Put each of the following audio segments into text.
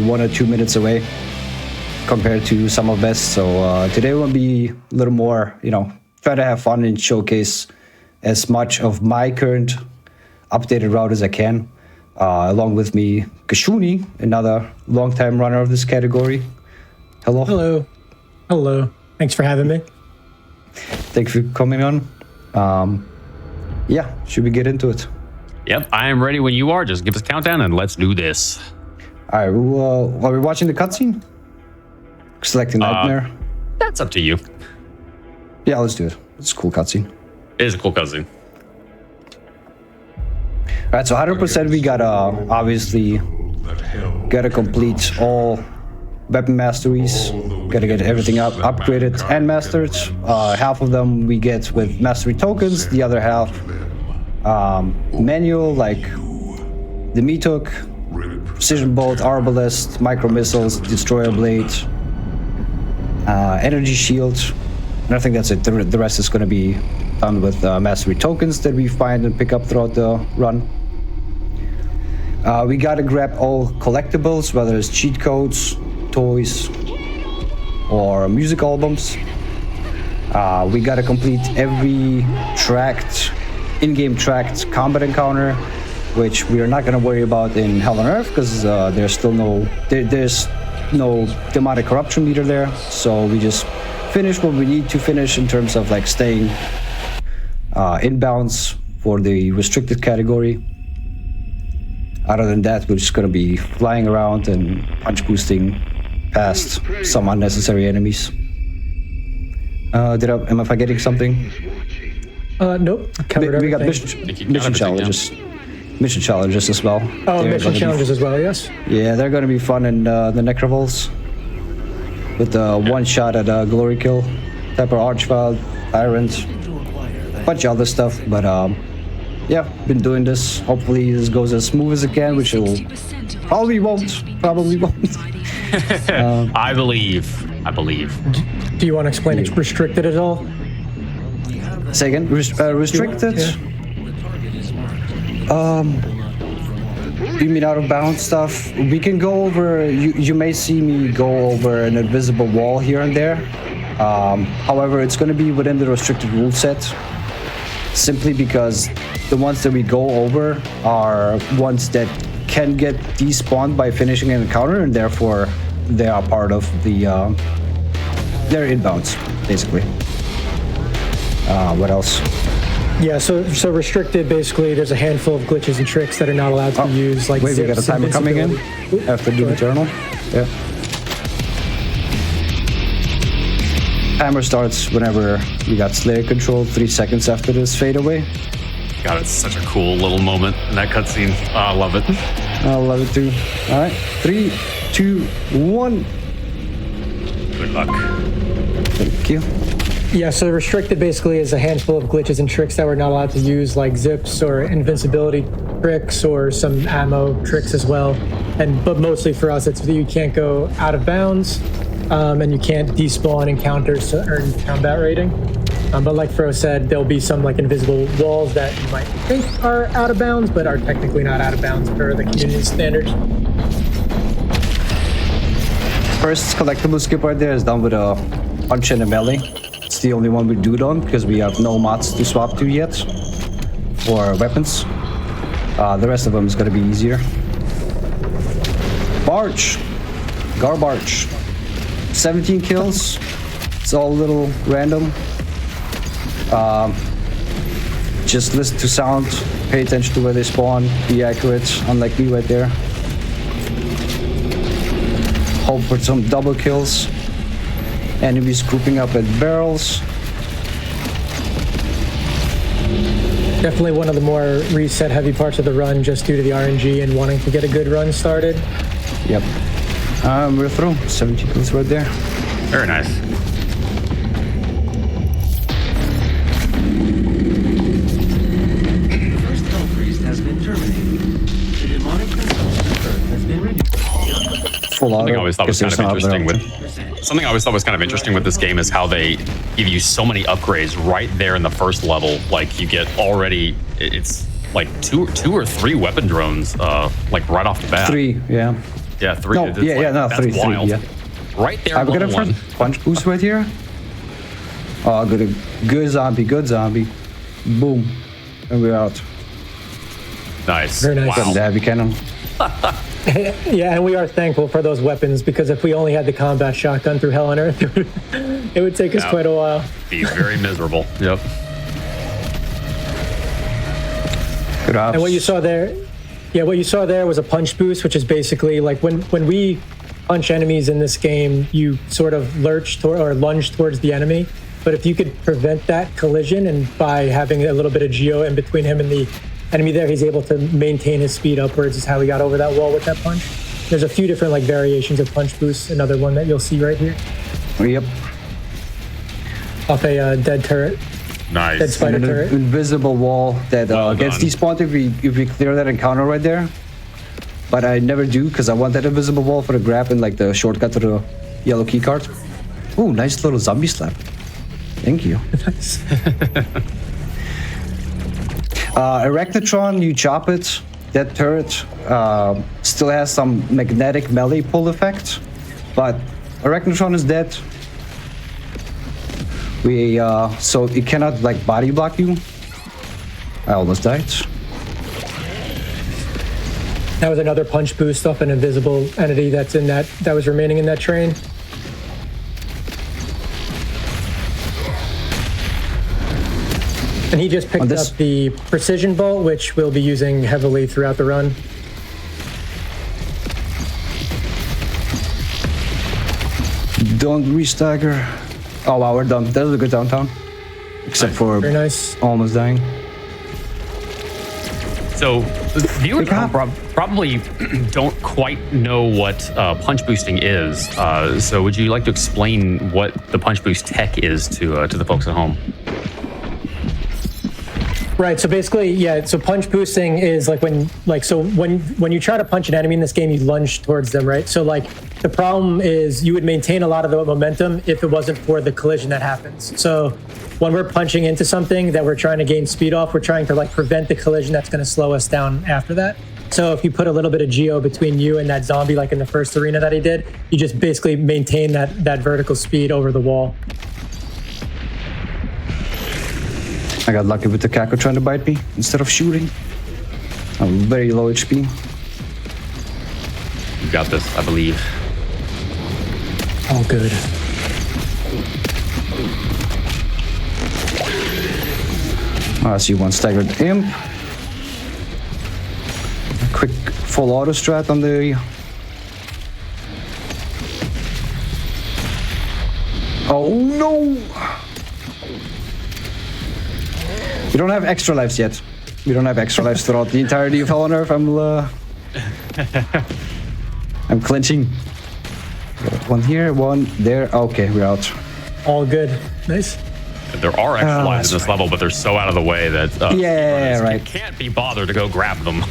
1 or 2 minutes away compared to some of best. So today will be a little more, try to have fun and showcase as much of my current updated route as I can. Along with me, Kaashuni, another long-time runner of this category. Hello. Hello. Hello. Thanks for having me. Thanks for coming on. Yeah, should we get into it? Yep, I am ready when you are. Just give us a countdown and let's do this. All right, are we watching the cutscene? Selecting Nightmare? That's up to you. Yeah, let's do it. It's a cool cutscene. It is a cool cutscene. All right, so 100% we gotta obviously gotta complete all weapon masteries. Gotta get everything upgraded and mastered. Half of them we get with mastery tokens. The other half manual, like the meat hook, precision bolt, arbalest, micro missiles, destroyer blade, energy shield. And I think that's it. The rest is gonna be done with mastery tokens that we find and pick up throughout the run. We gotta grab all collectibles, whether it's cheat codes, toys, or music albums. We gotta complete every in-game tracked combat encounter, which we are not gonna worry about in Hell on Earth because there's no demonic corruption meter there. So we just finish what we need to finish in terms of like staying inbounds for the restricted category. Other than that, we're just gonna be flying around and punch boosting past some unnecessary enemies. Am I forgetting something? Nope. We got mission challenges. Mission challenges as well. Oh, mission challenges as well, yes. Yeah, they're gonna be fun in the Nekravols. With the one shot at a glory kill, type of archvile, tyrant, bunch of other stuff, but yeah, been doing this. Hopefully this goes as smooth as it can, which it probably won't. I believe. Do you want to explain restricted at all? Say again? Restricted? You mean out of bounds stuff? We can go over, you may see me go over an invisible wall here and there. However, it's going to be within the restricted rule set, simply because the ones that we go over are ones that can get despawned by finishing an encounter, and therefore they are part of the they're inbounds, basically. What else? Yeah, so restricted, basically, there's a handful of glitches and tricks that are not allowed to be used, like wait, we got a timer coming in after Doom Eternal. Yeah. Timer starts whenever we got Slayer control, 3 seconds after this fade away. God, it's such a cool little moment in that cutscene. Oh, I love it. I love it too. All right, 3, 2, 1. Good luck. Thank you. Yeah, so restricted basically is a handful of glitches and tricks that we're not allowed to use, like zips or invincibility tricks or some ammo tricks as well. But mostly for us, it's that you can't go out of bounds, and you can't despawn encounters to earn combat rating. But like Fro said, there'll be some like invisible walls that you might think are out of bounds, but are technically not out of bounds per the community standards. First collectible skip right there is done with a punch and a melee. It's the only one we do it on because we have no mods to swap to yet for weapons. The rest of them is going to be easier. Barge. Garbarge. 17 kills. It's all a little random. Just listen to sound, pay attention to where they spawn, be accurate, unlike me right there. Hope for some double kills. Enemies grouping up at barrels. Definitely one of the more reset heavy parts of the run, just due to the RNG and wanting to get a good run started. Yep. We're through. 17 kills right there. Very nice. Something I always thought was kind of interesting with this game is how they give you so many upgrades right there in the first level. Like you get already, it's like two or three weapon drones, like right off the bat. 3, yeah. Yeah, 3. No, It's yeah, like, no, that's 3, wild. yeah. Right there, I'm gonna level 1. first punch boost right here. Oh, good zombie, good zombie. Boom, and we're out. Nice. Very nice. Wow. The heavy cannon. Yeah, and we are thankful for those weapons because if we only had the combat shotgun through Hell on Earth, it would take us Yeah. quite a while. Be very miserable. Yep. Good ops. And what you saw there, yeah, what you saw there was a punch boost, which is basically like when we punch enemies in this game, you sort of lurch or lunge towards the enemy. But if you could prevent that collision, and by having a little bit of geo in between him and the enemy there, he's able to maintain his speed upwards. Is how he got over that wall with that punch. There's a few different like variations of punch boosts. Another one that you'll see right here Yep. off a dead turret, dead Nice. spider And an turret. invisible wall that Well gets done. despawned if we clear that encounter right there. But I never do because I want that invisible wall for the grab and like the shortcut to the yellow key card. Ooh, nice little zombie slap. Thank you. Arachnotron, you chop it. That turret still has some magnetic melee pull effect, but Arachnotron is dead. So it cannot like body block you. I almost died. That was another punch boost off an invisible entity that was remaining in that train. And he just picked this- up the precision bolt, which we'll be using heavily throughout the run. Don't restagger. Oh wow, we're done. That was a good downtown. Except for Very nice. almost dying. So, viewers Big hop. probably don't quite know what punch boosting is. So, would you like to explain what the punch boost tech is to the folks at home? Right. So basically, yeah. So punch boosting is like when you try to punch an enemy in this game, you lunge towards them, right? So like the problem is you would maintain a lot of the momentum if it wasn't for the collision that happens. So when we're punching into something that we're trying to gain speed off, we're trying to like prevent the collision that's going to slow us down after that. So if you put a little bit of geo between you and that zombie, like in the first arena that he did, you just basically maintain that vertical speed over the wall. I got lucky with the Kako trying to bite me instead of shooting. I'm very low HP. You got this, I believe. Oh, good. I see one staggered imp. Quick full auto strat on the... Oh no! We don't have extra lives yet. We don't have extra lives throughout the entirety of Hell on Earth. I'm clinching. One here, one there. Okay, we're out. All good. Nice. There are extra lives in that's this level, but they're so out of the way that Yeah, speedrunners right. can't be bothered to go grab them.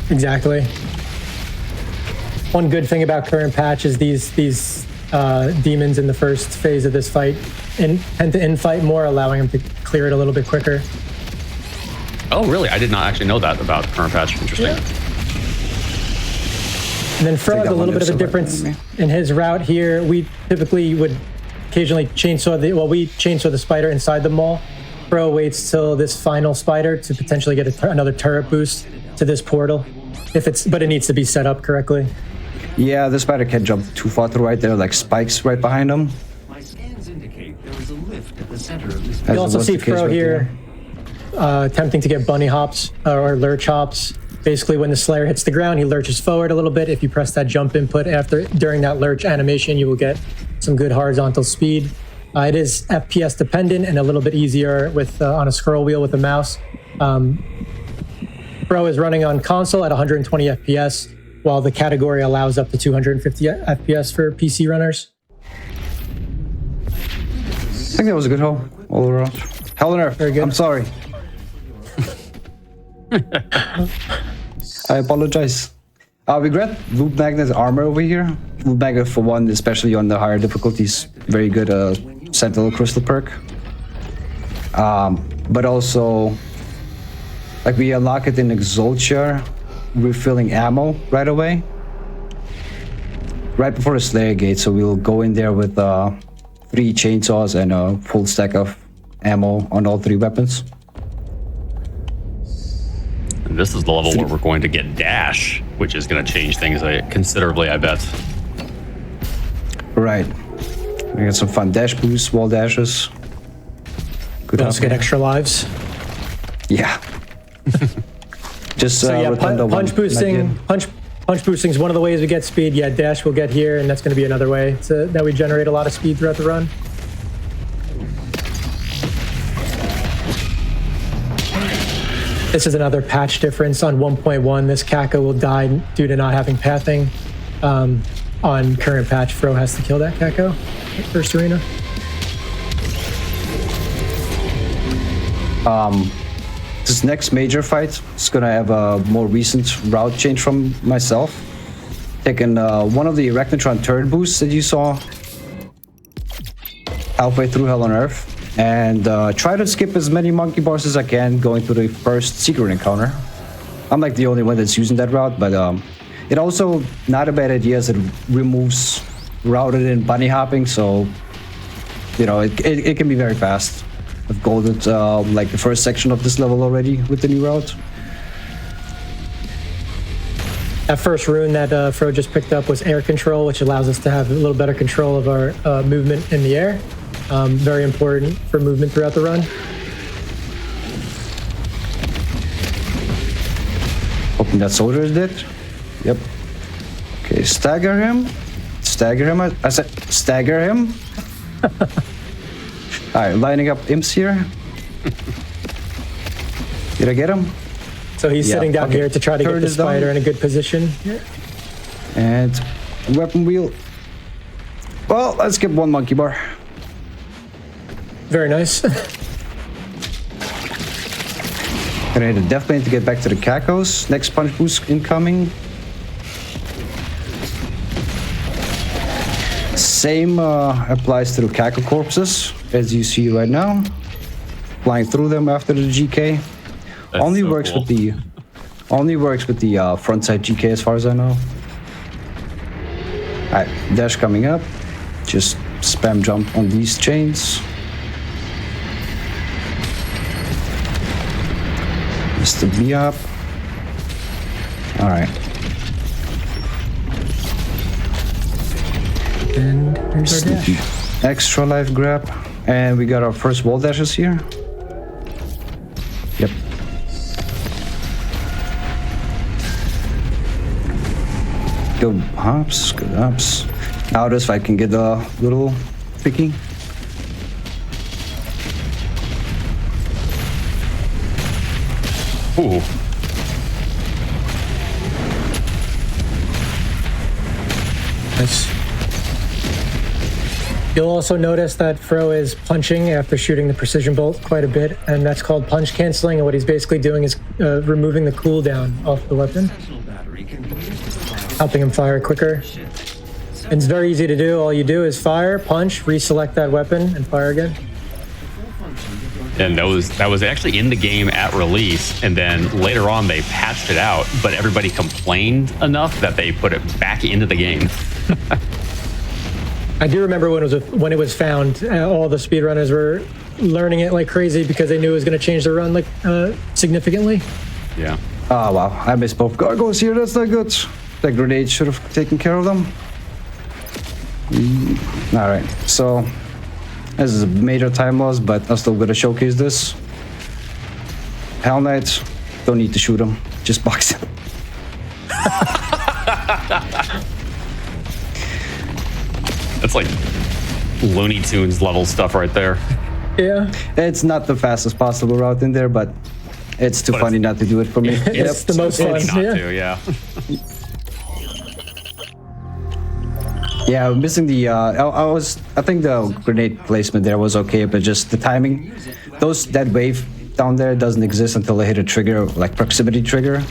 Exactly. One good thing about current patch is these demons in the first phase of this fight tend to infight more, allowing them to clear it a little bit quicker. Oh, really? I did not actually know that about current patch. Interesting. Yeah. And then Fro has a little bit of a difference in his route here. We typically would occasionally chainsaw the spider inside the mall. Fro waits till this final spider to potentially get another turret boost to this portal, but it needs to be set up correctly. Yeah, the spider can't jump too far through right there, like spikes right behind him. My scans indicate there is a lift at the center of this. You also see Fro here attempting to get bunny hops or lurch hops. Basically, when the Slayer hits the ground, he lurches forward a little bit. If you press that jump input during that lurch animation, you will get some good horizontal speed. It is FPS dependent and a little bit easier with on a scroll wheel with a mouse. Pro is running on console at 120 FPS, while the category allows up to 250 FPS for PC runners. I think that was a good hole all around. Hell on Earth. Very good. I'm sorry. I apologize. We got Loop Magnet armor over here. Loop Magnet for one, especially on the higher difficulties. Very good Sentinel Crystal perk. But also, like we unlock it in Exultia, refilling ammo right away. right before the Slayer Gate, so we'll go in there with 3 chainsaws and a full stack of ammo on all 3 weapons. And this is the level where we're going to get dash, which is going to change things considerably, I bet. Right. We got some fun dash boosts, wall dashes. Good. We also get extra lives. Yeah. Just So yeah, Rotunda punch one, boosting. like Punch boosting is one of the ways we get speed. Yeah, dash we'll get here, and that's going to be another way that we generate a lot of speed throughout the run. This is another patch difference on 1.1. This Caco will die due to not having pathing. On current patch, Fro has to kill that Caco at first arena. This next major fight is gonna have a more recent route change from myself. Taking one of the Arachnotron turret boosts that you saw halfway through Hell on Earth, and try to skip as many monkey bars as I can going through the first secret encounter. I'm like the only one that's using that route, but it also not a bad idea as it removes routed in bunny hopping, so you know it can be very fast. I've golded like the first section of this level already with the new route. That first rune that Fro just picked up was air control, which allows us to have a little better control of our movement in the air. Very important for movement throughout the run. Hoping that soldier is dead. Yep. Okay, stagger him. Stagger him. I said stagger him. Alright, lining up imps here. Did I get him? So he's sitting down here to try to get the spider in a good position. And weapon wheel. Well, let's get 1 monkey bar. Very nice. Gonna hit a death plane to get back to the Cacos. Next punch boost incoming. Same applies to the Caco corpses, as you see right now. Flying through them after the GK. That's Only so works cool. with the front side GK as far as I know. Alright, dash coming up. Just spam jump on these chains. Mr. B up. Alright. And here's our dash. Extra life grab. And we got our first wall dashes here. Yep. Good hops, good hops. Now this fight can get a little picky. Ooh. Nice. You'll also notice that Fro is punching after shooting the precision bolt quite a bit, and that's called punch canceling. And what he's basically doing is removing the cooldown off the weapon, helping him fire quicker. And it's very easy to do. All you do is fire, punch, reselect that weapon, and fire again. And that was actually in the game at release, and then later on they patched it out, but everybody complained enough that they put it back into the game. I do remember when it was found, all the speedrunners were learning it like crazy because they knew it was going to change the run like significantly. Yeah. Oh wow, I missed both gargoyles here, that's not good. That grenade should have taken care of them. Alright, so this is a major time loss, but I'm still gonna showcase this. Hell Knight, don't need to shoot him, just box him. That's like Looney Tunes level stuff right there. Yeah. It's not the fastest possible route in there, but it's too funny not to do it for me. It's the most fun. Funny not Yeah. to, yeah. Yeah, missing the I think the grenade placement there was okay, but just the timing. That wave down there doesn't exist until I hit a trigger, like proximity trigger.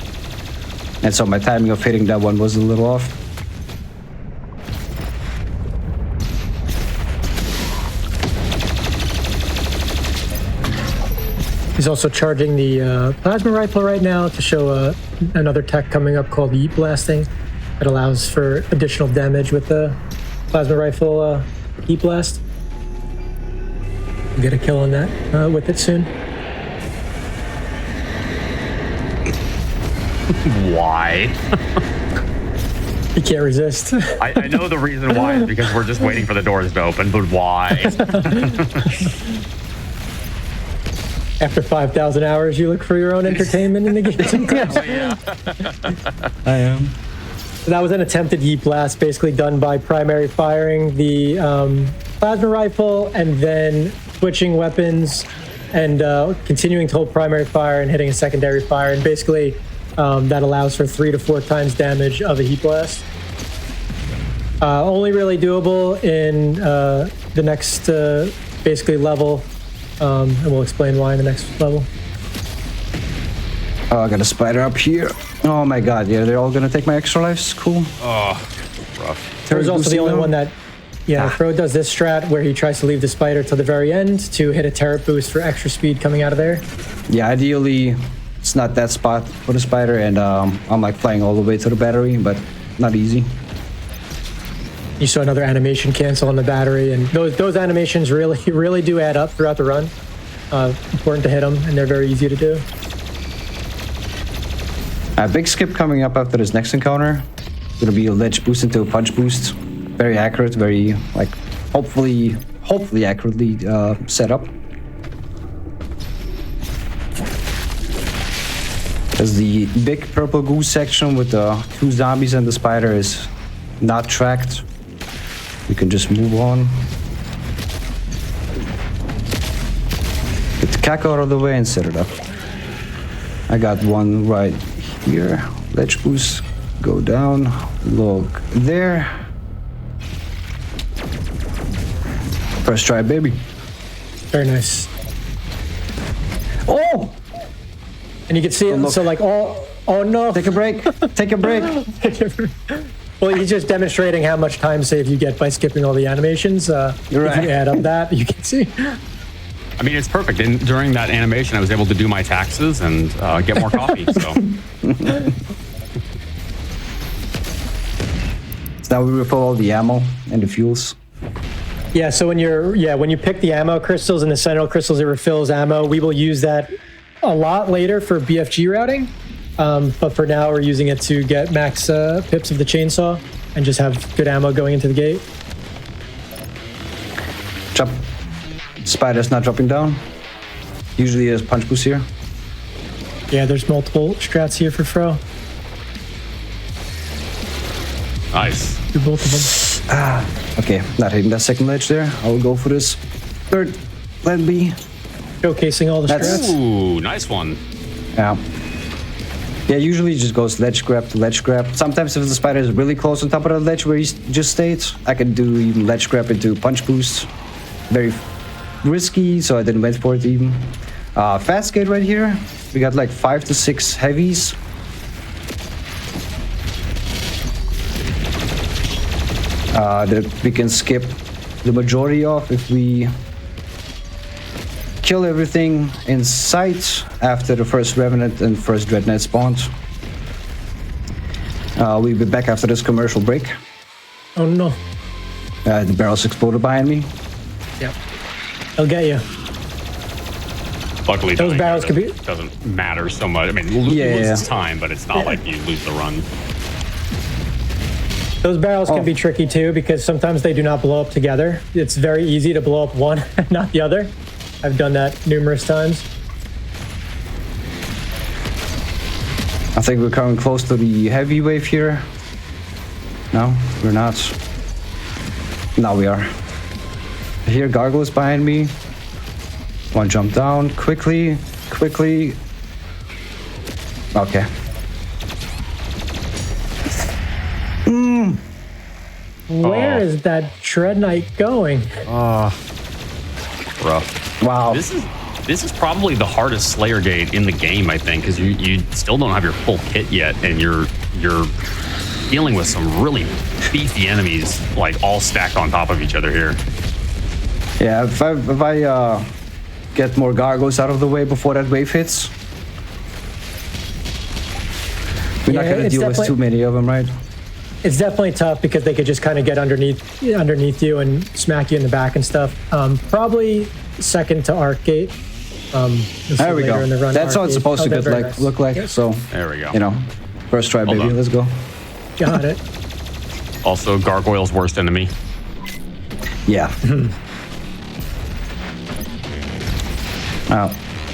And so my timing of hitting that one was a little off. He's also charging the plasma rifle right now to show another tech coming up called Yeet Blasting. It allows for additional damage with the plasma rifle heat blast. We'll get a kill on that with it soon. Why? You can't resist. I know the reason why is because we're just waiting for the doors to open, but why? After 5,000 hours, you look for your own entertainment in the game sometimes. I am. So that was an attempted heat blast, basically done by primary firing the plasma rifle and then switching weapons and continuing to hold primary fire and hitting a secondary fire. And basically, that allows for 3 to 4 times damage of a heat blast. Only really doable in the next basically level. And we'll explain why in the next level. Oh, I got a spider up here. Oh my god, yeah, they're all gonna take my extra lives. Cool. Oh, rough. There's also the only one that, Fro does this strat where he tries to leave the spider till the very end to hit a turret boost for extra speed coming out of there. Yeah, ideally, it's not that spot for the spider, and I'm like flying all the way to the battery, but not easy. You saw another animation cancel on the battery, and those animations really do add up throughout the run. Important to hit them, and they're very easy to do. A big skip coming up after this next encounter. Gonna be a ledge boost into a punch boost. Very accurate, very like hopefully accurately set up. As the big purple goose section with the 2 zombies and the spider is not tracked, we can just move on. Get the cack out of the way and set it up. I got one right here. Ledge boost, go down, look there. First try, baby. Very nice. Oh! And you can see it, so like, oh no. Take a break. Take a break. Well, he's just demonstrating how much time save you get by skipping all the animations. You're right. If you add up that, you can see. I mean, it's perfect. And during that animation, I was able to do my taxes and get more coffee. So now we refill all the ammo and the fuels. Yeah, so when you pick the ammo crystals and the sentinel crystals, it refills ammo. We will use that a lot later for BFG routing. But for now, we're using it to get max pips of the chainsaw and just have good ammo going into the gate. Jump. Spider's not dropping down. Usually there's punch boost here. Yeah, there's multiple strats here for Fro. nice. Do both of them. Okay, not hitting that second ledge there. I will go for this third plan B. Showcasing all the That's- strats. Ooh, nice one. Yeah. Yeah, usually it just goes ledge grab to ledge grab. Sometimes if the spider is really close on top of the ledge where he just stayed, I can do even ledge grab into punch boost. Very risky, so I didn't wait for it even. Fast gate right here. We got like 5 to 6 heavies. That we can skip the majority of if we kill everything in sight after the first Revenant and first Dreadnought spawned. We'll be back after this commercial break. Oh no. The barrels exploded behind me. Yep. They'll get you. Luckily, Those barrels could be- doesn't matter so much. I mean, Yeah. loses time, but it's not like you lose the run. Those barrels can be tricky too because sometimes they do not blow up together. It's very easy to blow up one and not the other. I've done that numerous times. I think we're coming close to the heavy wave here. No, we're not. Now we are. I hear gargoyles behind me. One jump down quickly. Okay. Where is that Dread Knight going? Rough. Wow. This is probably the hardest Slayer gate in the game, I think, because you still don't have your full kit yet, and you're dealing with some really beefy enemies, like all stacked on top of each other here. Yeah, if I get more gargoyles out of the way before that wave hits, we're not Yeah, gonna it's deal with definitely- too many of them, right? It's definitely tough because they could just kind of get underneath you and smack you in the back and stuff. Probably second to Arc Gate. There we go. That's how it's supposed to look like. Yep. So There we go. you know, first try, baby. on. Let's go. Got it. Also, Gargoyle's worst enemy. Yeah.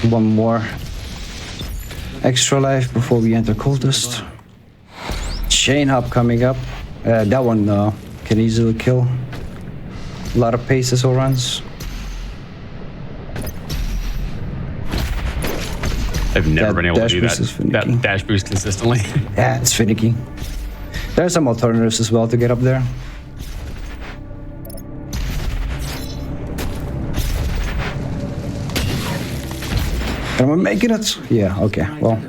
One more extra life before we enter Cultist. Chain Hop coming up. That one can easily kill. A lot of paces or runs. I've never been able to do dash boost is that finicky. dash boost consistently. Yeah, it's finicky. There are some alternatives as well to get up there. Am I making it? Yeah, okay. Well,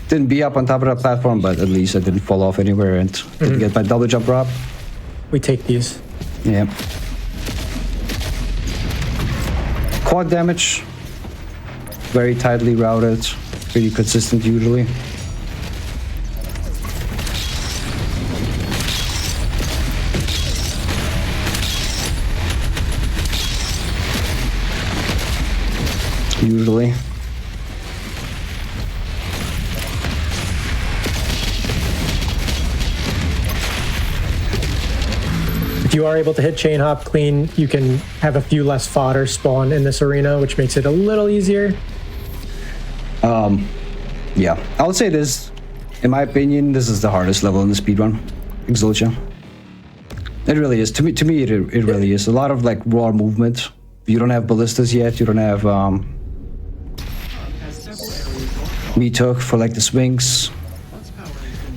didn't be up on top of that platform, but at least I didn't fall off anywhere and didn't get my double jump drop. We take these. Yeah. Quad damage. Very tightly routed. Pretty consistent usually. Usually. If you are able to hit Chain Hop clean, you can have a few less fodder spawn in this arena, which makes it a little easier. Yeah, I would say this, in my opinion, this is the hardest level in the speedrun. Exultia. It really is. To me, it really is. A lot of like raw movement. You don't have ballistas yet. You don't have meat hook for like the swings.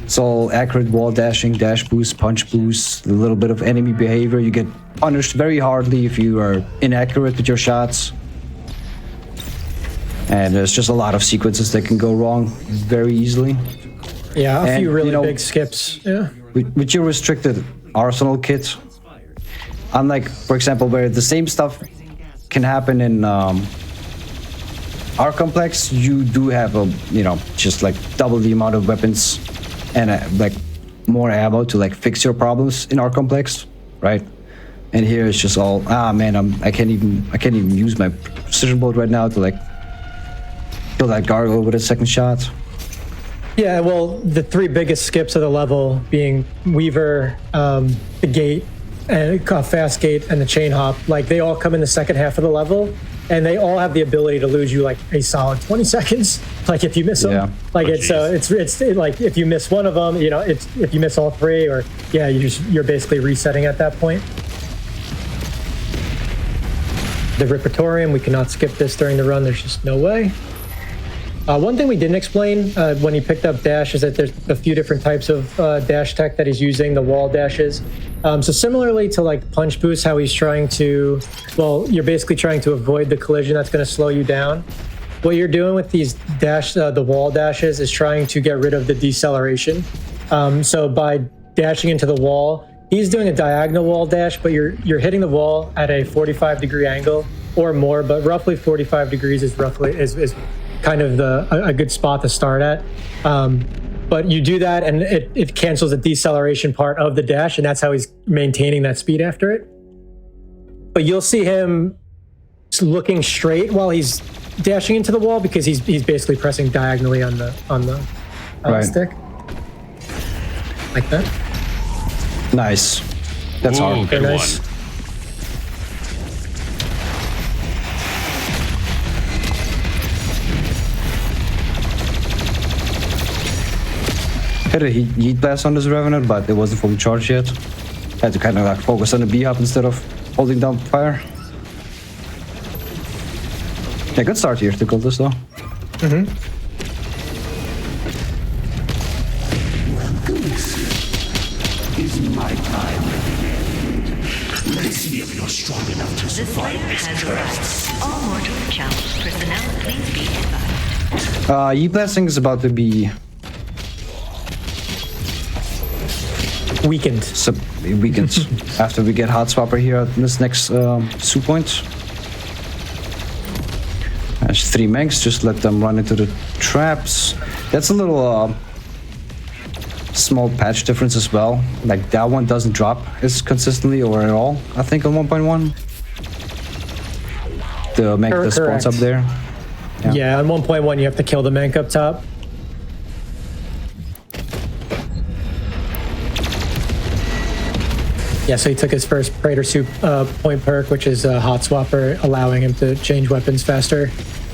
It's all accurate wall dashing, dash boost, punch boost, a little bit of enemy behavior. You get punished very hardly if you are inaccurate with your shots. And there's just a lot of sequences that can go wrong very easily. Yeah, a And, few really you know, big skips. Yeah. With your restricted arsenal kit, unlike, for example, where the same stuff can happen in our complex, you do have a, just like double the amount of weapons and like more ammo to like fix your problems in our complex, right? And here it's just all, man, I can't even use my precision bolt right now to like kill that gargoyle with a second shot. Yeah, well, the three biggest skips of the level being Weaver, the gate, and fast gate, and the chain hop, like they all come in the second half of the level, and they all have the ability to lose you like a solid 20 seconds. Like if you miss them, Yeah. like it's like if you miss one of them, if you miss all three, or yeah, you're basically resetting at that point. The Riptorium, we cannot skip this during the run. There's just no way. One thing we didn't explain when he picked up dash is that there's a few different types of dash tech that he's using, the wall dashes. So similarly to like punch boost, how he's trying to, well, you're basically trying to avoid the collision that's going to slow you down. What you're doing with these the wall dashes is trying to get rid of the deceleration. So by dashing into the wall, he's doing a diagonal wall dash, but you're hitting the wall at a 45-degree angle or more, but roughly 45 degrees is kind of a good spot to start at. But you do that and it cancels the deceleration part of the dash, and that's how he's maintaining that speed after it. But you'll see him looking straight while he's dashing into the wall because he's basically pressing diagonally on the Right. stick. Like that. Nice. That's Ooh, hard. good Very nice. one. Had a heat blast on this Revenant, but it wasn't fully charged yet. Had to kind of like focus on the B-hop instead of holding down fire. Yeah, good start here to Cultist though. Is my time. Let's see if you're strong enough to The survive Slayer this has curse. arrived. All mortal challenge personnel, please be advised. Heat blasting is about to be Weakened. weakened after we get Hot Swapper here at this next soup point. There's 3 Manx, just let them run into the traps. That's a little small patch difference as well. Like that one doesn't drop as consistently or at all, I think, on 1.1. To make the spawns up there. Yeah, on 1.1 you have to kill the mank up top. Yeah, so he took his first Praetor Soup point perk, which is a hot swapper, allowing him to change weapons faster.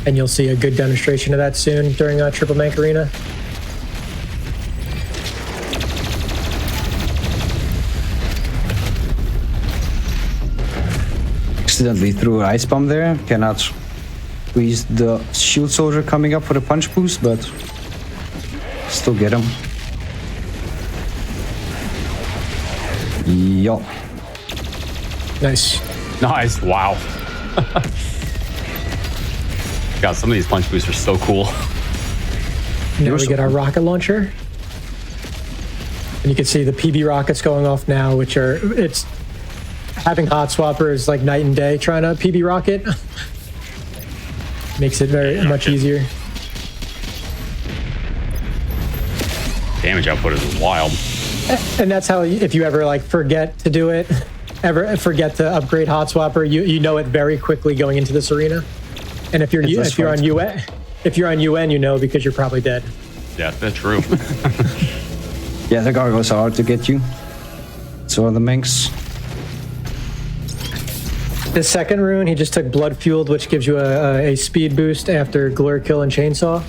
And you'll see a good demonstration of that soon during Triple Mank Arena. Accidentally threw an ice bomb there. Cannot squeeze the shield soldier coming up for the punch boost, but still get him. Yo. Nice. Nice. Wow. God, some of these punch boosts are so cool. Now we get our rocket launcher. And you can see the PB rockets going off now, which are, it's having hot swapper is like night and day trying to PB rocket. Makes it very much easier. Damage output is wild. And that's how, if you ever like forget to do it, ever forget to upgrade hot swapper, you know it very quickly going into this arena. And if you're on UN, you know, because you're probably dead. Yeah, that's true. Yeah, the gargoyles are hard to get you. So are the minks. The second rune, he just took Blood Fueled, which gives you a speed boost after Glur Kill and Chainsaw.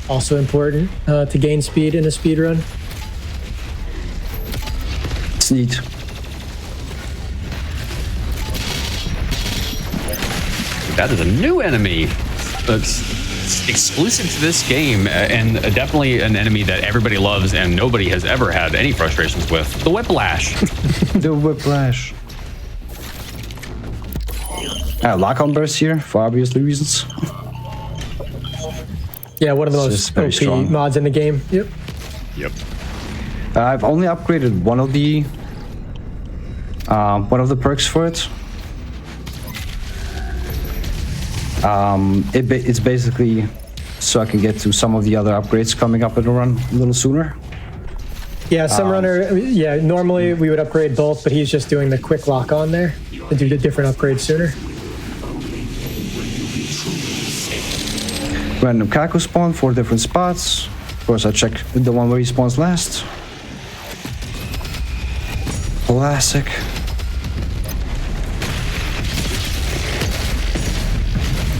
Also important to gain speed in a speed run. It's neat. That is a new enemy that's exclusive to this game, and definitely an enemy that everybody loves and nobody has ever had any frustrations with. The Whiplash. The Whiplash. Lock-on burst here, for obvious reasons. Yeah, one of the most OP strong mods in the game. Yep. Yep. I've only upgraded one of the perks for it. It's basically so I can get to some of the other upgrades coming up in the run a little sooner. Yeah, some runner. Yeah, normally we would upgrade both, but he's just doing the quick lock on there to do the different upgrades sooner. Random Kaku spawn, 4 different spots. Of course, I check the one where he spawns last. Classic.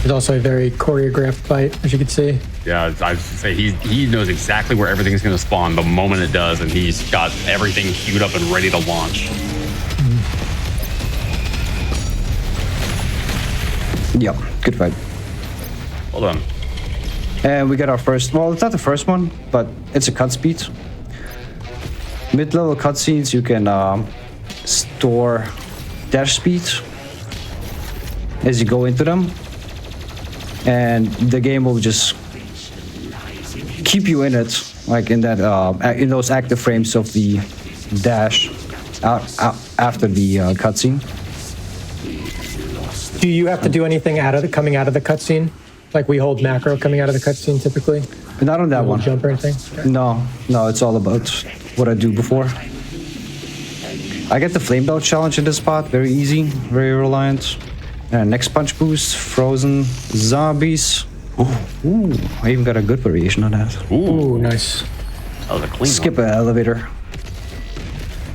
There's also a very choreographed fight, as you can see. Yeah, I'd say he knows exactly where everything's going to spawn the moment it does, and he's got everything queued up and ready to launch. Yep, good fight. Hold on. And we get our first, well, it's not the first one, but it's a cut speed. Mid-level cutscenes, you can store dash speed as you go into them. And the game will just keep you in it, like in that, in those active frames of the dash after the cutscene. Do you have to do anything coming out of the cutscene? Like we hold macro coming out of the cutscene typically? Not on that one. Jump or anything? Okay. No, it's all about what I do before. I get the flame belt challenge in this spot, very easy, very reliant. Next punch boost, frozen zombies. Ooh, I even got a good variation on that. Ooh, nice. That was a clean Skip one. an elevator.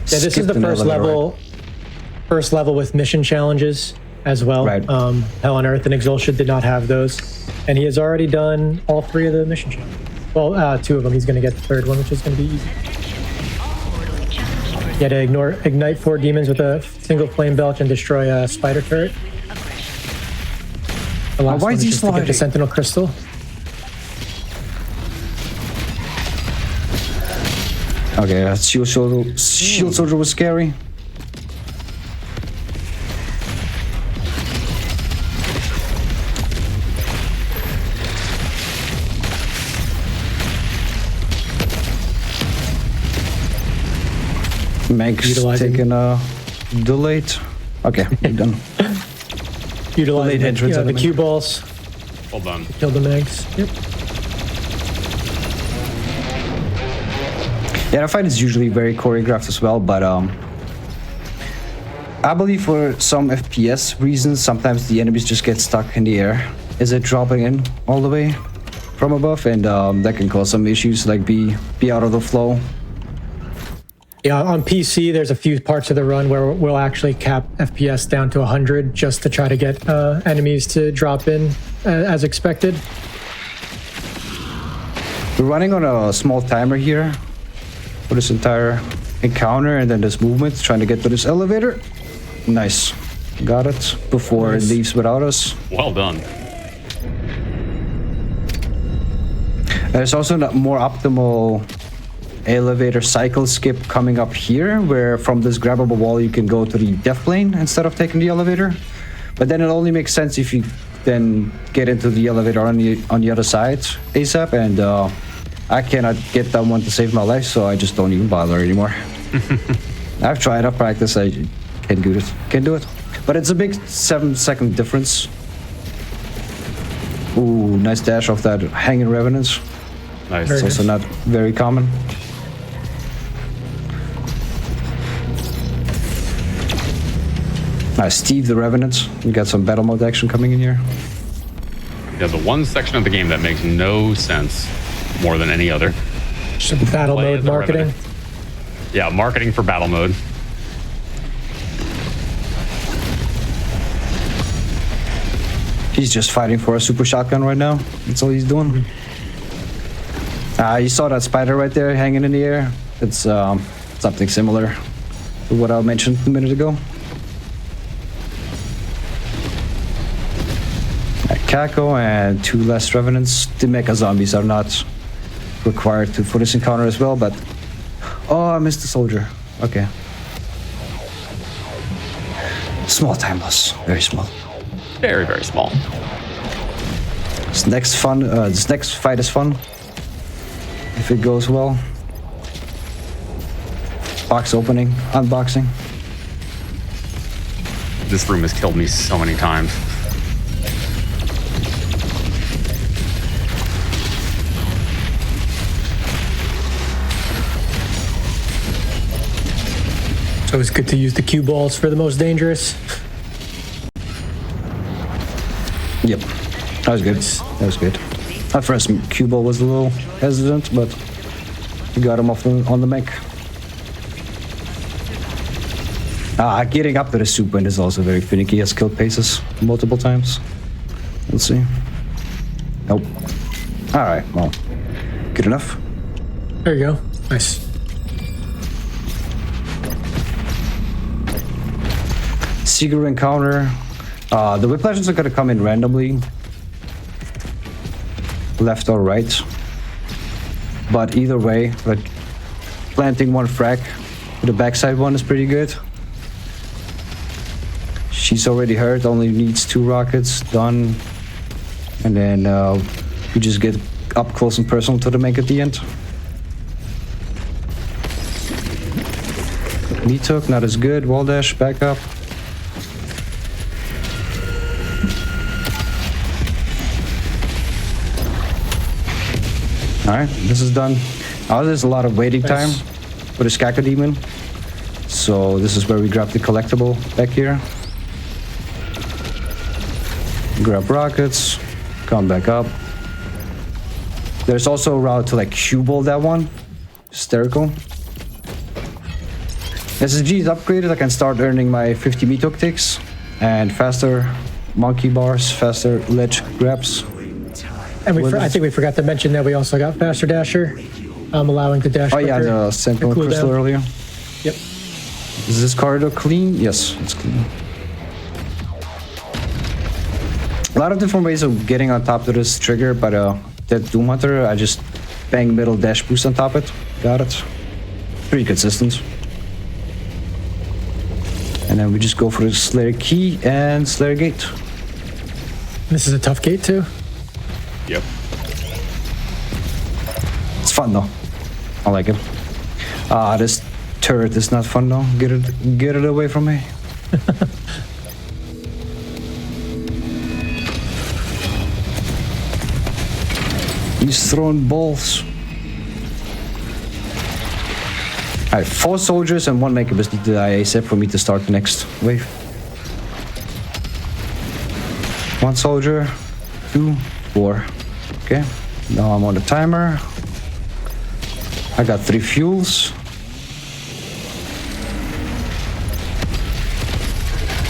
Yeah, this is the first level with mission challenges as well. Right. Hell on Earth and Exultia did not have those. And he has already done all 3 of the mission challenges. Well, 2 of them. He's going to get the 3rd one, which is going to be easy. Yeah, to ignite 4 demons with a single flame belch and destroy a spider turret. The last why one is he just to get the sliding? Sentinel Crystal. Okay, that shield soldier was scary. Meg's taking a delayed. Okay, we're done. Utilizing Late entrance the element. cue balls. Hold on. Kill the Megs. Yep. Yeah, the fight is usually very choreographed as well, but I believe for some FPS reasons, sometimes the enemies just get stuck in the air. Is it dropping in all the way from above? And that can cause some issues, like be out of the flow. Yeah, on PC, there's a few parts of the run where we'll actually cap FPS down to 100 just to try to get enemies to drop in as expected. We're running on a small timer here for this entire encounter, and then this movement, trying to get to this elevator. Nice. Got it before it leaves without us. Well done. There's also a more optimal elevator cycle skip coming up here, where from this grabbable wall you can go to the death plane instead of taking the elevator. But then it only makes sense if you then get into the elevator on the other side ASAP, and I cannot get that one to save my life, so I just don't even bother anymore. I've tried, I've practiced, I can't do it. Can't do it. But it's a big 7-second difference. Ooh, nice dash off that hanging revenant. Nice. It's also not very common. Nice, Steve the Revenant. We got some battle mode action coming in here. Yeah, the one section of the game that makes no sense more than any other. Some battle Play mode as a marketing. Revenant. Yeah, marketing for battle mode. He's just fighting for a super shotgun right now. That's all he's doing. You saw that spider right there hanging in the air. It's something similar to what I mentioned a minute ago. Kako and 2 less revenants. The mecha zombies are not required for this encounter as well, but oh, I missed the soldier. Okay. Small time loss, very small. Very, very small. This next fight is fun if it goes well. Box opening, unboxing. This room has killed me so many times. So it's good to use the cue balls for the most dangerous. Yep, that was good. That was good. At first, cue ball was a little hesitant, but we got him off on the mech. Getting up to the soup wind is also very finicky. Has killed paces multiple times. Let's see. Nope. All right. Well, good enough. There you go. Nice. Secret encounter. The whiplashes are gonna come in randomly, left or right. But either way, like planting one frag, the backside one is pretty good. She's already hurt, only needs 2 rockets, done. And then we just get up close and personal to the mech at the end. Me took, not as good. Wall dash, back up. Alright, this is done. There's a lot of waiting time for the Skaka Demon. So this is where we grab the collectible back here. Grab rockets, come back up. There's also a route to like cue ball that one. Hysterical. SSG is upgraded, I can start earning my 50 Metok ticks and faster monkey bars, faster ledge grabs. And I think we forgot to mention that we also got Faster Dasher, allowing to dash. Oh yeah, the Sentinel Crystal earlier. Yep. Is this corridor clean? Yes, it's clean. A lot of different ways of getting on top of this trigger, but that Doom Hunter, I just bang middle dash boost on top of it. Got it. Pretty consistent. And then we just go for the Slayer Key and Slayer Gate. This is a tough gate too. Yep. It's fun though. I like it. This turret is not fun though. Get it away from me. He's throwing balls. All right, 4 soldiers and 1 Makabus need to die ASAP for me to start the next wave. 1 soldier, 2, 4. Okay, now I'm on the timer. I got 3 fuels.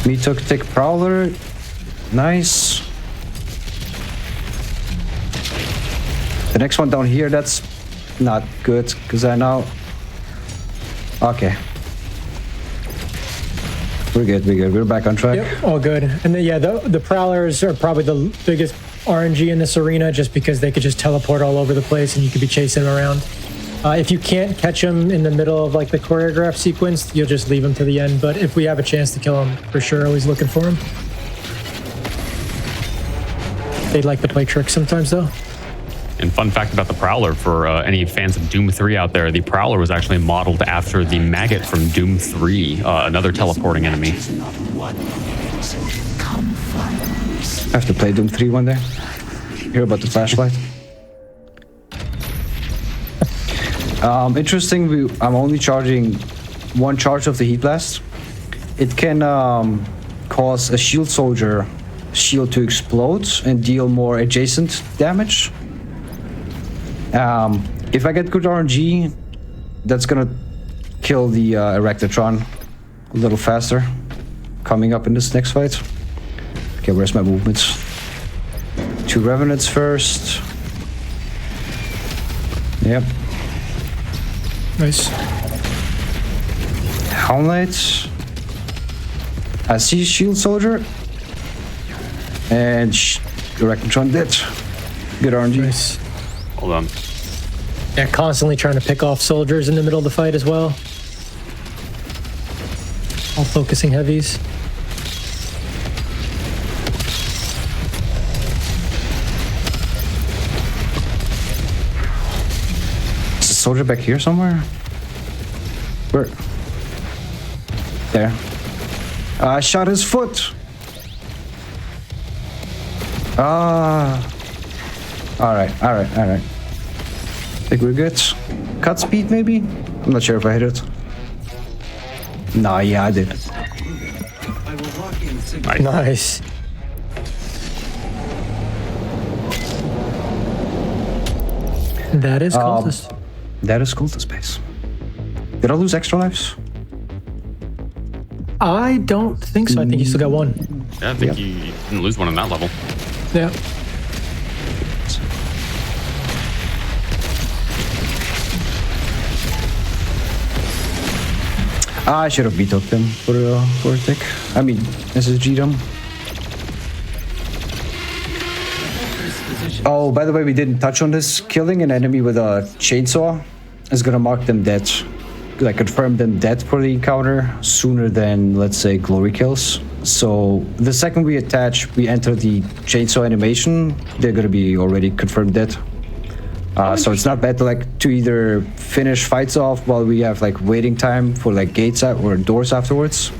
Me took take Prowler. Nice. The next one down here, that's not good, because I know... Okay. We're good, we're back on track. Yep, all good. And then, yeah, the Prowlers are probably the biggest RNG in this arena, just because they could just teleport all over the place and you could be chasing them around. If you can't catch them in the middle of like the choreographed sequence, you'll just leave them to the end. But if we have a chance to kill them, for sure, always looking for them. They like to play tricks sometimes, though. And fun fact about the Prowler, for any fans of Doom 3 out there, the Prowler was actually modeled after the Maggot from Doom 3, another teleporting enemy. I have to play Doom 3 one day. Hear about the flashlight. Interesting, I'm only charging 1 charge of the Heat Blast. It can cause a shield soldier shield to explode and deal more adjacent damage. If I get good RNG, that's gonna kill the Erectatron a little faster coming up in this next fight. Okay, where's my movements? 2 Revenants first. Yep. Nice. Helmet. I see shield soldier. And Erectatron dead. Good RNG. Nice. Hold on. Yeah, constantly trying to pick off soldiers in the middle of the fight as well. All focusing heavies. Is a soldier back here somewhere? Where? There. I shot his foot. Alright. Think we're good. Cut speed, maybe? I'm not sure if I hit it. Nah, yeah, I did. Nice. That is Cultist. That is Cultist Base. Did I lose extra lives? I don't think so. I think you still got 1. Yeah, I think you didn't lose one on that level. Yeah. I should have vetoed them for a tick. I mean, SSG them. Oh, by the way, we didn't touch on this. Killing an enemy with a chainsaw is gonna mark them dead. Like, confirm them dead for the encounter sooner than, let's say, glory kills. So the second we enter the chainsaw animation, they're gonna be already confirmed dead. So it's not bad to either finish fights off while we have like waiting time for like gates out or doors afterwards.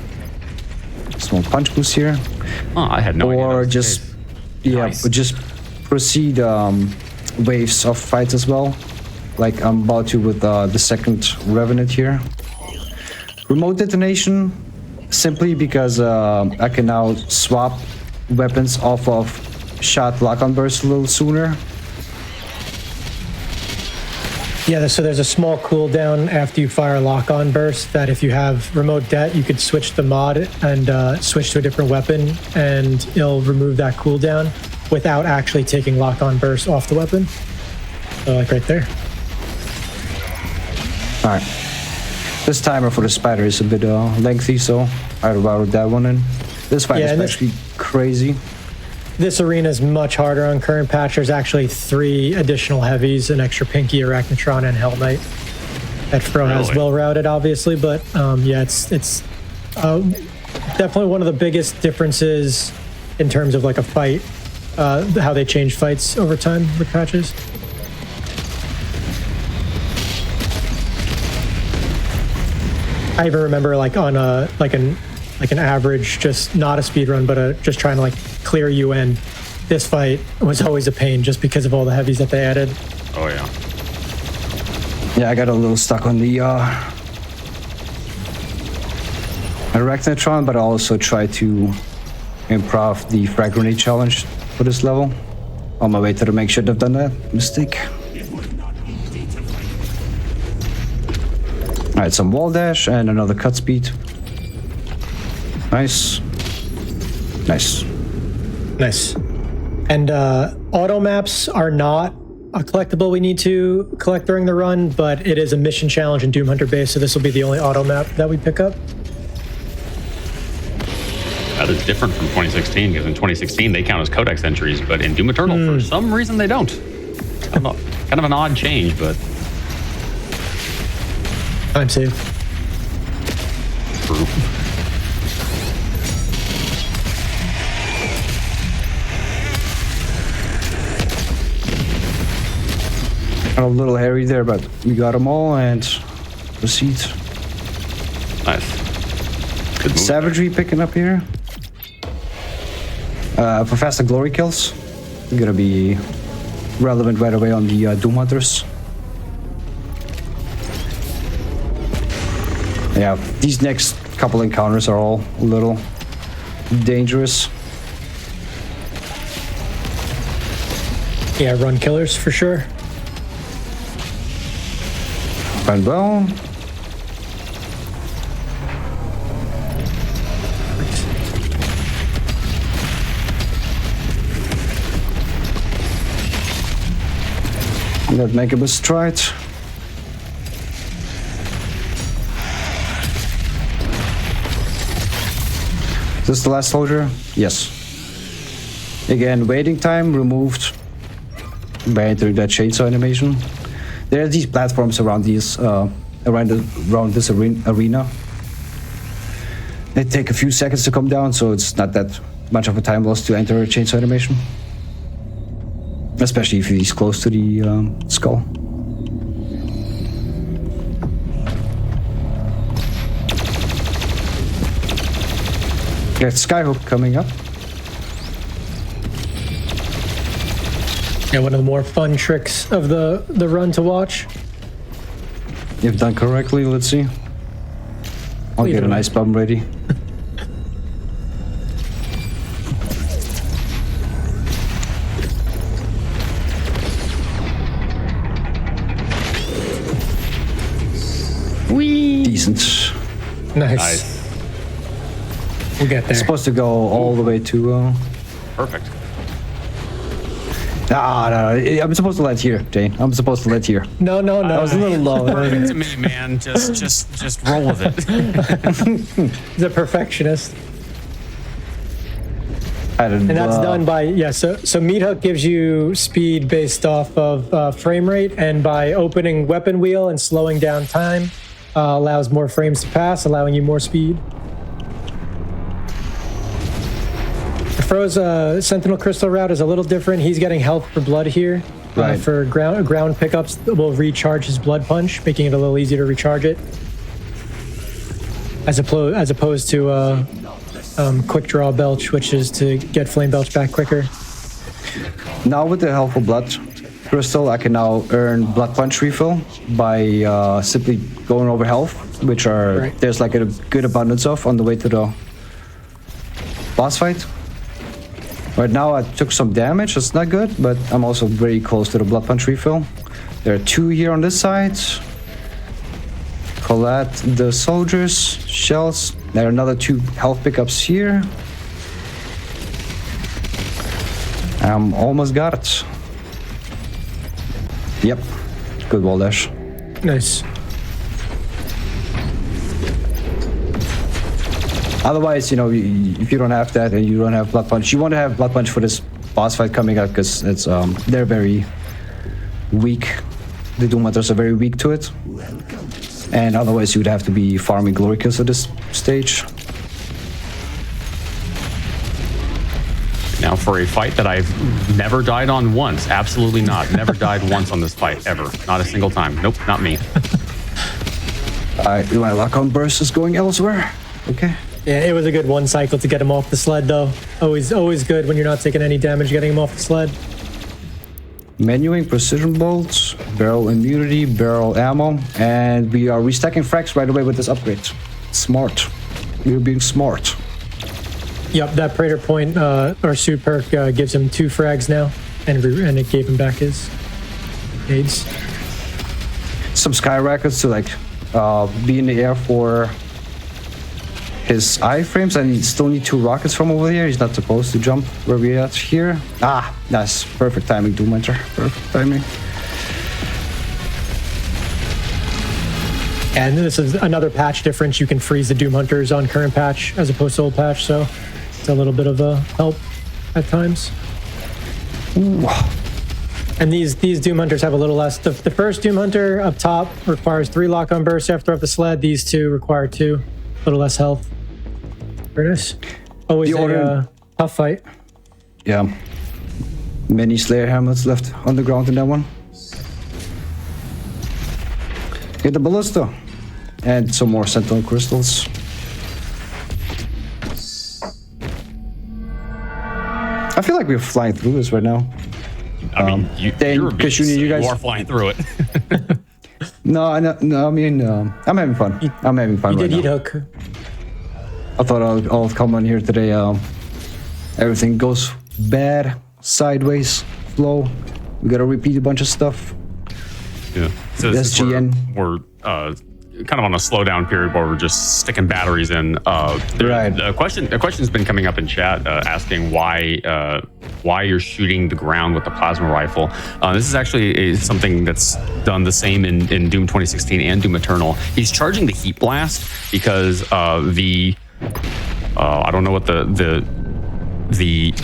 Small punch boost here. Oh, I had no idea. Or just just proceed waves of fights as well. Like I'm about to with the second Revenant here. Remote detonation, simply because I can now swap weapons off of shot lock-on burst a little sooner. Yeah, so there's a small cooldown after you fire lock-on burst that if you have remote det, you could switch the mod and switch to a different weapon, and it'll remove that cooldown without actually taking lock-on burst off the weapon. So like right there. All right. This timer for the spider is a bit lengthy, so I routed that one in. This fight is actually crazy. This arena is much harder on current patch. There's actually 3 additional heavies, an extra Pinky, Arachnotron, and Hell Knight. That Fro has well routed, obviously, but yeah, it's definitely one of the biggest differences in terms of like a fight, how they change fights over time with patches. I even remember like on a an average, just not a speed run, but just trying to like clear UN. This fight was always a pain just because of all the heavies that they added. Oh yeah. Yeah, I got a little stuck on the Arachnotron, but I also try to improve the frag grenade challenge for this level. On my way to the make sure I've done that mistake. Alright, some wall dash and another cut speed. Nice. Nice. Nice. And auto maps are not a collectible we need to collect during the run, but it is a mission challenge in Doom Hunter Base, so this will be the only auto map that we pick up. That is different from 2016, because in 2016 they count as codex entries, but in Doom Eternal for some reason they don't. Kind of an odd change, but Time save. true. A little hairy there, but we got them all and proceed. Nice. Good move. Savagery picking up here. For faster glory kills, gonna be relevant right away on the Doom Hunters. Yeah, these next couple encounters are all a little dangerous. Yeah, run killers for sure. And well, that make a stride. Is this the last soldier? Yes. Again, waiting time removed by entering that chainsaw animation. There are these platforms around these around this arena. They take a few seconds to come down, so it's not that much of a time loss to enter a chainsaw animation. Especially if he's close to the skull. Got Skyhook coming up. Yeah, one of the more fun tricks of the run to watch. If done correctly, let's see. I'll get an ice bomb ready. Whee! Decent. Nice. We'll get there. It's supposed to go all the way to... Perfect. No, I'm supposed to let here, Dane. I'm supposed to let here. No. I was a little low. To me, man, just roll with it. He's a perfectionist. And that's done by, yeah, so Meat Hook gives you speed based off of frame rate, and by opening weapon wheel and slowing down time, allows more frames to pass, allowing you more speed. MMAFRo's Sentinel Crystal route is a little different. He's getting health for blood here. Right. For ground pickups will recharge his blood punch, making it a little easier to recharge it. As opposed to quick draw belch, which is to get flame belch back quicker. Now with the helpful blood crystal, I can now earn blood punch refill by simply going over health, which are there's like a good abundance of on the way to the boss fight. Right now I took some damage, that's not good, but I'm also very close to the blood punch refill. There are two here on this side. Collect the soldiers, shells. There are another two health pickups here. Almost got it. Yep, good wall dash. Nice. Otherwise, you know, if you don't have that and you don't have blood punch, you want to have blood punch for this boss fight coming up because it's they're very weak. The Doom Hunters are very weak to it, and otherwise you would have to be farming glory kills at this stage. Now for a fight that I've never died on once, absolutely not. Never died once on this fight, ever. Not a single time. Nope, not me. My lock on burst is going elsewhere. Okay. Yeah, it was a good one cycle to get him off the sled, though. Always good when you're not taking any damage getting him off the sled. Menuing precision bolts, barrel immunity, barrel ammo, and we are restacking frags right away with this upgrade. Smart. We're being smart. Yep, that Praetor Point or suit perk gives him 2 frags now, and it gave him back his aids. Some sky rockets to like be in the air for his iframes, and he still need 2 rockets from over here. He's not supposed to jump where we at here. Ah, nice. Perfect timing, Doom Hunter. Perfect timing. And this is another patch difference. You can freeze the Doom Hunters on current patch as opposed to old patch, so it's a little bit of a help at times. Ooh. And these Doom Hunters have a little less. The first Doom Hunter up top requires 3 lock-on bursts after up the sled. These 2 require 2. A little less health. Very nice. Always a tough fight. Yeah. Many Slayer helmets left on the ground in that one. Get the ballista. And some more Sentinel crystals. I feel like we're flying through this right now. I mean, you're a beast, Kaashuni, you guys are flying through it. No, I mean, I'm having fun. I'm having fun You right did now. eat hook. I thought I'll come on here today. Everything goes bad, sideways, flow. We gotta repeat a bunch of stuff. Yeah. So this is SGN. we're kind of on a slowdown period where we're just sticking batteries in. Right. A question's been coming up in chat asking why you're shooting the ground with the plasma rifle. This is actually something that's done the same in Doom 2016 and Doom Eternal. He's charging the heat blast because I don't know what the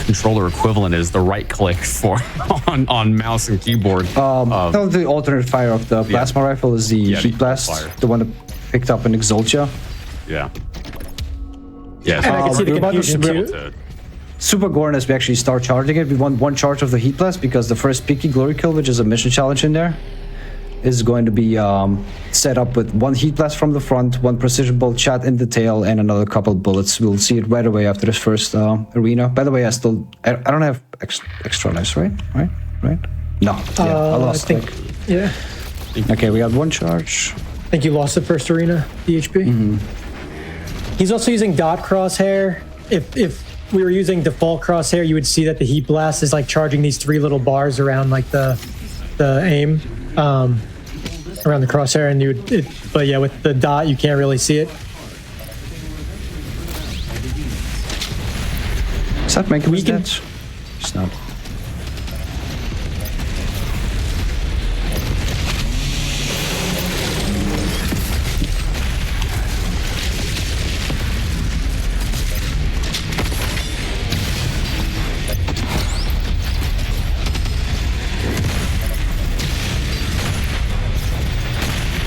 controller equivalent is, the right click for on mouse and keyboard. No, the alternate fire of the plasma rifle is the heat blast, fire. the one that picked up in Exultia. Yeah. Yeah. And I can see the we're about to- confusion too. Super Gorn, as we actually start charging it, we want 1 charge of the heat blast because the first Pinky Glory Kill, which is a mission challenge in there, is going to be set up with 1 heat blast from the front, 1 precision bolt shot in the tail, and another couple bullets. We'll see it right away after this first arena. By the way, I don't have extra lives, right? No, yeah, I lost. I think, yeah. Okay, we got 1 charge. I think you lost the first arena, DHP. Mm-hmm. He's also using dot crosshair. If we were using default crosshair, you would see that the heat blast is like charging these 3 little bars around like the aim, around the crosshair, and but yeah, with the dot, you can't really see it. Is that making us dead? It's not.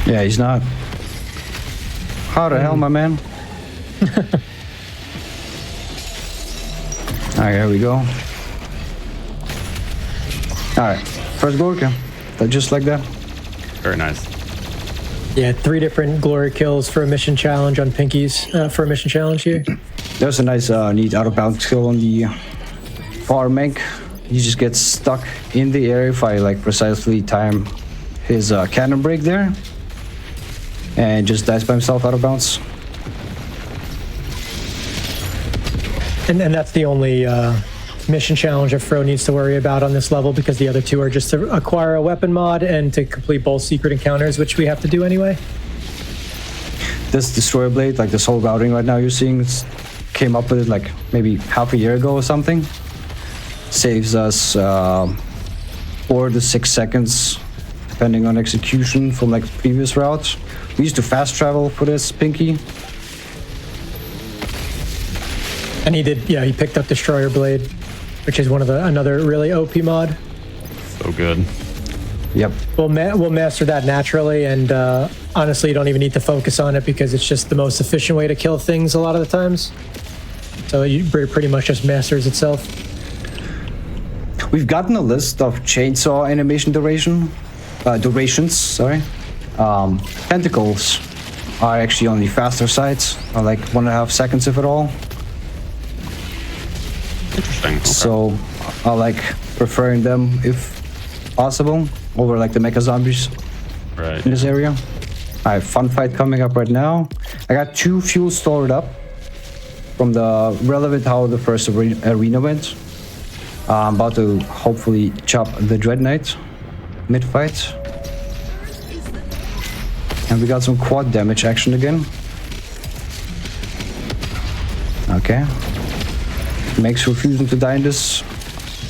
Yeah, he's not. How the hell, my man? Alright, here we go. Alright, first glory kill. Just like that. Very nice. Yeah, 3 different glory kills for a mission challenge on Pinkies, for a mission challenge here. There's a nice, neat out of bounds kill on the far Mank. He just gets stuck in the air if I like precisely time his cannon break there. And just dies by himself out of bounds. And that's the only mission challenge that Fro needs to worry about on this level, because the other 2 are just to acquire a weapon mod and to complete both secret encounters, which we have to do anyway. This Destroyer Blade, like this whole routing right now you're seeing, came up with it like maybe half a year ago or something. Saves us 4 to 6 seconds, depending on execution from like previous routes. We used to fast travel for this Pinky. And he picked up Destroyer Blade, which is another really OP mod. So good. Yep. We'll master that naturally, and honestly, you don't even need to focus on it because it's just the most efficient way to kill things a lot of the times. So it pretty much just masters itself. We've gotten a list of chainsaw animation durations. Tentacles are actually on the faster sides, are like 1.5 seconds if at all. Interesting. Okay. So I like preferring them if possible over like the mecha zombies Right. in this area. I have fun fight coming up right now. I got 2 fuel stored up from the relevant how the first arena went. I'm about to hopefully chop the Dread Knight mid-fight. And we got some quad damage action again. Okay. Makes refusing to die in this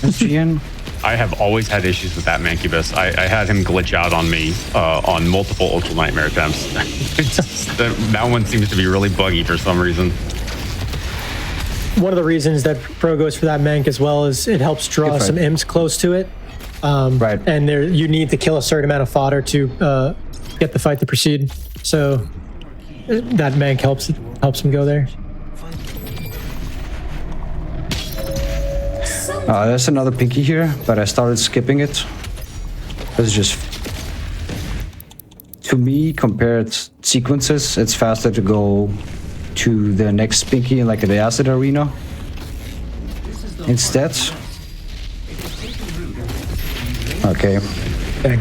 SGN. I have always had issues with that Mancubus. I had him glitch out on me on multiple Ultra Nightmare attempts. That one seems to be really buggy for some reason. One of the reasons that Pro goes for that Mank as well is it helps draw some imps close to it. Right. And there you need to kill a certain amount of fodder to get the fight to proceed. So that Mank helps him go there. There's another pinky here, but I started skipping it. It's just, to me, compared sequences, it's faster to go to the next pinky in like the acid arena instead. Okay. Dang.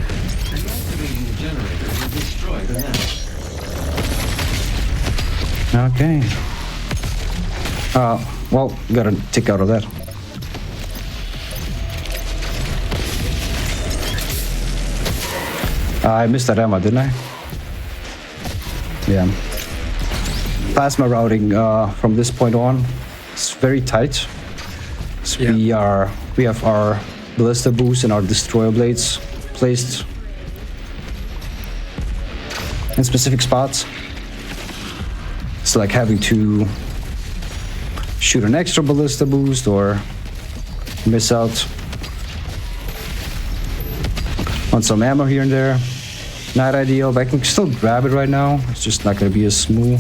Okay. Well, gotta tick out of that. I missed that ammo, didn't I? Yeah. Plasma routing from this point on is very tight. So we have our ballista boost and our destroyer blades placed in specific spots. So like having to shoot an extra ballista boost or miss out on some ammo here and there. Not ideal, but I can still grab it right now. It's just not going to be as smooth.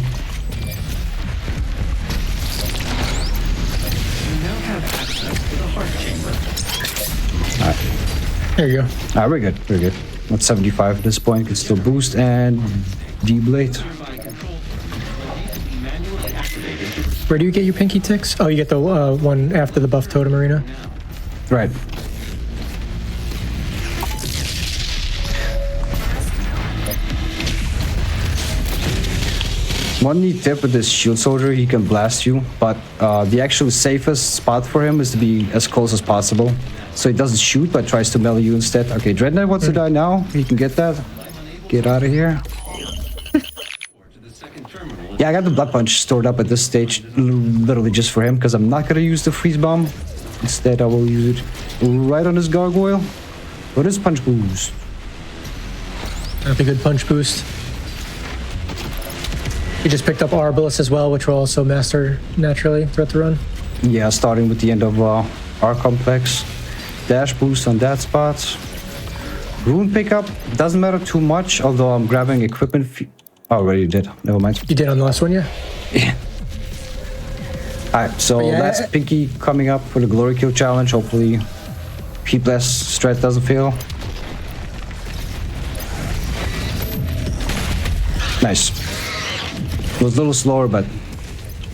There you go. We're good. We're good. At 75 at this point, can still boost and D-blade. Where do you get your pinky ticks? Oh, you get the one after the buff totem arena. Right. One neat tip with this shield soldier, he can blast you, but the actual safest spot for him is to be as close as possible. So he doesn't shoot, but tries to melee you instead. Okay, Dread Knight wants to die now. He can get that. Get out of here. Yeah, I got the Blood Punch stored up at this stage, literally just for him, because I'm not going to use the Freeze Bomb. Instead, I will use it right on his Gargoyle. What is Punch Boost? That's a good punch boost. You just picked up Arbalest as well, which will also master naturally throughout the run. Yeah, starting with the end of our complex. Dash boost on that spot. Rune pickup doesn't matter too much, although I'm grabbing equipment. Oh, already did. Never mind. You did on the last one, yeah? Yeah. Alright, so Yeah. last pinky coming up for the Glory Kill Challenge. Hopefully, P-Blast strat doesn't fail. Nice. It was a little slower, but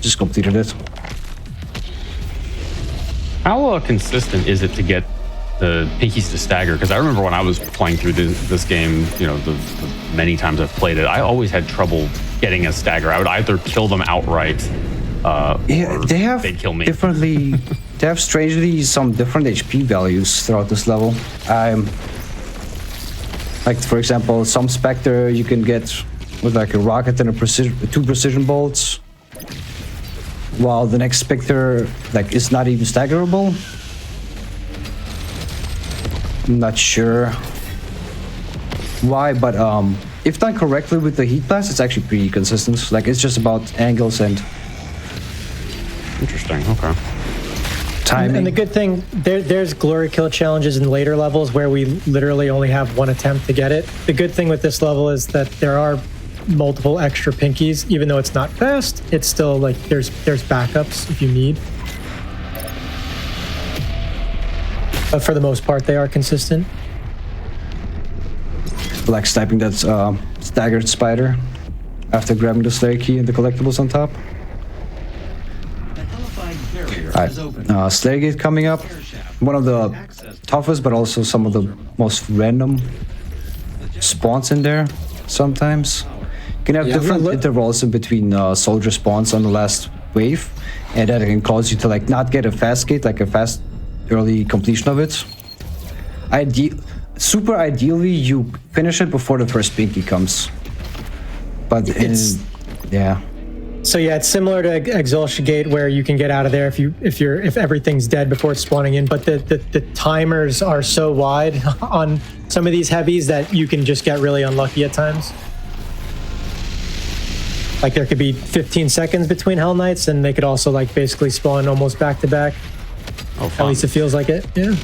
just completed it. How consistent is it to get the pinkies to stagger? Because I remember when I was playing through this game, you know, the many times I've played it, I always had trouble getting a stagger. I would either kill them outright, Yeah, or they have they'd kill me. differently. They have strangely some different HP values throughout this level. Like for example, some Spectre you can get with like a rocket and two precision bolts, while the next Spectre like is not even staggerable. I'm not sure why, but if done correctly with the Heat Blast, it's actually pretty consistent. Like it's just about angles and Interesting. Okay. timing. And the good thing, there's glory kill challenges in later levels where we literally only have one attempt to get it. The good thing with this level is that there are multiple extra pinkies. Even though it's not fast, it's still like there's backups if you need. But for the most part, they are consistent. Like sniping that staggered spider after grabbing the Slayer key and the collectibles on top. Alright, Slayer Gate coming up. One of the toughest, but also some of the most random spawns in there sometimes. You can have different intervals in between soldier spawns on the last wave. and that can cause you to like not get a fast gate, like a fast early completion of it. Super ideally, you finish it before the first pinky comes. But yeah. So yeah, it's similar to Exultia Gate, where you can get out of there if everything's dead before it's spawning in. But the timers are so wide on some of these heavies that you can just get really unlucky at times. Like there could be 15 seconds between Hell Knights, and they could also like basically spawn almost back to back. Oh, fun. At least it feels like it. Yeah.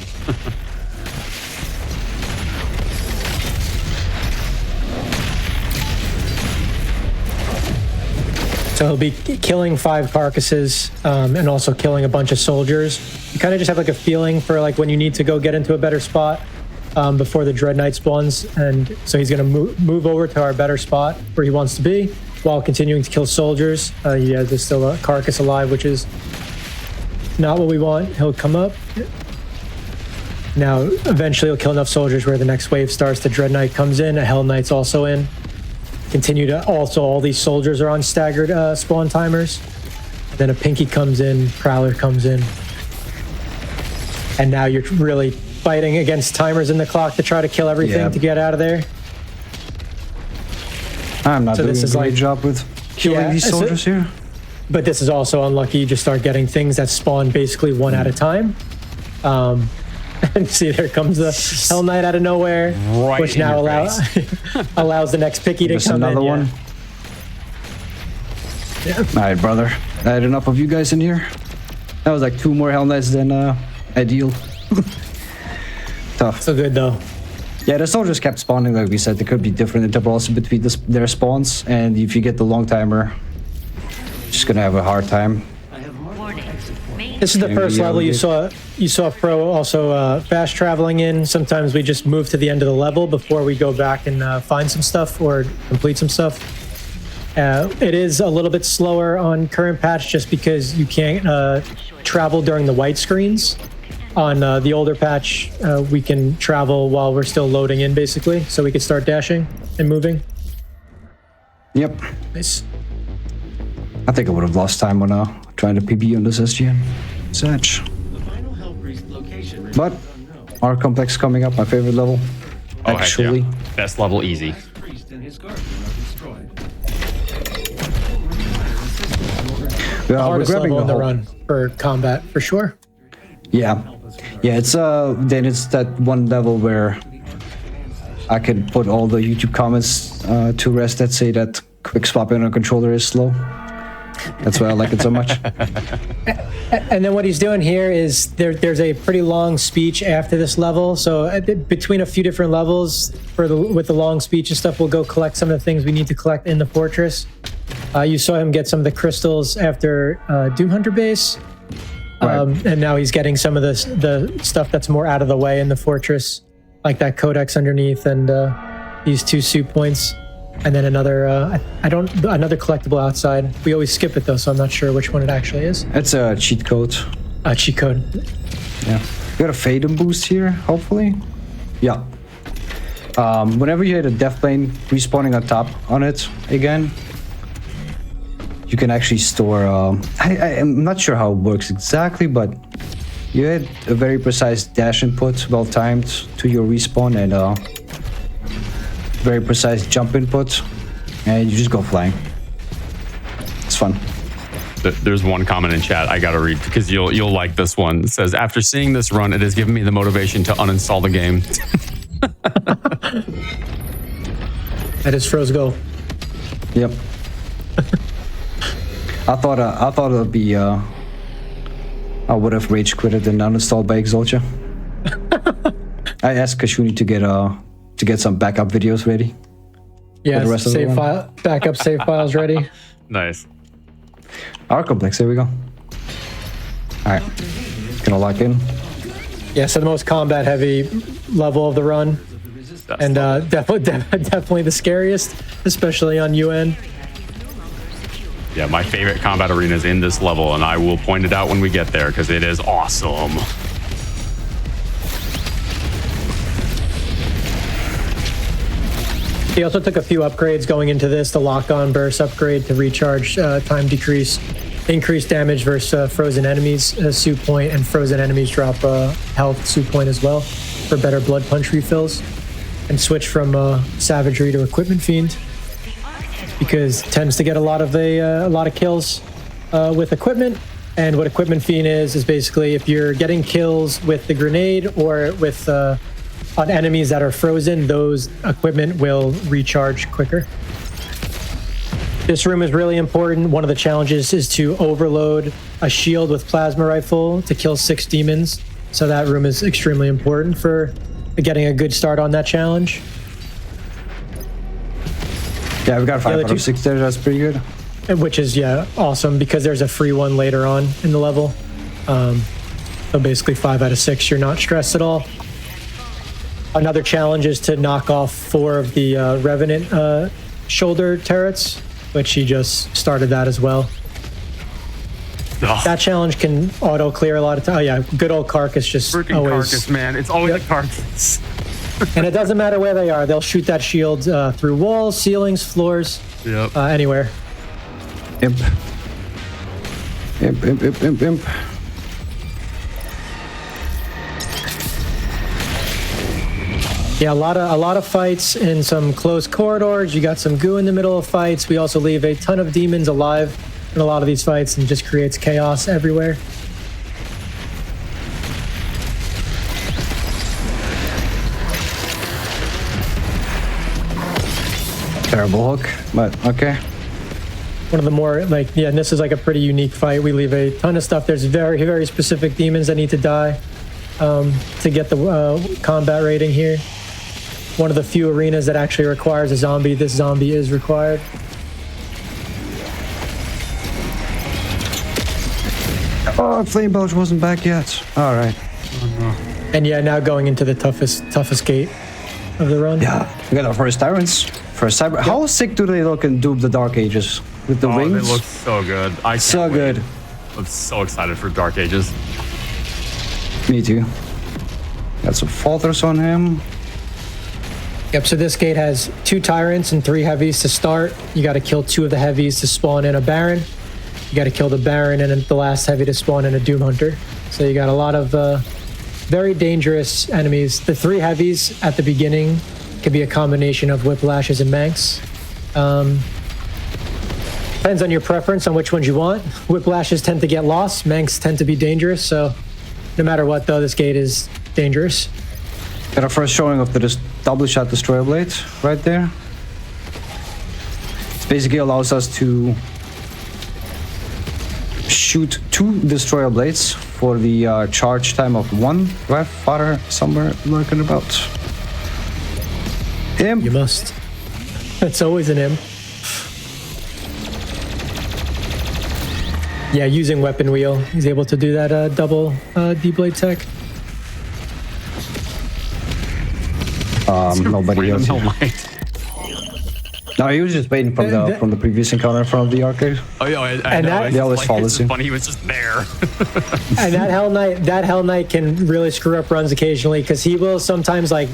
So he'll be killing 5 carcasses and also killing a bunch of soldiers. You kind of just have like a feeling for like when you need to go get into a better spot before the Dread Knight spawns. And so he's going to move over to our better spot where he wants to be while continuing to kill soldiers. Yeah, there's still a carcass alive, which is not what we want. He'll come up. Now, eventually he'll kill enough soldiers where the next wave starts. The Dread Knight comes in, a Hell Knight's also in. Continue to also, all these soldiers are on staggered spawn timers. Then a Pinky comes in, Prowler comes in. And now you're really fighting against timers in the clock to try to kill everything to get out of there. I'm not doing a great job with killing these soldiers here. But this is also unlucky. You just start getting things that spawn basically one at a time. And see, there comes the Hell Knight out of nowhere, right, which now allows the next Picky to come another in. One. Yeah. All right, brother. I had enough of you guys in here. That was like 2 more Hell Knights than ideal. Tough. So good though. Yeah, the soldiers kept spawning, like we said. There could be different intervals between their spawns, and if you get the long timer, you're just gonna have a hard time. This is the first level you saw Pro also fast traveling in. Sometimes we just move to the end of the level before we go back and find some stuff or complete some stuff. It is a little bit slower on current patch just because you can't travel during the white screens. On the older patch, we can travel while we're still loading in, basically, so we can start dashing and moving. Yep. Nice. I think I would have lost time on trying to PB on this SGN. Satch. But our complex coming up, my favorite level. Oh, actually. heck yeah. Best level easy. Yeah, Hardest level on the run for combat, for sure. Yeah. Yeah, it's then it's that one level where I can put all the YouTube comments to rest that say that quick swapping on a controller is slow. That's why I like it so much. And then what he's doing here is there's a pretty long speech after this level. So between a few different levels with the long speech and stuff, we'll go collect some of the things we need to collect in the fortress. You saw him get some of the crystals after Doom Hunter Base. Right. And now he's getting some of the stuff that's more out of the way in the fortress, like that codex underneath and these 2 soup points. And then another collectible outside. We always skip it though, so I'm not sure which one it actually is. It's a cheat code. A cheat code. Yeah. We got a Fatum boost here, hopefully. Yeah. Whenever you hit a death plane respawning on top on it again, you can actually store. I'm not sure how it works exactly, but you had a very precise dash input, well timed to your respawn, and very precise jump input, and you just go flying. It's fun. There's one comment in chat I gotta read because you'll like this one. It says, after seeing this run, it has given me the motivation to uninstall the game. That is Fro's goal. Yep. I thought it'd be I would have rage quitted and uninstalled by Exultia. I asked Kaashuni to get some backup videos ready. Yeah, the rest of the save run. file, backup save files ready. Nice. Our complex, there we go. Alright. Gonna lock in. Yeah, so the most combat heavy level of the run. That's And definitely the scariest, especially on UN. Yeah, my favorite combat arena is in this level, and I will point it out when we get there because it is awesome. He also took a few upgrades going into this, the lock-on burst upgrade to recharge time decrease, increased damage versus frozen enemies, suit point, and frozen enemies drop health suit point as well for better blood punch refills. And switch from savagery to equipment fiend because it tends to get a lot of kills with equipment. And what equipment fiend is basically if you're getting kills with the grenade or with on enemies that are frozen, those equipment will recharge quicker. This room is really important. One of the challenges is to overload a shield with plasma rifle to kill 6 demons. So that room is extremely important for getting a good start on that challenge. Yeah, we got 5 out of 6 there. That's pretty good. Which is, yeah, awesome because there's a free one later on in the level. So basically 5 out of 6, you're not stressed at all. Another challenge is to knock off 4 of the Revenant shoulder turrets, which he just started that as well. Oh. That challenge can auto clear a lot of time. Oh yeah, good old Carcass just Freaking always. Carcass, man. It's always a Carcass. And it doesn't matter where they are. They'll shoot that shield through walls, ceilings, floors, anywhere. Imp. Yeah, a lot of fights in some close corridors. You got some goo in the middle of fights. We also leave a ton of demons alive in a lot of these fights and just creates chaos everywhere. Terrible hook, but okay. One of the more and this is like a pretty unique fight. We leave a ton of stuff. There's very, very specific demons that need to die to get the combat rating here. One of the few arenas that actually requires a zombie. This zombie is required. Oh, Flame Belch wasn't back yet. All right. And yeah, now going into the toughest gate of the run. Yeah, we got our first Tyrants. First Cyber. Yep. How sick do they look in Doom the Dark Ages? With the wings? They look so good. So good. I'm so excited for Dark Ages. Me too. Got some falters on him. Yep, so this gate has 2 Tyrants and 3 Heavies to start. You got to kill 2 of the Heavies to spawn in a Baron. You got to kill the Baron and then the last Heavy to spawn in a Doom Hunter. So you got a lot of very dangerous enemies. The 3 Heavies at the beginning could be a combination of Whiplashes and Manx. Depends on your preference on which ones you want. Whiplashes tend to get lost. Manx tend to be dangerous. So no matter what, though, this gate is dangerous. Got our first showing of the double shot destroyer blade right there. It basically allows us to shoot 2 destroyer blades for the charge time of 1. Right, Father somewhere lurking about. Imp. You must. It's always an imp. Yeah, using weapon wheel, he's able to do that double D-blade tech. Nobody else. No, he was just waiting from the previous encounter in front of the arcade. Oh yeah, I know. They always follow you. Funny, he was just there. And that Hell Knight can really screw up runs occasionally because he will sometimes like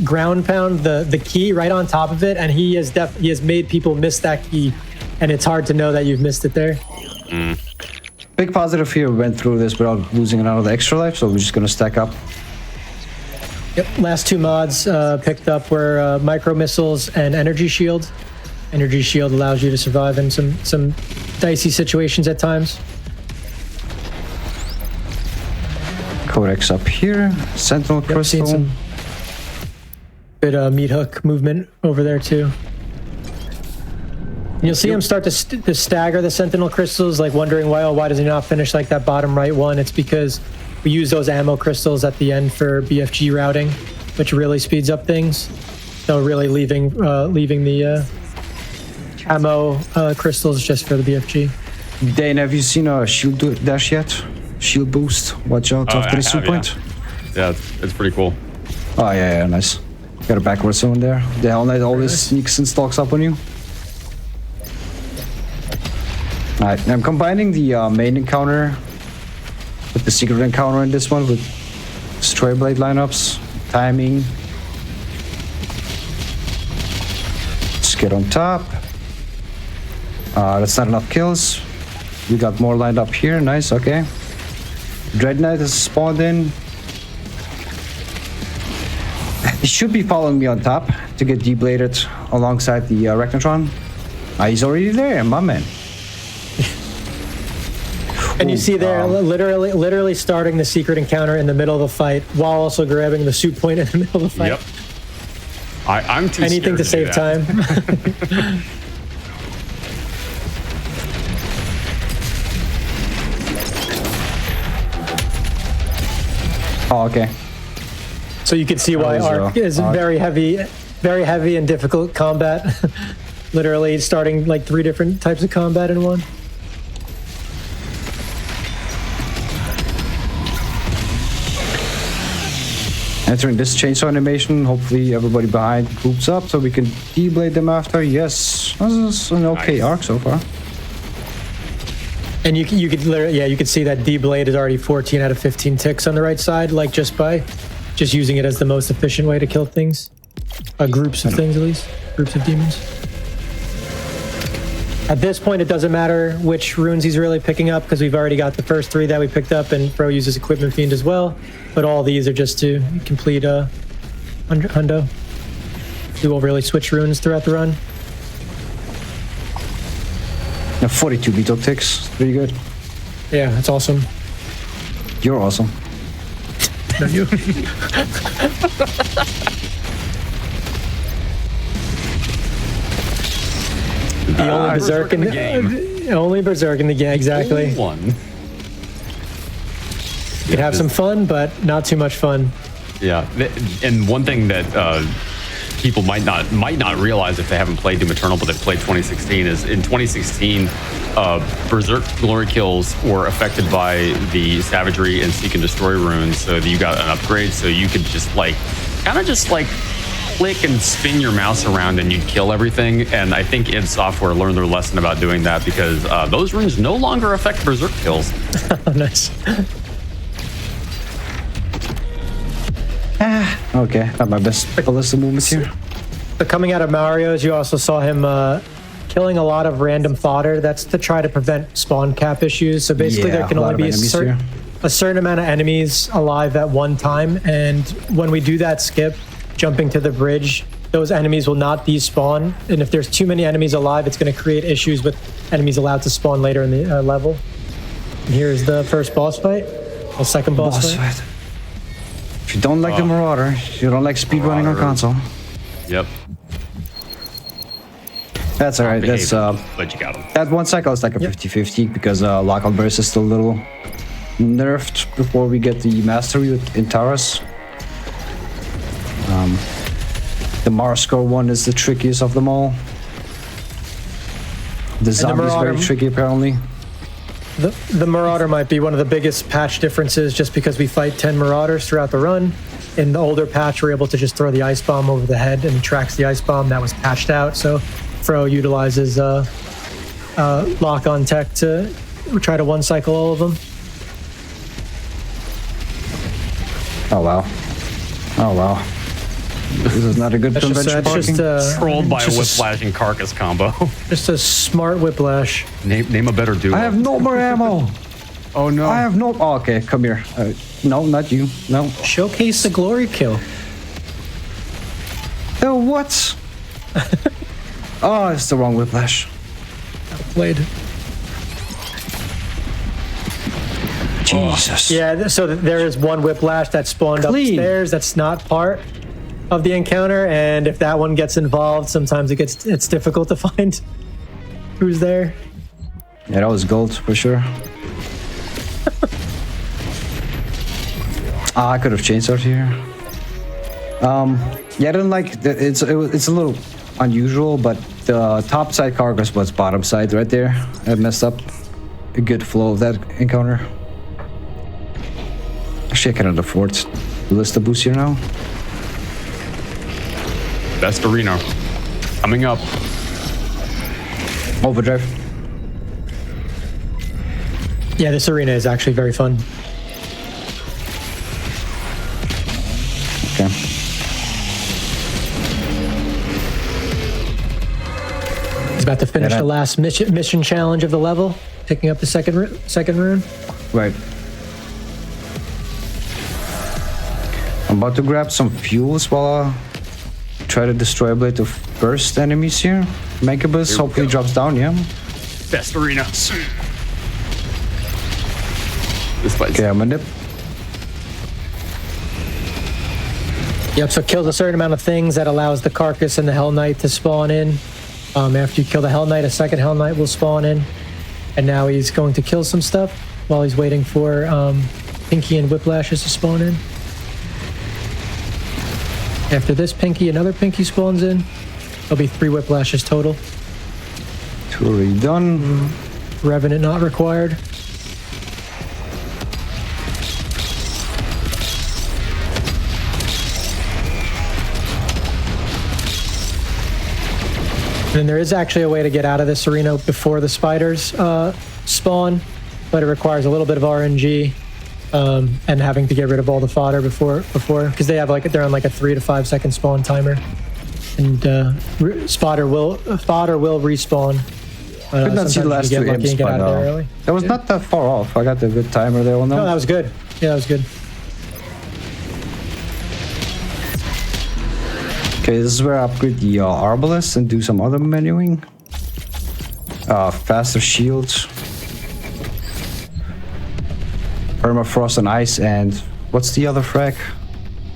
ground pound the key right on top of it, and he has made people miss that key, and it's hard to know that you've missed it there. Mm. Big positive here. We went through this without losing another extra life, so we're just gonna stack up. Yep, last 2 mods picked up were micro missiles and energy shield. Energy shield allows you to survive in some dicey situations at times. Codex up here. Sentinel crystal. Seen some good meat hook movement over there too. And you'll see him start to stagger the Sentinel crystals, like wondering why does he not finish like that bottom right one? It's because we use those ammo crystals at the end for BFG routing, which really speeds up things. So really leaving the ammo crystals just for the BFG. Dane, have you seen a shield dash yet? Shield boost. Watch out after the soup point. Yeah, it's pretty cool. Oh yeah, nice. Got a backwards zone there. The Hell Knight always sneaks and stalks up on you. Alright, I'm combining the main encounter with the secret encounter in this one with Destroyer Blade lineups, timing. Let's get on top. That's not enough kills. We got more lined up here. Nice, okay. Dread Knight is spawned in. He should be following me on top to get debladed alongside the Rechnatron. He's already there, my man. And you see there, literally starting the secret encounter in the middle of the fight, while also grabbing the suit point in the middle of the fight. Yep. I'm too Anything scared to save time. Oh, okay. So you can see why Arc is very heavy and difficult combat. Literally starting like 3 different types of combat in one. Entering this chainsaw animation, hopefully everybody behind groups up so we can deblade them after. Yes, this is an okay arc so far. And you could literally, you could see that D-Blade is already 14 out of 15 ticks on the right side, like just by using it as the most efficient way to kill things. Groups of things, at least. Groups of demons. At this point, it doesn't matter which runes he's really picking up, because we've already got the first 3 that we picked up, and Fro uses Equipment Fiend as well. But all these are just to complete hundo. We won't really switch runes throughout the run. 42 beetle ticks, pretty good. Yeah, that's awesome. You're awesome. No, you. The only berserk in the game. Only berserk in the game, exactly. Only one. You could have some fun, but not too much fun. Yeah, and one thing that people might not realize if they haven't played Doom Eternal, but they've played 2016, is in 2016, Berserk glory kills were affected by the Savagery and Seek and Destroy runes, so that you got an upgrade, so you could just kind of click and spin your mouse around and you'd kill everything. And I think id Software learned their lesson about doing that, because those runes no longer affect Berserk kills. Nice. Okay, not my best ballista movements here. But coming out of Mario's, you also saw him killing a lot of random fodder. That's to try to prevent spawn cap issues. So basically, there can only be a certain amount of enemies alive at one time. And when we do that skip, jumping to the bridge, those enemies will not despawn. And if there's too many enemies alive, it's going to create issues with enemies allowed to spawn later in the level. And here's the first boss fight. The second boss fight. If you don't like the Marauder, you don't like speedrunning on console. Yep. That's alright. That's but you got him. That one cycle is like a 50-50 because Lock-on Burst is still a little nerfed before we get the mastery in Taurus. The Marscore one is the trickiest of them all. The zombie is very tricky apparently. The Marauder might be one of the biggest patch differences, just because we fight 10 Marauders throughout the run. In the older patch, we're able to just throw the Ice Bomb over the head and he tracks the Ice Bomb. That was patched out, so Fro utilizes lock-on tech to try to one-cycle all of them. Oh wow. Oh wow. This is not a good convention parking. Trolled by a whiplash and carcass combo. Just a smart whiplash. Name a better duo. I have no more ammo. Oh no. I have no. Oh, okay, come here. No, not you. No. Showcase the glory kill. Oh, what? Oh, it's the wrong whiplash. Played. Jesus. Yeah, so there is one whiplash that spawned upstairs that's not part of the encounter, and if that one gets involved, sometimes it's difficult to find who's there. Yeah, that was gold for sure. I could have chainsawed here. Yeah, I didn't like it's a little unusual, but the top side carcass was bottom side right there. I messed up a good flow of that encounter. Actually, I cannot afford to list a boost here now. Best arena coming up. Overdrive. Yeah, this arena is actually very fun. Okay. He's about to finish the last mission challenge of the level. picking up the second rune. Right. I'm about to grab some fuels while I try to destroy a bit of burst enemies here. Megabus hopefully drops down, yeah? Best arena. This fight's Okay, I'm gonna dip. Yep, so kills a certain amount of things that allows the Carcass and the Hell Knight to spawn in. After you kill the Hell Knight, a second Hell Knight will spawn in. And now he's going to kill some stuff while he's waiting for Pinky and Whiplashes to spawn in. After this Pinky, another Pinky spawns in. There'll be 3 Whiplashes total. 2 already done. Revenant not required. And there is actually a way to get out of this arena before the spiders spawn, but it requires a little bit of RNG and having to get rid of all the fodder before because they have they're on like a 3 to 5 second spawn timer, and fodder will respawn. Could not see the last 2 imps, but that was not that far off. I got the good timer there on them. No, that was good. Yeah, that was good. Okay, this is where I upgrade the Arbalest and do some other menuing. Faster shields. Permafrost and ice, and what's the other frag?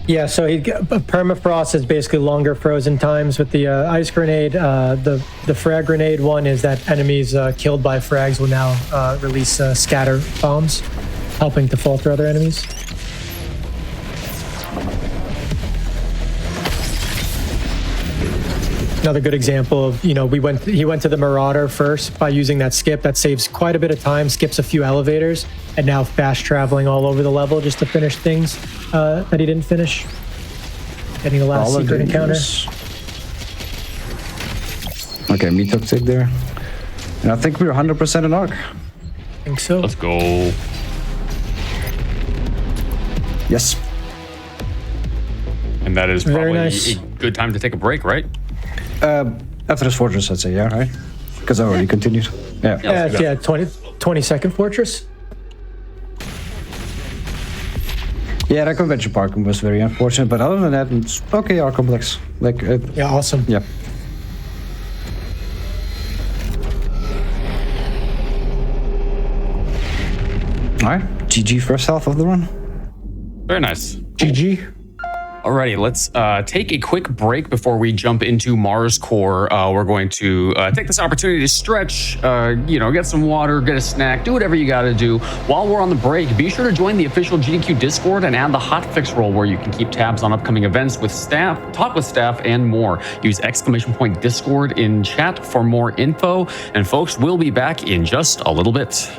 Yeah, so Permafrost is basically longer frozen times with the ice grenade. The frag grenade one is that enemies killed by frags will now release scatter bombs, helping to falter other enemies. Another good example of, he went to the Marauder first by using that skip. That saves quite a bit of time, skips a few elevators, and now fast traveling all over the level just to finish things that he didn't finish. Getting the last secret encounter. Okay, me took tick there. And I think we're 100% in arc. I think so. Let's go. Yes. And that is Very probably nice. a good time to take a break, right? After this fortress, I'd say, yeah, right? Because I already continued. Yeah. Yeah, 20-second fortress. Yeah, that convention parking was very unfortunate, but other than that, it's okay, our complex. Yeah, awesome. Yeah. Alright, GG first half of the run. Very nice. GG. Alrighty, let's take a quick break before we jump into Mars Core. We're going to take this opportunity to stretch, get some water, get a snack, do whatever you gotta do. While we're on the break, be sure to join the official GDQ Discord and add the Hotfix role where you can keep tabs on upcoming events with staff, talk with staff, and more. Use !Discord in chat for more info. And folks, we'll be back in just a little bit.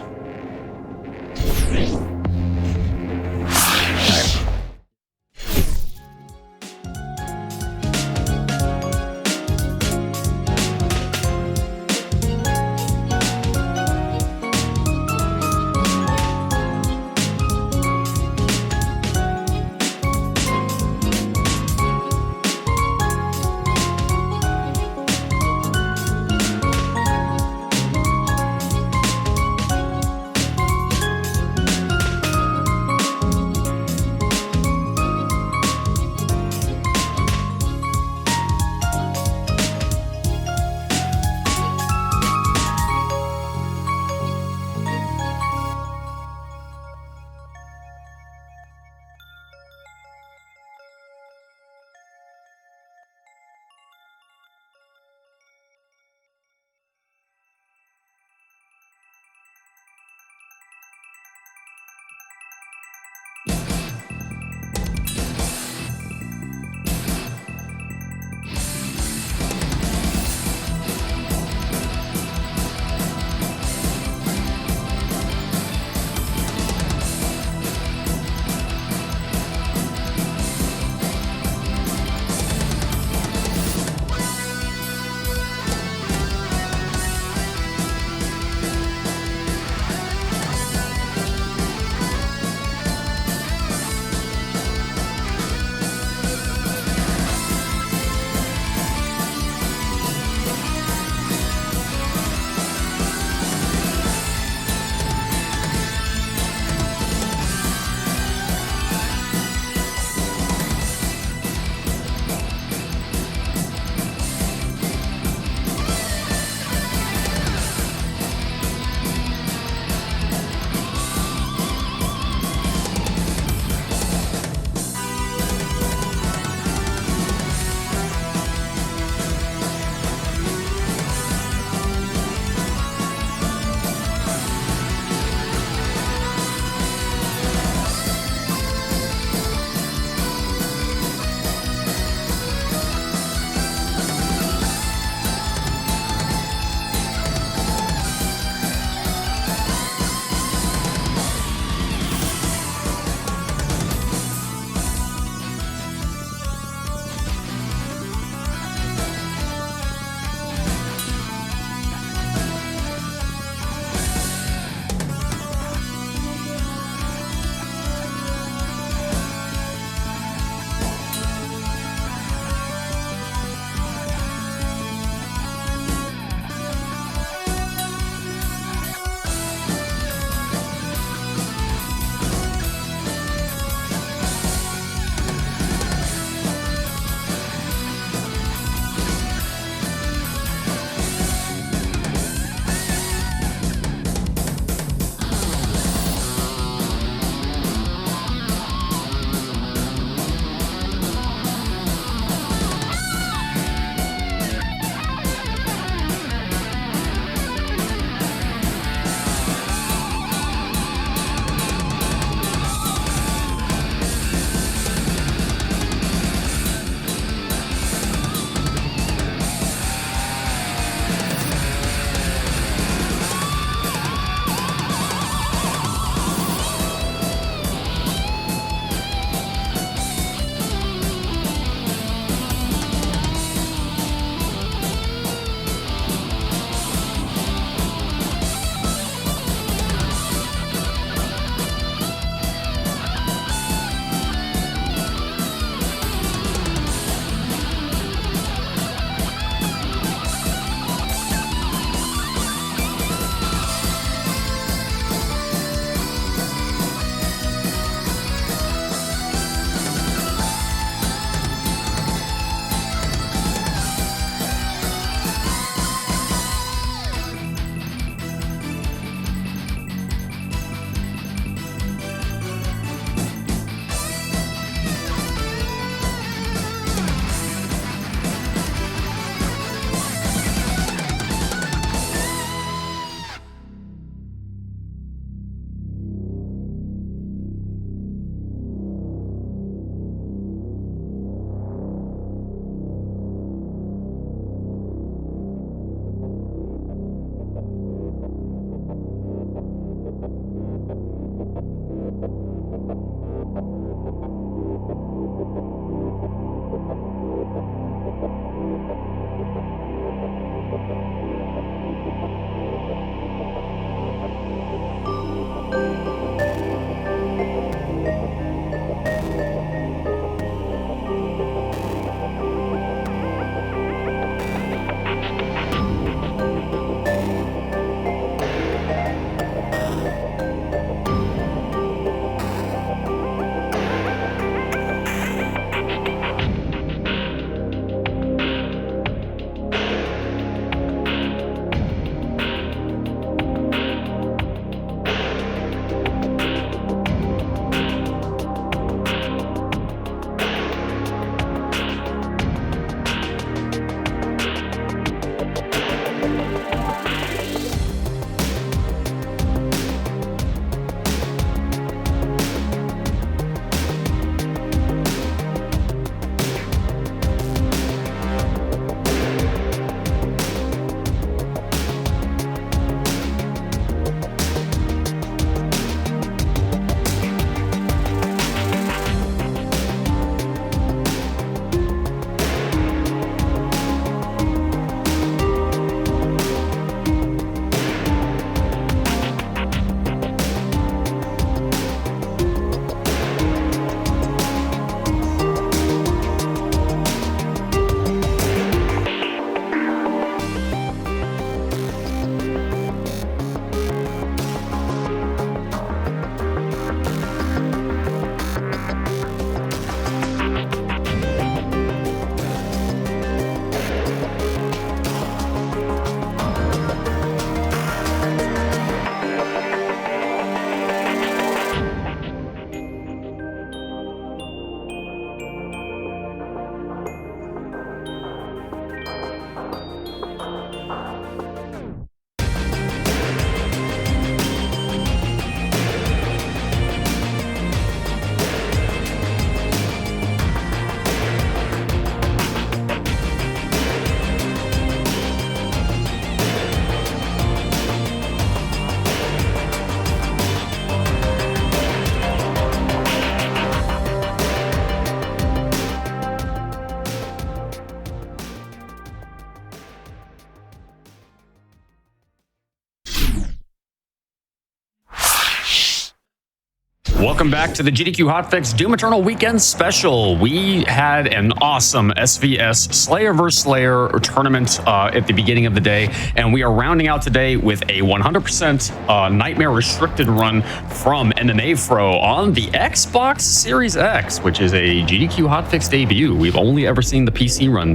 Welcome back to the GDQ Hotfix Doom Eternal Weekend Special. We had an awesome SVS Slayer vs. Slayer tournament at the beginning of the day, and we are rounding out today with a 100% Nightmare Restricted run from MMAFRo on the Xbox Series X, which is a GDQ Hotfix debut. We've only ever seen the PC run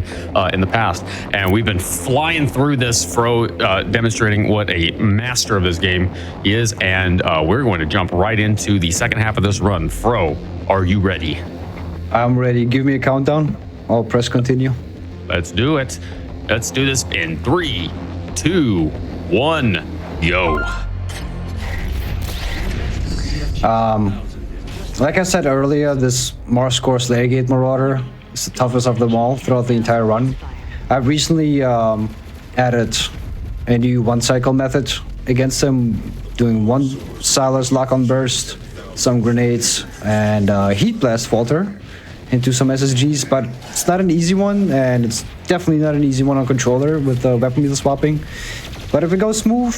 in the past, and we've been flying through this Fro, demonstrating what a master of this game he is, and we're going to jump right into the second half of this run. Fro, are you ready? I'm ready. Give me a countdown. I'll press continue. Let's do it. Let's do this in 3, 2, 1, go. Like I said earlier, this Marscore Slayergate Marauder is the toughest of them all throughout the entire run. I've recently added a new one-cycle method against him, doing one Silas lock-on burst, some grenades, and Heat Blast Falter into some SSGs, but it's not an easy one, and it's definitely not an easy one on controller with weapon wheel swapping. But if it goes smooth,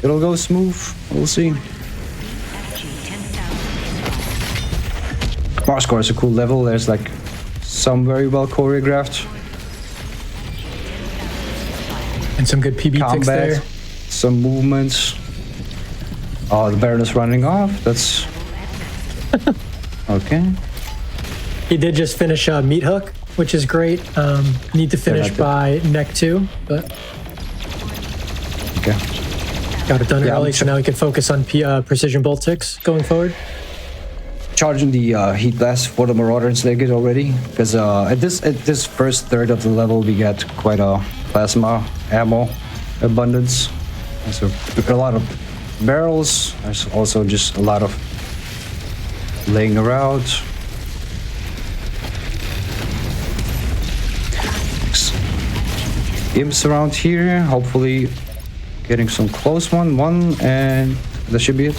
it'll go smooth. We'll see. Marscore is a cool level. There's like some very well choreographed And some good PB ticks there. combat, some movements. Oh, the Baron is running off. That's okay. He did just finish Meat Hook, which is great. Need to finish by neck 2, but Okay. got it done Yeah, early, I'm so now we can focus on precision bolt ticks going forward. Charging the Heat Blast for the Marauder and Slayergate already, because at this first third of the level we get quite a plasma ammo abundance. There's a lot of barrels. There's also just a lot of laying around. Imps around here, hopefully getting some close one, and that should be it.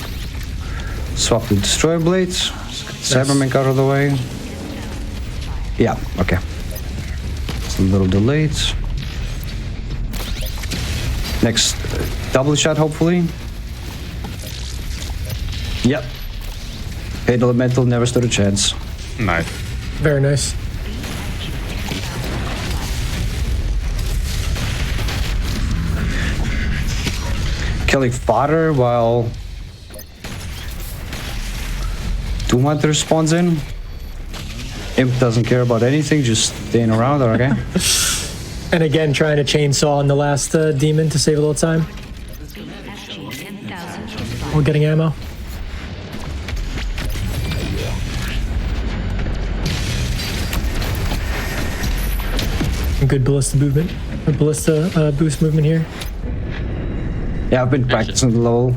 Swap the Destroyer Blades, Cybermink out of the way. Yeah, okay. It's a little delayed. Next, double shot, hopefully. Yep. Hate Elemental never stood a chance. Nice. Very nice. Killing fodder while Doom Hunter spawns in. Imp doesn't care about anything, just staying around, okay? And again, trying to chainsaw on the last demon to save a little time. We're getting ammo. Good ballista movement, or ballista boost movement here. Yeah, I've been practicing the level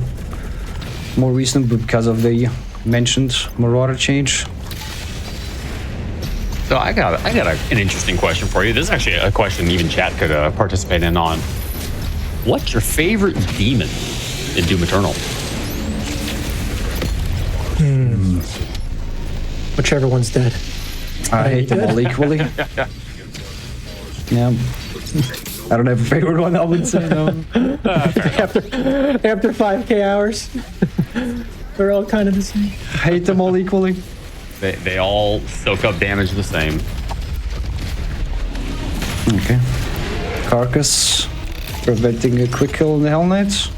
more recently because of the mentioned Marauder change. So I got an interesting question for you. This is actually a question even chat could participate in on. What's your favorite demon in Doom Eternal? Whichever one's dead. I hate them all equally. Yeah. I don't have a favorite one, I would say, no. After 5k hours, they're all kind of the same. Hate them all equally. They all soak up damage the same. Okay. Carcass, preventing a quick kill in the Hell Knights.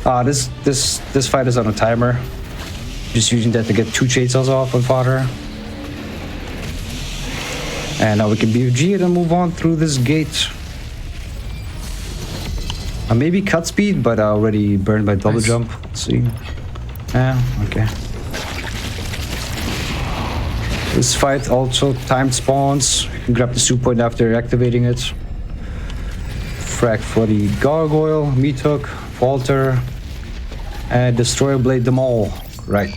This fight is on a timer. Just using that to get 2 chainsaws off on fodder. And now we can BFG it and move on through this gate. Maybe cut speed, but already burned by double jump. Let's see. Yeah, okay. This fight also timed spawns. You can grab the soup point after activating it. Frag for the Gargoyle, Meat Hook, Falter, and Destroyer Blade them all. Right.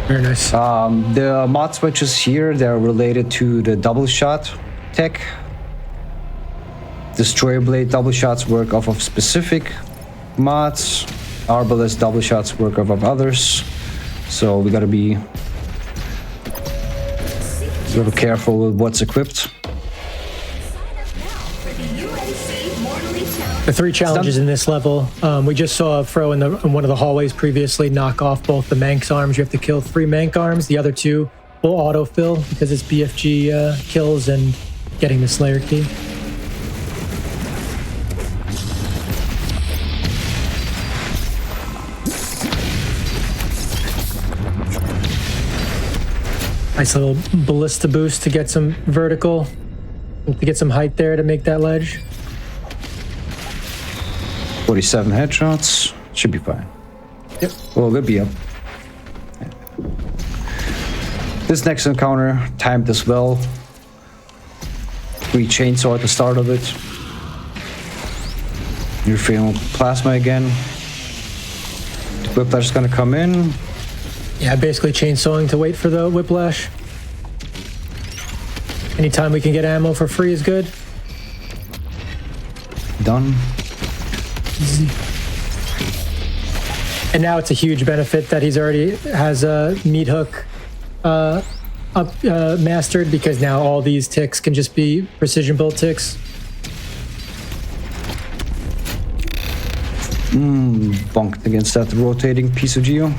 Very nice. The mod switches here, they're related to the double shot tech. Destroyer Blade double shots work off of specific mods. Arbalest double shots work off of others. So we gotta be a little careful with what's equipped. For the UNC Mortally Challenged The 3 challenges in this level. We just saw Fro in one of the hallways previously knock off both the Manx arms. You have to kill 3 Manx arms. The other 2 will autofill because it's BFG kills and getting the Slayer key. Nice little ballista boost to get some vertical, to get some height there to make that ledge. 47 headshots. Should be fine. Yep. Well, we'll be up. This next encounter timed as well. We chainsaw at the start of it. You're feeling plasma again. The whiplash is gonna come in. Yeah, basically chainsawing to wait for the whiplash. Anytime we can get ammo for free is good. Done. Easy. And now it's a huge benefit that he's already has a meat hook mastered, because now all these ticks can just be precision built ticks. Bonked against that rotating piece of geo.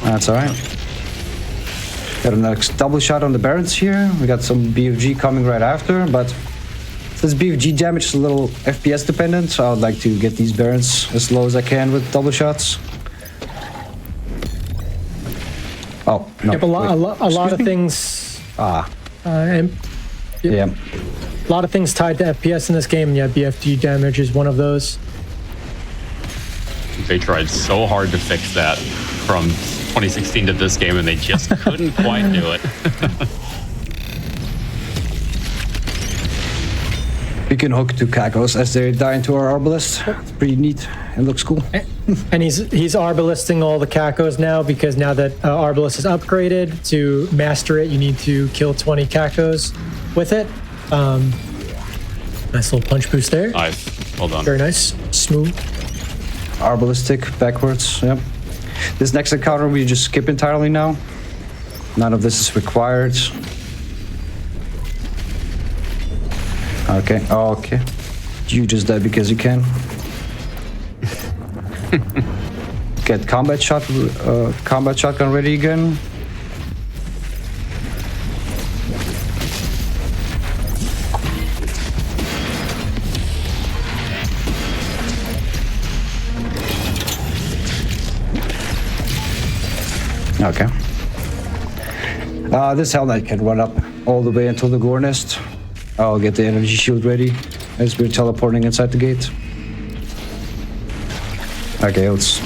That's alright. Got a next double shot on the Barons here. We got some BFG coming right after, but this BFG damage is a little FPS dependent, so I would like to get these Barons as low as I can with double shots. Oh, no. Yep, a lot Excuse of me? things. Yeah. A lot of things tied to FPS in this game. Yeah, BFG damage is one of those. They tried so hard to fix that from 2016 to this game, and they just couldn't quite do it. We can hook 2 Kakos as they die into our Arbalest. It's pretty neat. It looks cool. And he's arbalisting all the Kakos now, because now that Arbalest is upgraded, to master it, you need to kill 20 Kakos with it. Nice little punch boost there. Nice. Well done. Very nice. Smooth. Arbalistic backwards, yep. This next encounter we just skip entirely now. None of this is required. Okay, okay. You just die because you can. Get combat shotgun ready again. Okay. This Hell Knight can run up all the way until the Gore Nest. I'll get the energy shield ready as we're teleporting inside the gate. Okay, let's...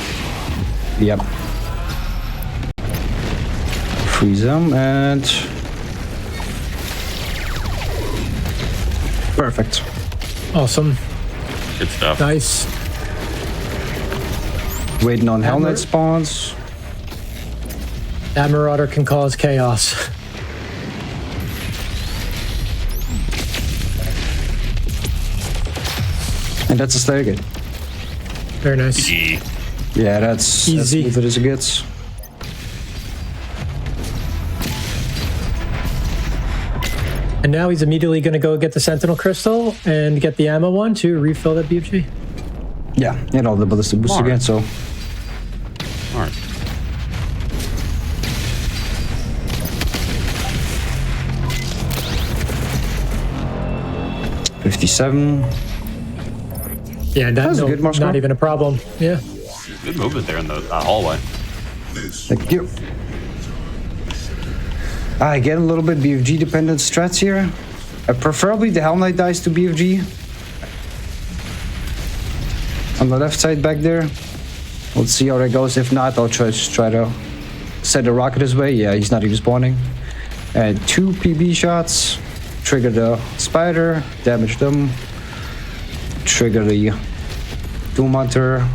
Yep. Freeze them and... Perfect. Awesome. Good stuff. Nice. Waiting on Hell Knight spawns. That Marauder can cause chaos. And that's a Slayer gate. Very nice. Yeah, that's as Easy. smooth as it gets. And now he's immediately going to go get the Sentinel Crystal and get the ammo one to refill that BFG. Yeah, you know, the ballistic boost Smart. again, so... Smart. $57. Yeah, was a good mark score. not even a problem. Yeah. Good movement there in the hallway. Thank you. I get a little bit BFG dependent strats here. Preferably the Hell Knight dies to BFG. On the left side back there. Let's see how that goes. If not, I'll try to set a rocket his way. Yeah, he's not even spawning. And 2 PB shots. Trigger the spider. Damage them. Trigger the Doom Hunter.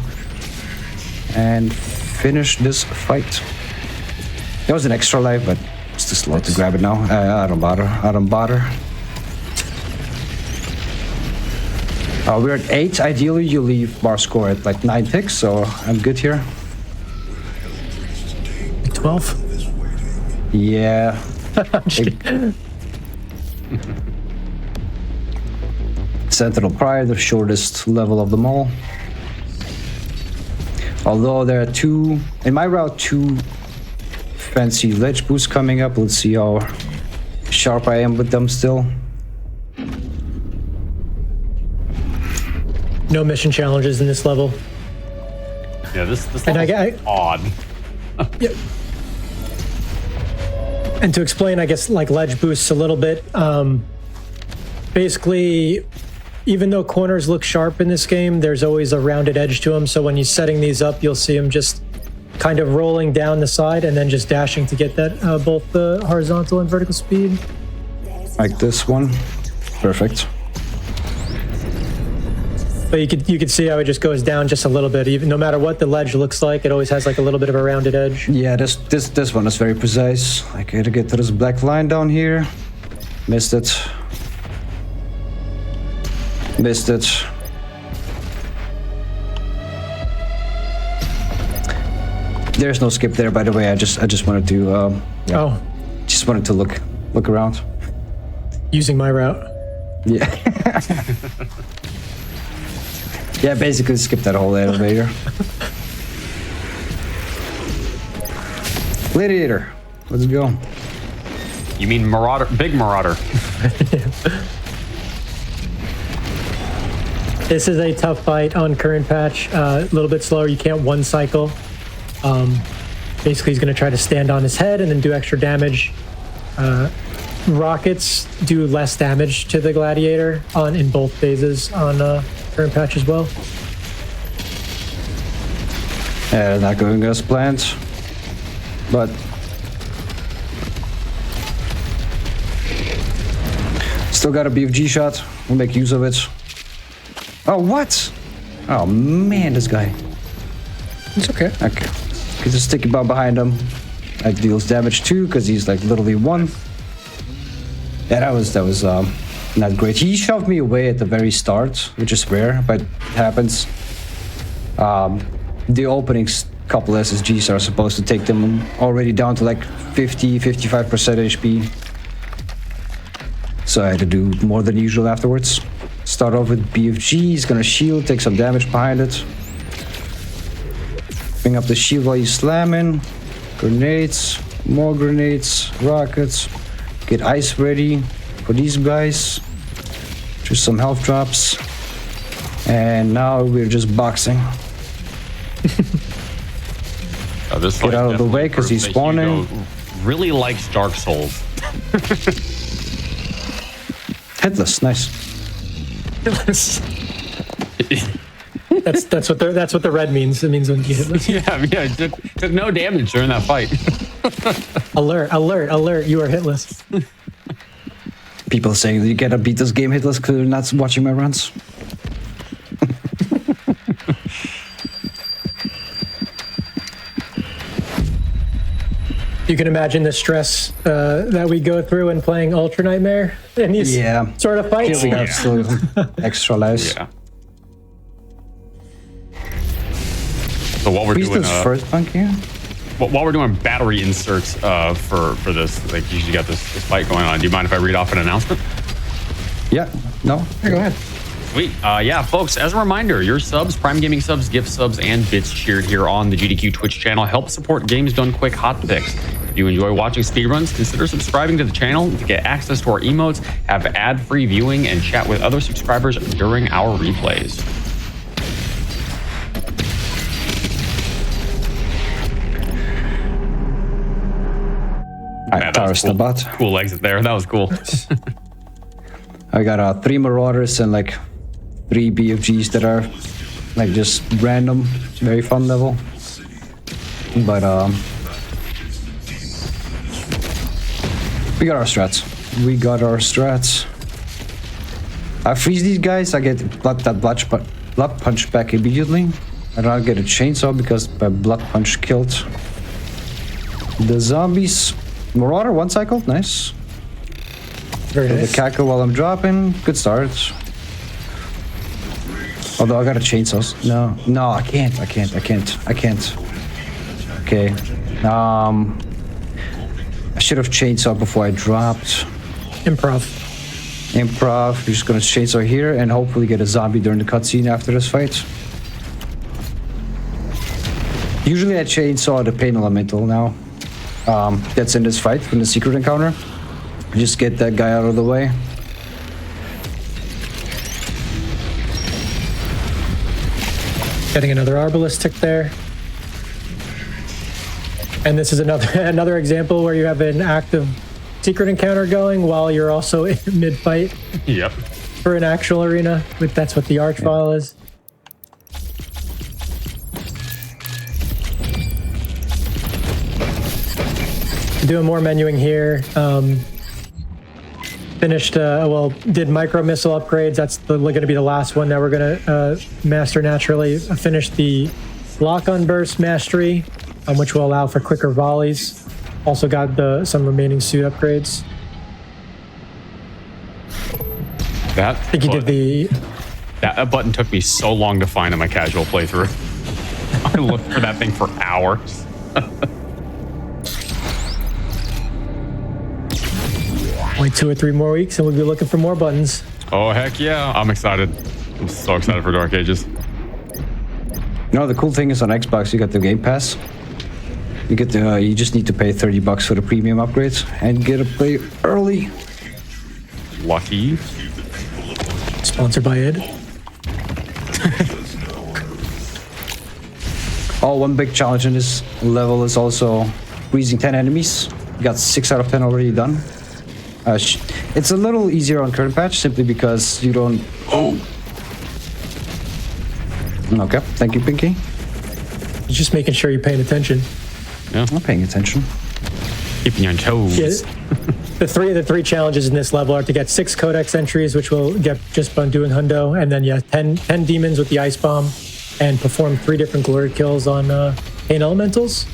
And finish this fight. There was an extra life, but it's too slow to grab it now. I don't bother. I don't bother. We're at 8. Ideally, you leave bar score at like 9 ticks, so I'm good here. 12? Yeah. Sentinel Pride, the shortest level of them all. Although there are two, in my route, two fancy ledge boosts coming up. Let's see how sharp I am with them still. No mission challenges in this level. Yeah, this And level's odd. Yep. And to explain, I guess, like ledge boosts a little bit, basically, even though corners look sharp in this game, there's always a rounded edge to them. So when you're setting these up, you'll see them just kind of rolling down the side and then just dashing to get that both the horizontal and vertical speed. Like this one. Perfect. But you could see how it just goes down just a little bit. Even no matter what the ledge looks like, it always has like a little bit of a rounded edge. Yeah, this one is very precise. I gotta get to this black line down here. Missed it. Missed it. There's no skip there, by the way. I just wanted to just wanted to look around. Using my route. Yeah. Yeah, basically skip that whole elevator. Gladiator, let's go. You mean Marauder, big Marauder? This is a tough fight on current patch. A little bit slower. You can't one cycle. Basically, he's going to try to stand on his head and then do extra damage. Rockets do less damage to the gladiator in both phases on current patch as well. Yeah, not going as planned, but still got a BFG shot. We'll make use of it. Oh, what? Oh man, this guy. It's okay. Okay. Get a sticky bomb behind him. That deals damage too, because he's like literally one. Yeah, that was not great. He shoved me away at the very start, which is rare, but it happens. The opening couple SSGs are supposed to take them already down to like 50-55% HP. So I had to do more than usual afterwards. Start off with BFG, he's gonna shield, take some damage behind it. Bring up the shield while he's slamming. Grenades, more grenades, rockets. Get ice ready for these guys. Just some health drops. And now we're just boxing. Get out of the way because he's spawning. Really likes Dark Souls. Headless, nice. That's what the red means. It means when you hit. Yeah, took no damage during that fight. Alert! You are hitless. People saying that you gotta beat this game hitless because they're not watching my runs. You can imagine the stress that we go through when playing Ultra Nightmare in these sort of fights. We have still extra lives. Yeah. So while we're doing first punk here. While we're doing battery inserts for this, like usually got this fight going on. Do you mind if I read off an announcement? Yeah. No. Go ahead. Sweet. Yeah, folks, as a reminder, your subs, Prime Gaming subs, gift subs, and bits cheered here on the GDQ Twitch channel help support GamesDoneQuick Hotfix. If you enjoy watching speedruns, consider subscribing to the channel to get access to our emotes, have ad-free viewing, and chat with other subscribers during our replays. Alright, Taurus the bot. Cool exit there. That was cool. I got 3 Marauders and like 3 BFGs that are like just random, very fun level. But we got our strats. I freeze these guys, I get blood punch back immediately. I don't get a chainsaw because my blood punch killed the zombies. Marauder, 1 cycle, nice. Very nice. The cackle while I'm dropping, good start. Although I got a chainsaw. No, I can't. Okay. I should have chainsawed before I dropped. Improv. Improv. We're just gonna chainsaw here and hopefully get a zombie during the cutscene after this fight. Usually I chainsaw the pain elemental now. That's in this fight from the secret encounter. Just get that guy out of the way. Getting another Arbalistic there. And this is another example where you have an active secret encounter going while you're also in mid-fight. Yep. For an actual arena. That's what the arch file is. Doing more menuing here. Finished, did micro missile upgrades. That's going to be the last one that we're going to master naturally. I finished the lock-on burst mastery, which will allow for quicker volleys. Also got some remaining suit upgrades. I think you did the... That button took me so long to find in my casual playthrough. I looked for that thing for hours. Only 2 or 3 more weeks and we'll be looking for more buttons. Oh, heck yeah. I'm excited. I'm so excited for Dark Ages. You know, the cool thing is on Xbox, you got the Game Pass. You get the, you just need to pay $30 for the premium upgrades and get to play early. Lucky. Sponsored by Ed. One big challenge in this level is also freezing 10 enemies. You got 6 out of 10 already done. It's a little easier on current patch simply because you don't... Okay, thank you, Pinky. Just making sure you're paying attention. Yeah. I'm paying attention. Keeping you on toes. Yeah, the three challenges in this level are to get 6 codex entries, which we'll get just by doing Hundo, and then 10 demons with the ice bomb, and perform 3 different glory kills on pain elementals.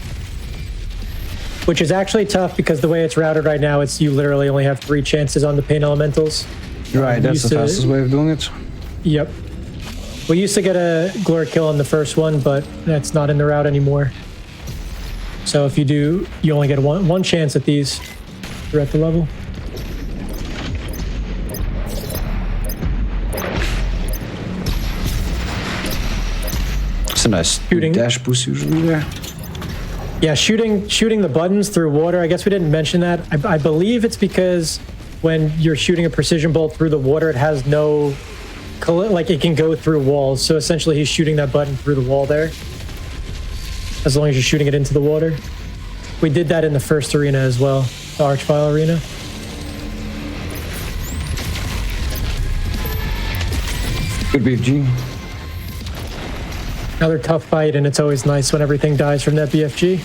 Which is actually tough because the way it's routed right now, you literally only have 3 chances on the pain elementals. Right, that's the fastest way of doing it. Yep. We used to get a glory kill on the first one, but that's not in the route anymore. So if you do, you only get one chance at these throughout the level. It's a nice dash boost usually there. Yeah, shooting the buttons through water. I guess we didn't mention that. I believe it's because when you're shooting a precision bolt through the water, it has no... Like, it can go through walls. So essentially, he's shooting that button through the wall there. As long as you're shooting it into the water. We did that in the first arena as well. The Archvile arena. Good BFG. Another tough fight, and it's always nice when everything dies from that BFG.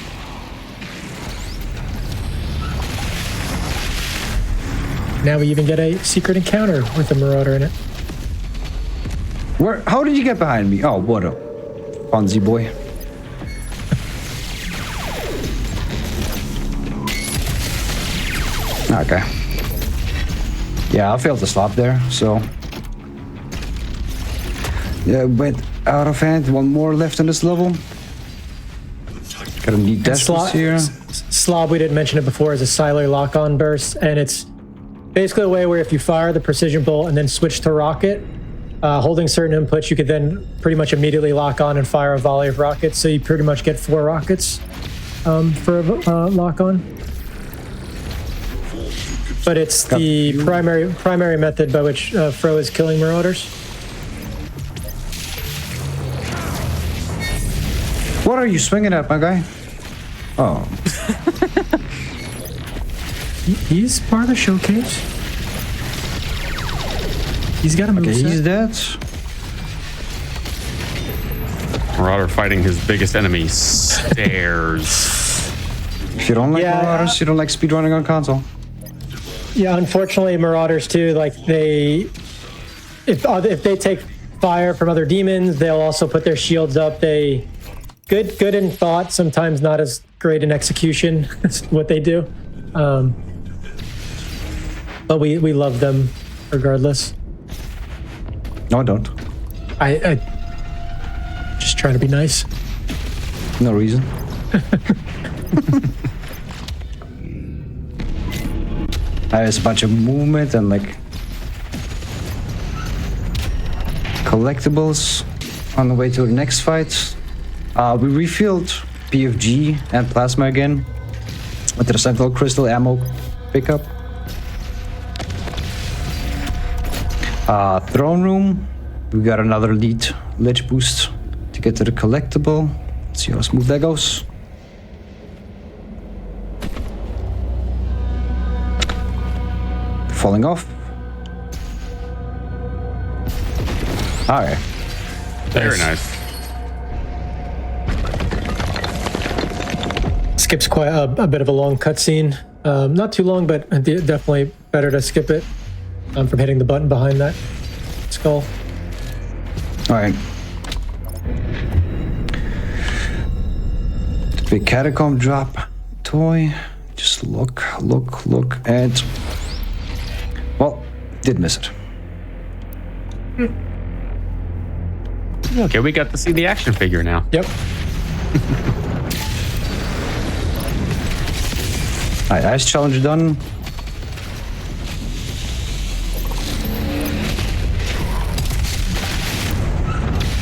Now we even get a secret encounter with a Marauder in it. How did you get behind me? Oh, what a Fonzie boy. Okay. Yeah, I failed to stop there, so... Yeah, went out of hand. One more left in this level. Got a neat distance here. Slob, we didn't mention it before, is a Siler lock-on burst, and it's basically a way where if you fire the precision bolt and then switch to rocket, holding certain inputs, you could then pretty much immediately lock on and fire a volley of rockets. So you pretty much get 4 rockets for a lock-on. But it's the primary method by which Fro is killing Marauders. What are you swinging at, my guy? Oh. He's part of the showcase. He's got a moveset. Okay, he's dead. Marauder fighting his biggest enemy, stairs. If you don't like Marauders, you don't like speedrunning on console. Yeah, unfortunately, Marauders too. Like if they take fire from other demons, they'll also put their shields up. They good in thought, sometimes not as great in execution. That's what they do. But we love them regardless. No, I don't. I just trying to be nice. No reason. There's a bunch of movement and like collectibles on the way to the next fight. We refilled PFG and plasma again with the Sentinel Crystal ammo pickup. Throne room. We got another ledge boost to get to the collectible. Let's see how smooth that goes. Falling off. Alright. Very nice. Skips quite a bit of a long cutscene. Not too long, but definitely better to skip it from hitting the button behind that skull. Alright. Big catacomb drop toy. Just look, and well, did miss it. Okay, we got to see the action figure now. Yep. Alright, ice challenge done.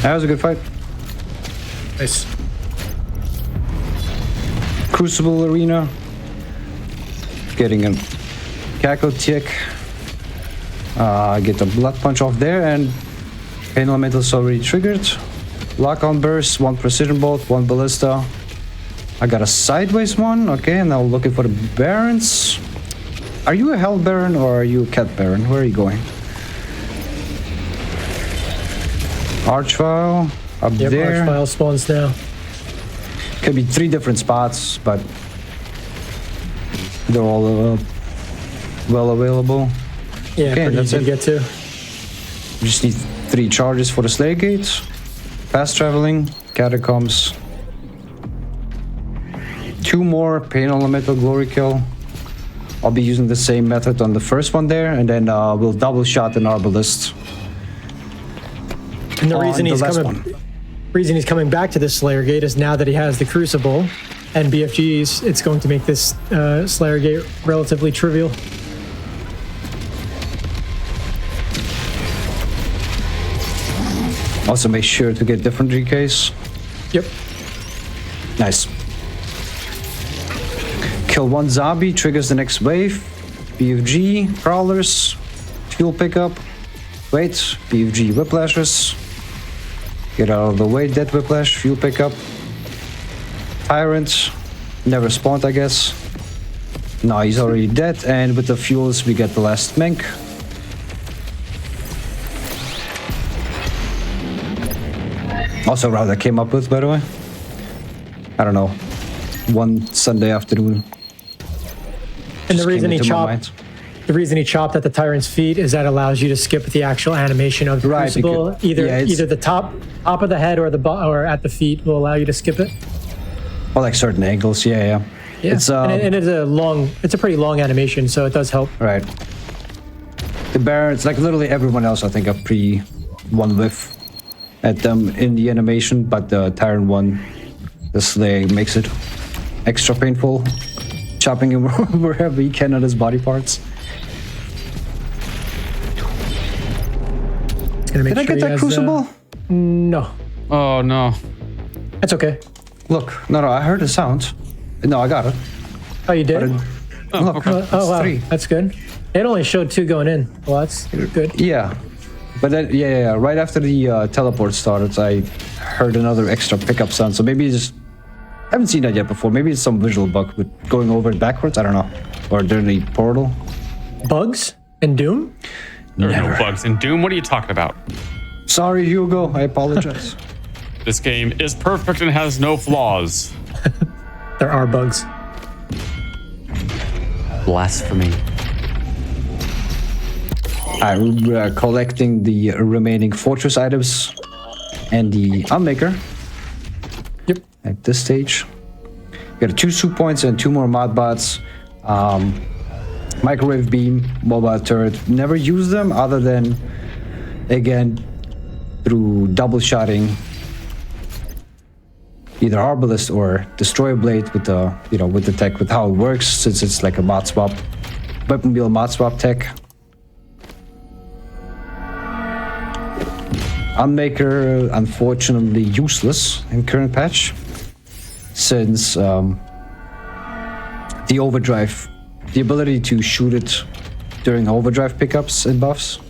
That was a good fight. Nice. Crucible arena. Getting a cackle tick. Get the blood punch off there, and pain elemental's already triggered. Lock on burst, 1 precision bolt, 1 ballista. I got a sideways one, okay, and now looking for the barons. Are you a hell baron or are you a cat baron? Where are you going? Archvile up Yep, there. Archvile spawns now. Could be 3 different spots, but they're all well available. Yeah, Okay, pretty that's easy to it. get to. We just need 3 charges for the Slayer Gates. Fast traveling, catacombs. 2 more pain elemental glory kill. I'll be using the same method on the first one there, and then we'll double shot an arbalist. And the on reason the he's last coming, coming back to this Slayer Gate is now that he has the Crucible and BFGs, it's going to make this Slayer Gate relatively trivial. Also make sure to get different GKs. Yep. Nice. Kill 1 zombie, triggers the next wave. BFG, crawlers, fuel pickup. Wait, BFG whiplashers. Get out of the way, dead whiplash, fuel pickup. Tyrant, never spawned, I guess. No, he's already dead, and with the fuels we get the last Menk. Also route I came up with, by the way. I don't know. One Sunday afternoon. And the Just reason came he into my chopped, mind. the reason he chopped at the Tyrant's feet is that allows you to skip the actual animation of the Right, Crucible. because- Either yeah, it's- either the top of the head or or at the feet will allow you to skip it. Or like certain angles, yeah. Yeah, It's and it's a pretty long animation, so it does help. right. The Barons, like literally everyone else, I think, are pretty one whiff at them in the animation, but the Tyrant one, the Slay makes it extra painful, chopping him wherever he can on his body parts. It's gonna make Did I sure get he that has, Crucible? No, Oh no. that's okay. Look, no, I heard the sound. No, I got it. Oh, you did? Look, okay. it's Oh wow, 3. that's good. It only showed 2 going in. Well, that's good. Yeah, but then yeah. Right after the teleport started, I heard another extra pickup sound. So maybe it's just I haven't seen that yet before. Maybe it's some visual bug with going over it backwards. I don't know, or during the portal. Bugs in Doom? There are Never. no bugs in Doom. What are you talking about? Sorry, Hugo. I apologize. This game is perfect and has no flaws. There are bugs. Blasphemy. I'm collecting the remaining fortress items and the Unmaker Yep. at this stage. Got 2 soup points and 2 more mod bots. Microwave beam, mobile turret. Never use them other than, again, through double shotting either Arbalist or Destroyer Blade with the, with the tech, with how it works, since it's like a mod swap, weapon wheel mod swap tech. Unmaker, unfortunately useless in current patch, since the overdrive, the ability to shoot it during overdrive pickups and buffs,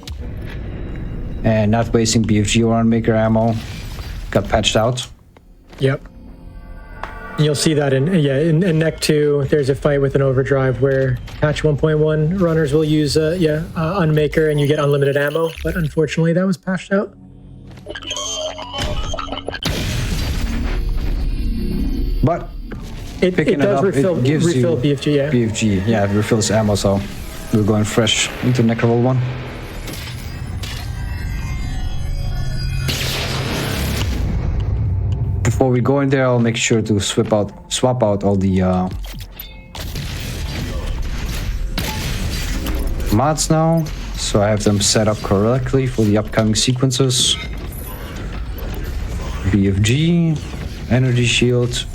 and not wasting BFG or Unmaker ammo, got patched out. Yep. You'll see that in Neck 2, there's a fight with an overdrive where patch 1.1 runners will use Unmaker and you get unlimited ammo, but unfortunately that was patched out. But It picking does up, refill, it gives you BFG, yeah. BFG, yeah, it refills ammo, so we're going fresh into Nekravol 1. Before we go in there, I'll make sure to swap out all the mods now, so I have them set up correctly for the upcoming sequences. BFG, energy shield.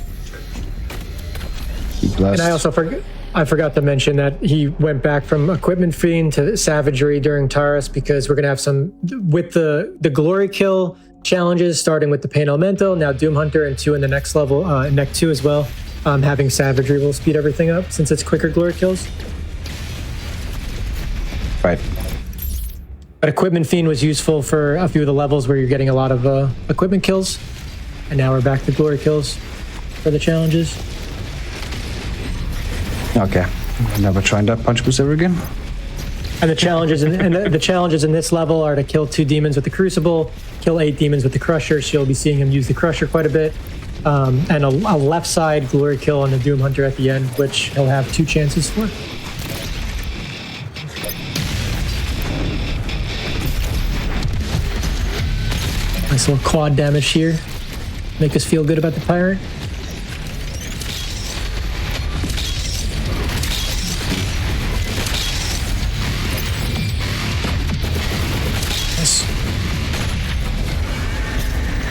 And I also forgot to mention that he went back from Equipment Fiend to Savagery during Taurus because we're gonna have some with the Glory Kill challenges, starting with the Pain Elemental, now Doom Hunter, and 2 in the next level, Neck 2 as well. Having Savagery will speed everything up since it's quicker Glory Kills. Right. But Equipment Fiend was useful for a few of the levels where you're getting a lot of equipment kills. And now we're back to Glory Kills for the challenges. Okay. Never trying that punch boost ever again. And the challenges the challenges in this level are to kill 2 demons with the Crucible, kill 8 demons with the Crusher, so you'll be seeing him use the Crusher quite a bit. And a left side Glory Kill on the Doom Hunter at the end, which he'll have 2 chances for. Nice little quad damage here. Make us feel good about the Tyrant.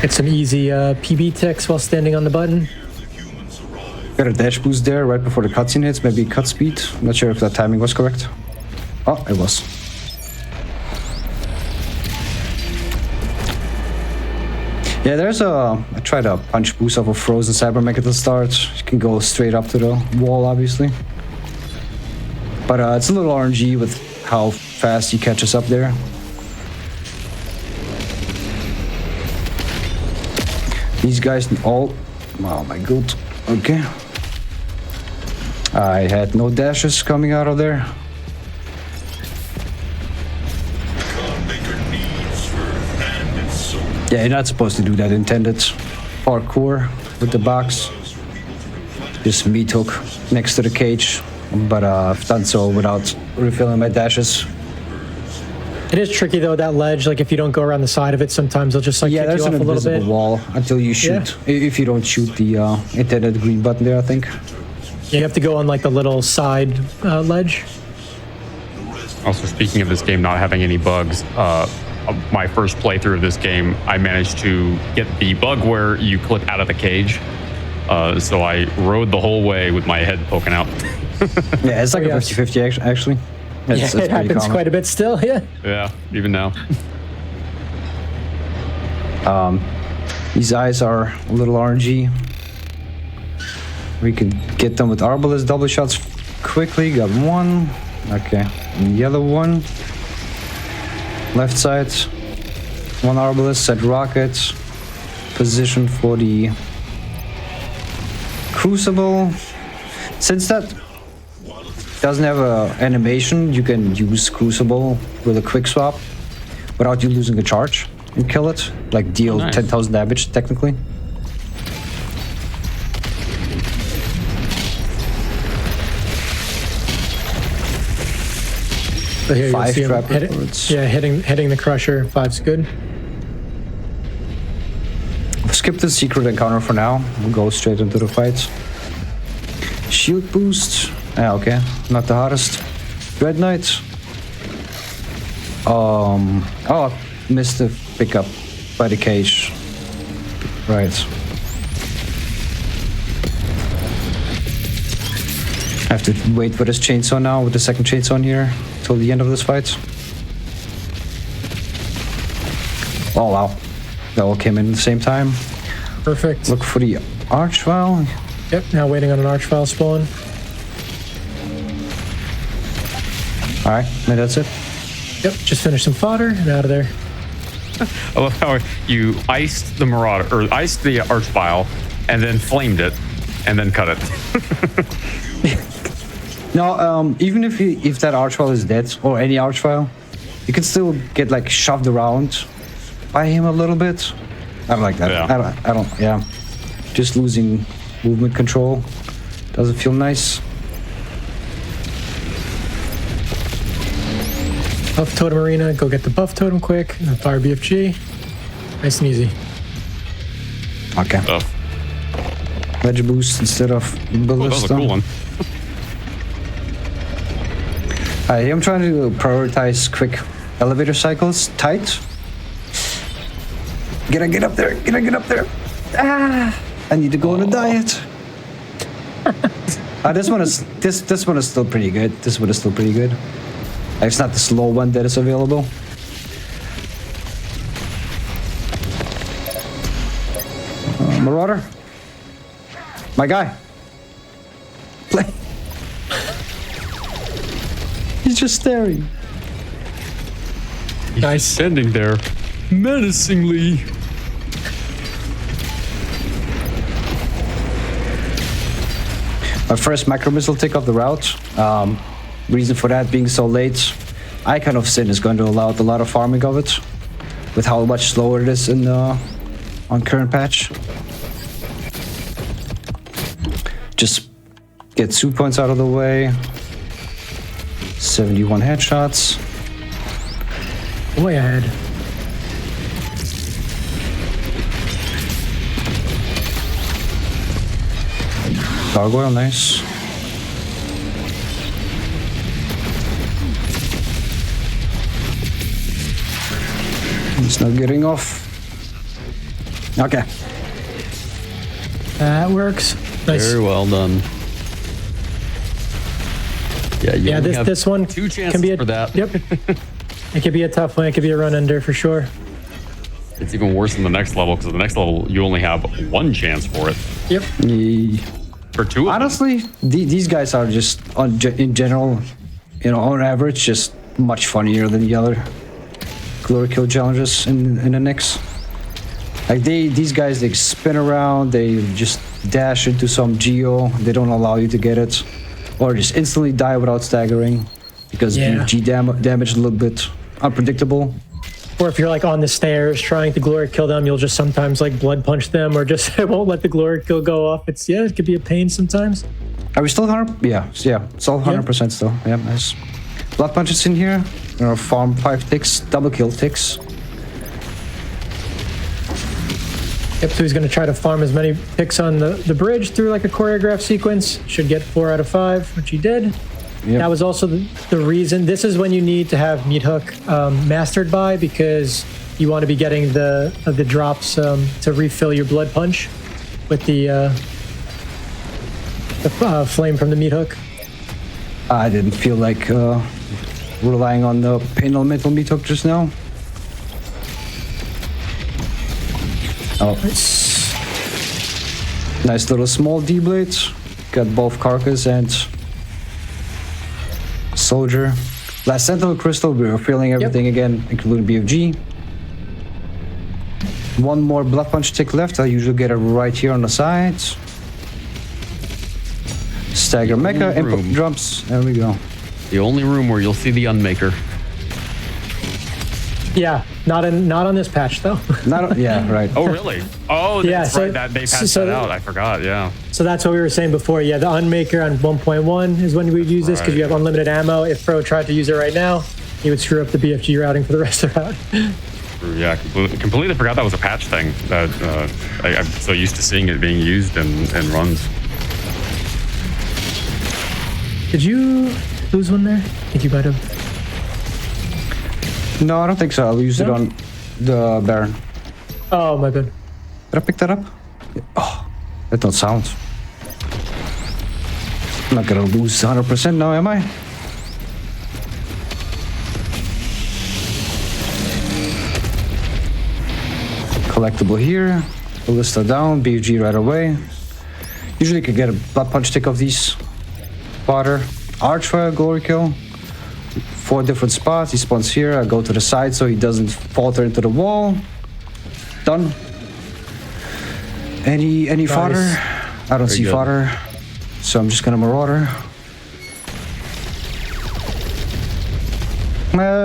Get some easy PB ticks while standing on the button. Got a dash boost there right before the cutscene hits, maybe cut speed. I'm not sure if that timing was correct. Oh, it was. Yeah, there's I tried a punch boost off of Frozen Cybermech at the start. You can go straight up to the wall, obviously. But it's a little RNG with how fast he catches up there. These guys all... Oh my god. Okay. I had no dashes coming out of there. Yeah, you're not supposed to do that intended parkour with the box. Just meat hook next to the cage. But I've done so without refilling my dashes. It is tricky though, that ledge, like if you don't go around the side of it, sometimes they'll just like kick you off a little bit. Yeah, there's an invisible wall until you shoot. Yeah. If you don't shoot the intended green button there, I think. Yeah, you have to go on like the little side ledge. Also, speaking of this game not having any bugs, my first playthrough of this game, I managed to get the bug where you clip out of the cage. So I rode the whole way with my head poking out. Yeah, it's like a 50-50 actually. It's it happens common. Quite a bit still, yeah. Yeah, even now. These eyes are a little RNG. We can get them with Arbalest double shots quickly. Got one. Okay. Yellow one. Left side. One Arbalest, set rocket. Position for the Crucible. Since that doesn't have an animation, you can use Crucible with a quick swap without you losing a charge and kill it. Like deal 10,000 damage technically. So here 5 you see trap hitting the Crusher. 5's good. We'll skip the secret encounter for now. We'll go straight into the fight. Shield boost. Yeah, okay. Not the hardest. Dread Knight. Oh, I missed the pickup by the cage. Right. I have to wait for this chainsaw now, with the second chainsaw in here, till the end of this fight. Oh wow. That all came in at the same time. Perfect. Look for the arch file. Yep, now waiting on an arch file spawn. All right, maybe that's it. Yep, just finished some fodder and out of there. I love how you iced the Marauder, or iced the arch file, and then flamed it, and then cut it. No, even if that arch file is dead, or any arch file, you can still get like shoved around by him a little bit. I don't like that. Yeah. I don't. Yeah, just losing movement control doesn't feel nice. Buff Totem Arena, go get the buff totem quick, and fire BFG. Nice and easy. Okay. Stuff. Ledge boost instead of Oh, that was a ballista. cool one. I'm trying to prioritize quick elevator cycles tight. Get up there. Get up there. Ah! I need to go on a diet. This one is still pretty good. This one is still pretty good. It's not the slow one that is available. Marauder, my guy. Play. He's just staring. Nice. Standing there, menacingly. My first micro missile take off the route. Reason for that being so late, Icon of Sin is going to allow a lot of farming of it, with how much slower it is in on current patch. Just get 2 points out of the way. 71 headshots. Way ahead. Gargoyle, nice. It's not getting off. Okay. That works. Nice. Very well done. Yeah, you Yeah, only have this one two chances can be a, for that. Yep. It could be a tough one. It could be a run under for sure. It's even worse in the next level, because the next level you only have one chance for it. Yep. For two of them. Honestly, these guys are just, in general, on average, just much funnier than the other glory kill challenges in the Nyx. Like these guys, they spin around, they just dash into some geo, they don't allow you to get it, or just instantly die without staggering because BFG damage is a little bit unpredictable. Or if you're like on the stairs trying to glory kill them, you'll just sometimes like blood punch them, or just it won't let the glory kill go off. It could be a pain sometimes. Are we still 100? Yeah, it's all 100% still. Yeah, nice. Blood punches in here. Farm 5 ticks, double kill ticks. Yep, so he's going to try to farm as many picks on the bridge through like a choreographed sequence. Should get 4 out of 5, which he did. Yep. That was also the reason. This is when you need to have Meat Hook mastered by, because you want to be getting the drops to refill your blood punch with the flame from the Meat Hook. I didn't feel like relying on the pain elemental Meat Hook just now. Oh, nice little small D-blade. Got both Carcass and Soldier. Last Sentinel Crystal, we were filling everything again, including BFG. One more Blood Punch tick left. I usually get it right here on the sides. Stagger Mecha, input drops. There we go. The only room where you'll see the Unmaker. Yeah, not on this patch though. Yeah, right. Oh, really? Oh, Yeah, that's so- right. They patched so- that out. I forgot, yeah. So that's what we were saying before. Yeah, the Unmaker on 1.1 is when we use this, because you have unlimited ammo. If Pro tried to use it right now, he would screw up the BFG routing for the rest of the route. Yeah, completely forgot that was a patch thing. That I'm so used to seeing it being used in runs. Did you lose one there? I think you might have. No, I don't think so. I'll use it on the Baron. Oh, my bad. Did I pick that up? Oh, that don't sound. I'm not gonna lose 100% now, am I? collectible here. Ballista down, BG right away. Usually you could get a blood punch tick of these. Fodder. Archfire, glory kill. 4 different spots. He spawns here. I go to the side so he doesn't falter into the wall. Done. Any fodder? I don't see good. fodder. So I'm just gonna marauder.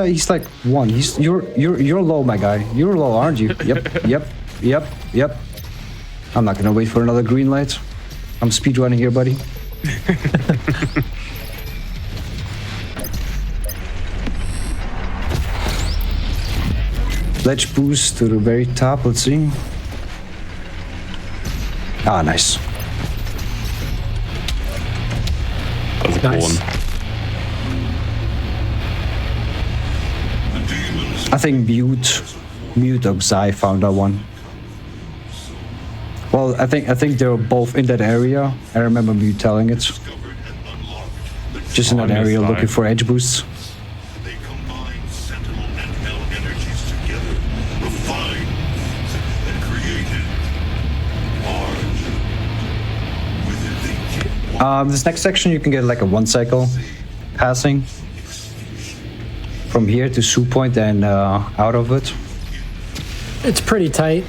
He's like 1. You're low, my guy. You're low, aren't you? Yep. I'm not gonna wait for another green light. I'm speedrunning here, buddy. Ledge boost to the very top. Let's see. Ah, nice. That was a cool Nice. one. I think Mute or Xai found that one. Well, I think they were both in that area. I remember Mute telling it. Just in that On this area side. looking for edge boosts. They combine Sentinel and Hell energies together, refined and created large. With it they This next section you can get like a 1 cycle passing from here to Sioux Point and out of it. It's pretty tight.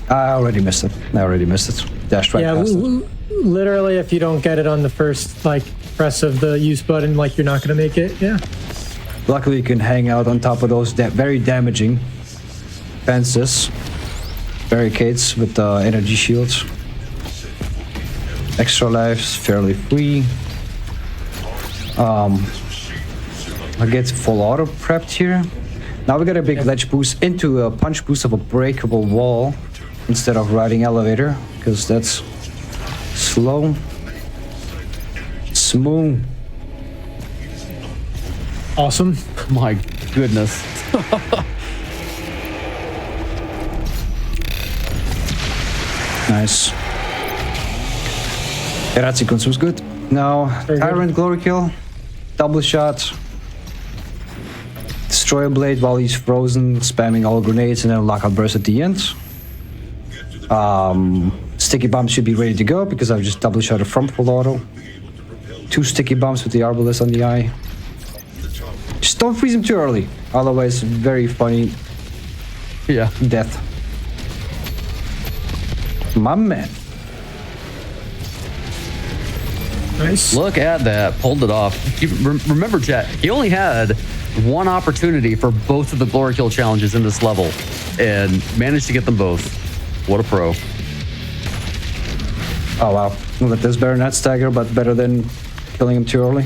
I already missed it. Dashed right Yeah, past it. literally, if you don't get it on the first like press of the use button, like you're not gonna make it. Yeah. Luckily, you can hang out on top of those very damaging fences, barricades with energy shields. Extra lives, fairly free. I get full auto prepped here. Now we got a big ledge boost into a punch boost of a breakable wall instead of riding elevator, because that's slow. Smooth. Awesome. My goodness. Nice. Yeah, that sequence was good. Now, Very good. Tyrant glory kill, double shot, destroy a blade while he's frozen, spamming all grenades, and then lockout burst at the end. Sticky bombs should be ready to go because I've just double shot it from full auto. 2 sticky bombs with the arbalest on the eye. Just don't freeze him too early, otherwise very funny Yeah. death. My man. Nice. Look at that. Pulled it off. Remember, chat, he only had one opportunity for both of the glory kill challenges in this level and managed to get them both. What a pro. Oh wow. Well, that is better than that stagger, but better than killing him too early.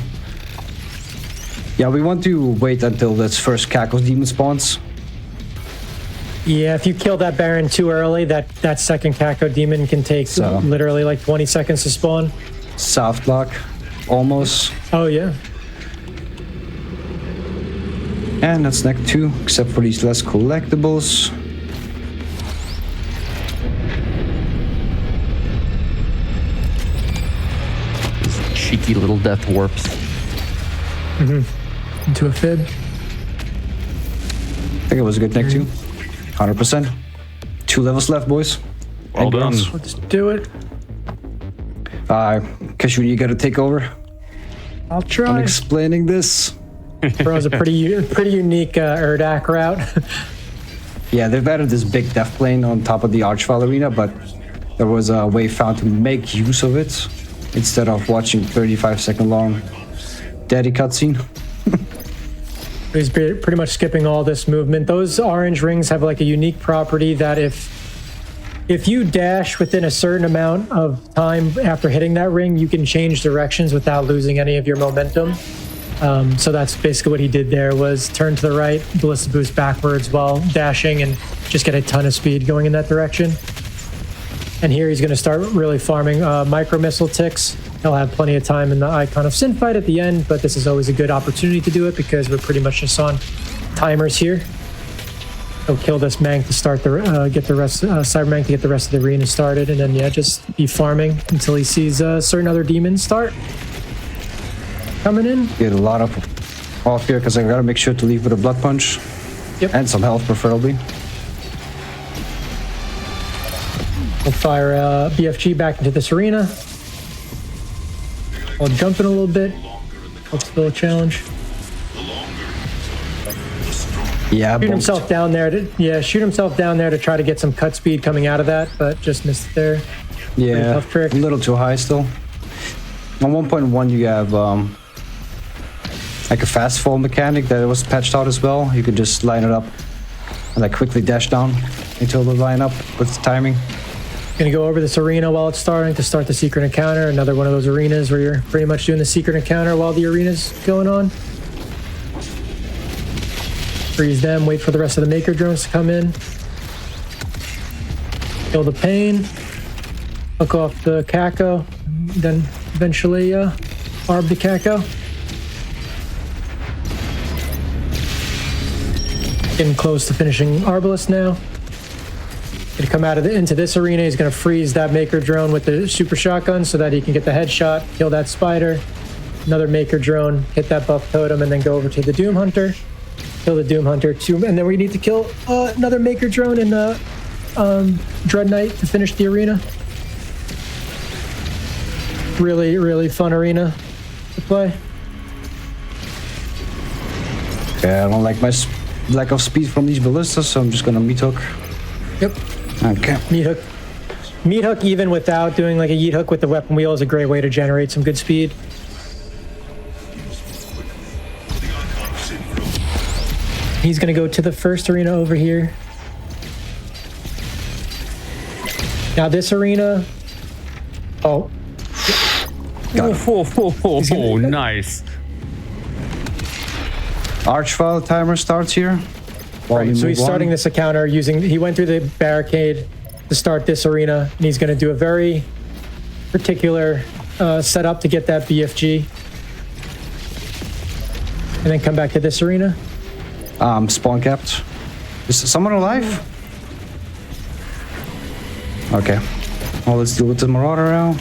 Yeah, we want to wait until this first Cackle demon spawns. Yeah, if you kill that Baron too early, that second Kako demon can take So- literally like 20 seconds to spawn. Soft lock, almost. Oh yeah. And that's neck 2, except for these less collectibles. Cheeky little death warps. Into a fib. I think it was a good neck 2. 100%. 2 levels left, boys. Well And done. girls. Let's do it. Kaashuni, you gotta take over. I'll I'm try. explaining this. Bro's a pretty unique Urdak route. Yeah, they've added this big death plane on top of the Archvile arena, but there was a way found to make use of it instead of watching 35-second long daddy cutscene. He's pretty much skipping all this movement. Those orange rings have like a unique property that if you dash within a certain amount of time after hitting that ring, you can change directions without losing any of your momentum. So that's basically what he did there, was turn to the right, ballista boost backwards while dashing and just get a ton of speed going in that direction. And here he's going to start really farming micro missile ticks. He'll have plenty of time in the Icon of Sin fight at the end, but this is always a good opportunity to do it because we're pretty much just on timers here. He'll kill this Mank to start the get the rest Cyber Mank to get the rest of the arena started, and then yeah, just be farming until he sees certain other demons start coming in. Get a lot of off here because I gotta make sure to leave with a blood punch. Yep. And some health, preferably. We'll fire BFG back into this arena. I'll jump in a little bit. That's still a challenge. Yeah, Shoot himself down there to try to get some cut speed coming out of that, but just missed it there. Yeah, tough trick. a little too high still. On 1.1 you have like a fast fall mechanic that was patched out as well. You could just line it up and like quickly dash down until the line up with the timing. Gonna go over this arena while it's starting to start the secret encounter. Another one of those arenas where you're pretty much doing the secret encounter while the arena's going on. Freeze them, wait for the rest of the maker drones to come in. Kill the pain. Hook off the Caco. Then eventually arb the Caco. Getting close to finishing Arbalest now. Gonna come out of into this arena. He's gonna freeze that maker drone with the super shotgun so that he can get the headshot, kill that spider. Another maker drone, hit that buff totem, and then go over to the Doom Hunter. Kill the Doom Hunter too, and then we need to kill another maker drone and Dread Knight to finish the arena. Really, really fun arena to play. Yeah, I don't like my lack of speed from these ballistas, so I'm just gonna meat hook. Yep. Okay. Meat hook, even without doing like a yeet hook with the weapon wheel, is a great way to generate some good speed. He's gonna go to the first arena over here. Now this arena. Oh. Oh, nice. Archvile timer starts here. Right, so he's starting this encounter using, he went through the barricade to start this arena, and he's going to do a very particular setup to get that BFG. And then come back to this arena. Spawn capped. Is someone alive? Okay. Well, let's deal with the Marauder now.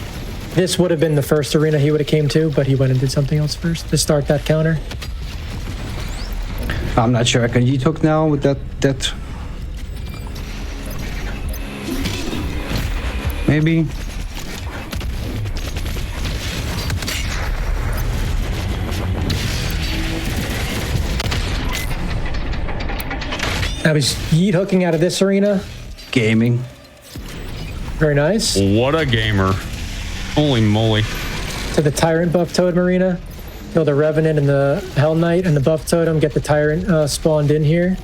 This would have been the first arena he would have came to, but he went and did something else first to start that counter. I'm not sure I can yeet hook now with that. Maybe. Now he's yeet hooking out of this arena. Gaming. Very nice. What a gamer. Holy moly. To the Tyrant buff totem arena. Kill the Revenant and the Hell Knight and the buff totem, get the Tyrant spawned in here.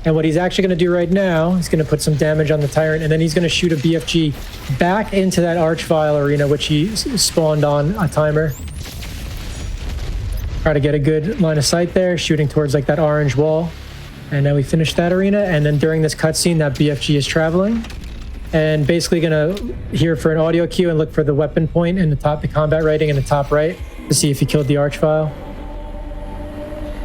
And what he's actually going to do right now, he's going to put some damage on the Tyrant, and then he's going to shoot a BFG back into that Archvile arena, which he spawned on a timer. Try to get a good line of sight there, shooting towards like that orange wall. And now we finish that arena, and then during this cutscene, that BFG is traveling. And basically going to hear for an audio cue and look for the weapon point in the top, the combat rating in the top right, to see if he killed the Archvile.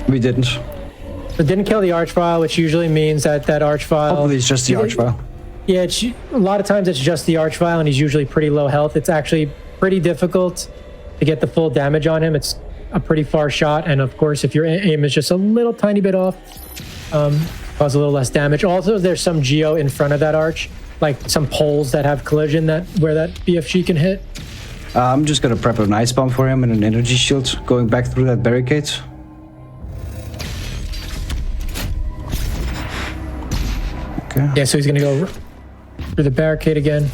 We didn't. So didn't kill the Archvile, which usually means that that Archvile... Hopefully it's just the Archvile. Yeah, a lot of times it's just the Archvile, and he's usually pretty low health. It's actually pretty difficult to get the full damage on him. It's a pretty far shot, and of course, if your aim is just a little tiny bit off, cause a little less damage. Also, there's some geo in front of that arch, like some poles that have collision where that BFG can hit. I'm just gonna prep an ice bomb for him and an energy shield going back through that barricade. Okay. Yeah, so he's gonna go through the barricade again.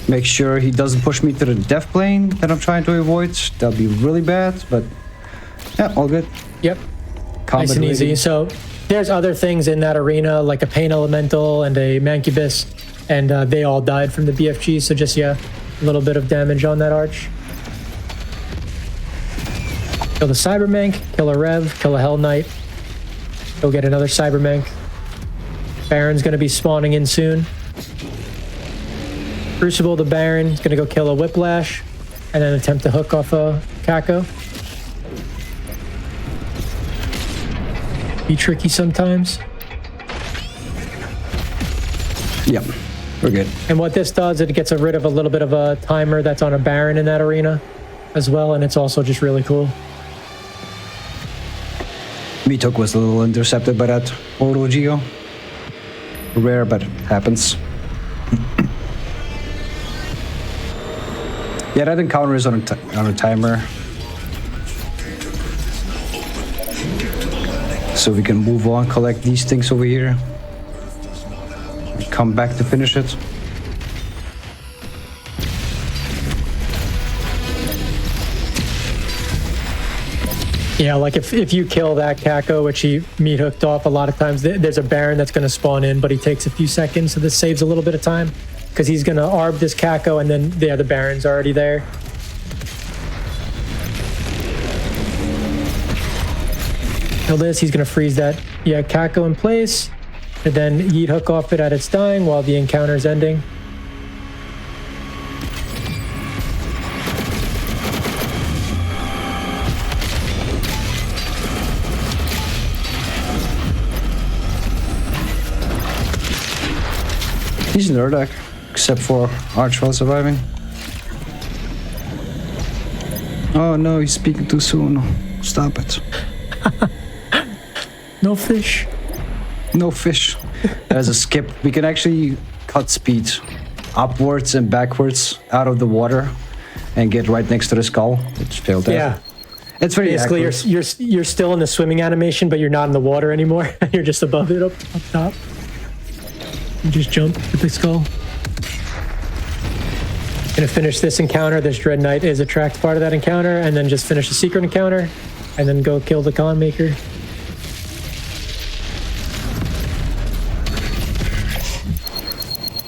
Make sure he doesn't push me to the death plane that I'm trying to avoid. That'll be really bad, but yeah, all good. Yep. Combat nice and easy. ready. So there's other things in that arena, like a Pain Elemental and a Mancubus, and they all died from the BFG, so just, yeah, a little bit of damage on that arch. Kill the Cybermank, kill a Rev, kill a Hell Knight. Go get another Cybermank. Baron's going to be spawning in soon. Crucible the Baron is going to go kill a Whiplash and then attempt to hook off a Caco. Be tricky sometimes. Yep, we're good. And what this does, it gets rid of a little bit of a timer that's on a Baron in that arena as well, and it's also just really cool. Meatook was a little intercepted by that auto geo. Rare, but it happens. Yeah, that encounter is on a timer. So we can move on, collect these things over here. Come back to finish it. Yeah, like if you kill that Kako, which he meat hooked off, a lot of times there's a Baron that's going to spawn in, but he takes a few seconds, so this saves a little bit of time because he's going to arb this Kako, and then the Baron's already there. Kill this, he's going to freeze that Kako in place, and then yeet hook off it at its dying while the encounter's ending. He's an Urdak, except for Arch while surviving. Oh no, he's speaking too soon. Stop it. No fish. No fish. There's a skip. We can actually cut speed upwards and backwards out of the water and get right next to the skull, which failed that. Yeah. It's very Basically, accurate. you're still in the swimming animation, but you're not in the water anymore. You're just above it, up top. You just jump with the skull. Gonna finish this encounter. This Dread Knight is a tracked part of that encounter, and then just finish the secret encounter, and then go kill the Con Maker.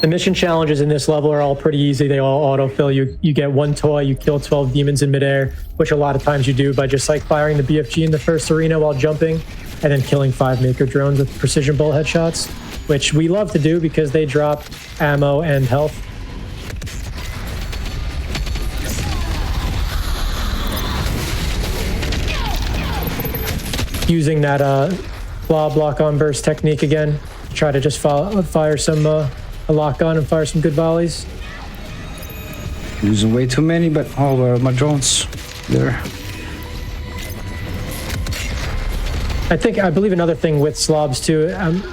The mission challenges in this level are all pretty easy. They all autofill. You get one toy, you kill 12 demons in midair, which a lot of times you do by just like firing the BFG in the first arena while jumping, and then killing 5 Maker drones with precision bolt headshots, which we love to do because they drop ammo and health. Using that blob lock-on burst technique again, try to just fire some a lock-on and fire some good volleys. Using way too many, but oh, where are my drones? There. I believe another thing with slobs too, and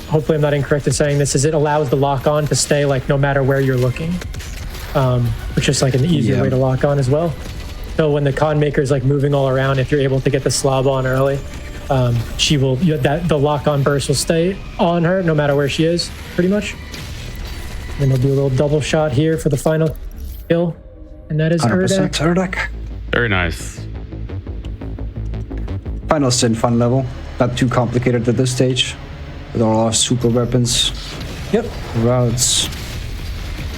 hopefully I'm not incorrect in saying this, is it allows the lock-on to stay like no matter where you're looking, which is like an easier way to lock on as well. So when the Con Maker is like moving all around, if you're able to get the slob on early, the lock-on burst will stay on her no matter where she is, pretty much. And we'll do a little double shot here for the final kill, and that is 100% Urdak. Urdak. Very nice. Final Sin fun level. Not too complicated at this stage. With all our super weapons. Yep. Routes.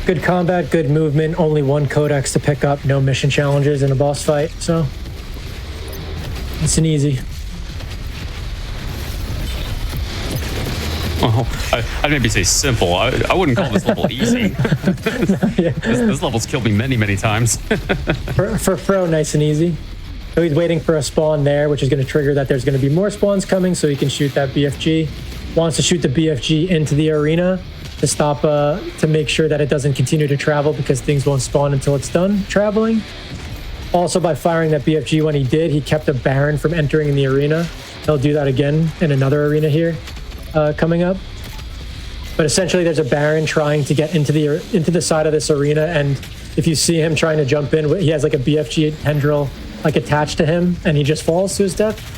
Good combat, good movement, only one codex to pick up, no mission challenges in a boss fight, so it's an easy. Well, I'd maybe say simple. I wouldn't call this level easy. This level's killed me many, many times. for Fro, nice and easy. So he's waiting for a spawn there, which is going to trigger that there's going to be more spawns coming, so he can shoot that BFG. Wants to shoot the BFG into the arena to stop, to make sure that it doesn't continue to travel because things won't spawn until it's done traveling. Also, by firing that BFG when he did, he kept a Baron from entering in the arena. He'll do that again in another arena here coming up. But essentially, there's a Baron trying to get into the side of this arena, and if you see him trying to jump in, he has like a BFG tendril like attached to him, and he just falls to his death.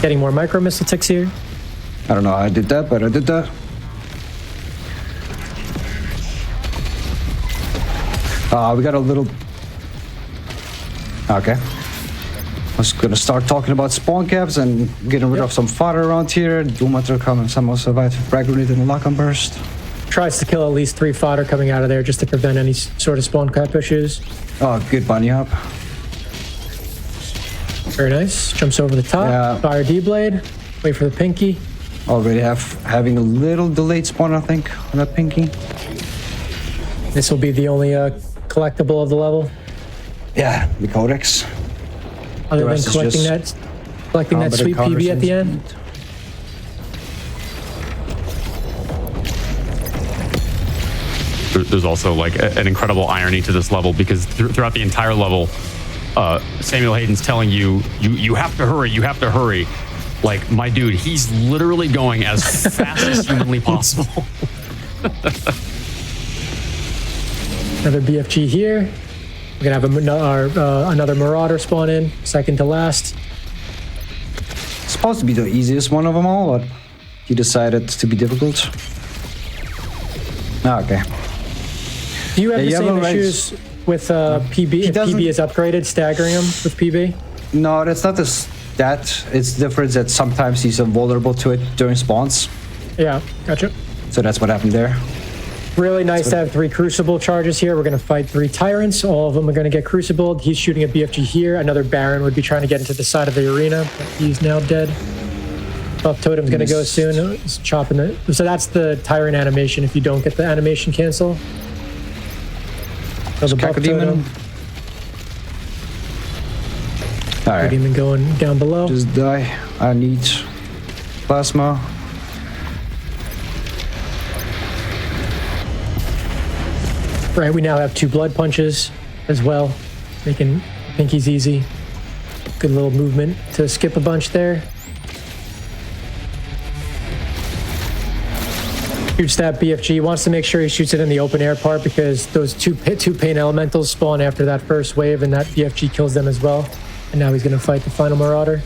Getting more micro missile ticks here. I don't know how I did that, but I did that. We got a little... Okay. I was gonna start talking about spawn caps and getting rid of some fodder around here. Doomhunter coming, somehow survived frag grenade and a lock-on burst. Tries to kill at least 3 fodder coming out of there just to prevent any sort of spawn cap issues. Oh, good bunny hop. Very nice. Jumps over the top. Yeah. Fire D-blade. Wait for the pinky. Already having a little delayed spawn, I think, on that pinky. This will be the only collectible of the level. Yeah, the codex. Other than rest is collecting just that sweet PB at the end. There's also like an incredible irony to this level because throughout the entire level, Samuel Hayden's telling you have to hurry, you have to hurry. Like, my dude, he's literally going as fast as humanly possible. Another BFG here. We're gonna have another Marauder spawn in, second to last. Supposed to be the easiest one of them all, but he decided to be difficult. Ah, okay. Do you have the you same have a right- issues with PB? If doesn't- PB is upgraded, staggering him with PB? No, that's not the stat. It's the difference that sometimes he's vulnerable to it during spawns. Yeah, gotcha. So that's what happened there. Really nice to have 3 Crucible charges here. We're going to fight 3 Tyrants. All of them are going to get Crucibled. He's shooting a BFG here. Another Baron would be trying to get into the side of the arena, but he's now dead. Buff Totem's going to go soon. He's chopping it. So that's the Tyrant animation if you don't get the animation cancel. So the Buff Cacodemon. Totem. Alright, Demon going down below. just die. I need plasma. Right, we now have 2 Blood Punches as well, making Pinky's easy. Good little movement to skip a bunch there. Shoots that BFG. Wants to make sure he shoots it in the open air part because those two Pain Elementals spawn after that first wave, and that BFG kills them as well. And now he's going to fight the final Marauder.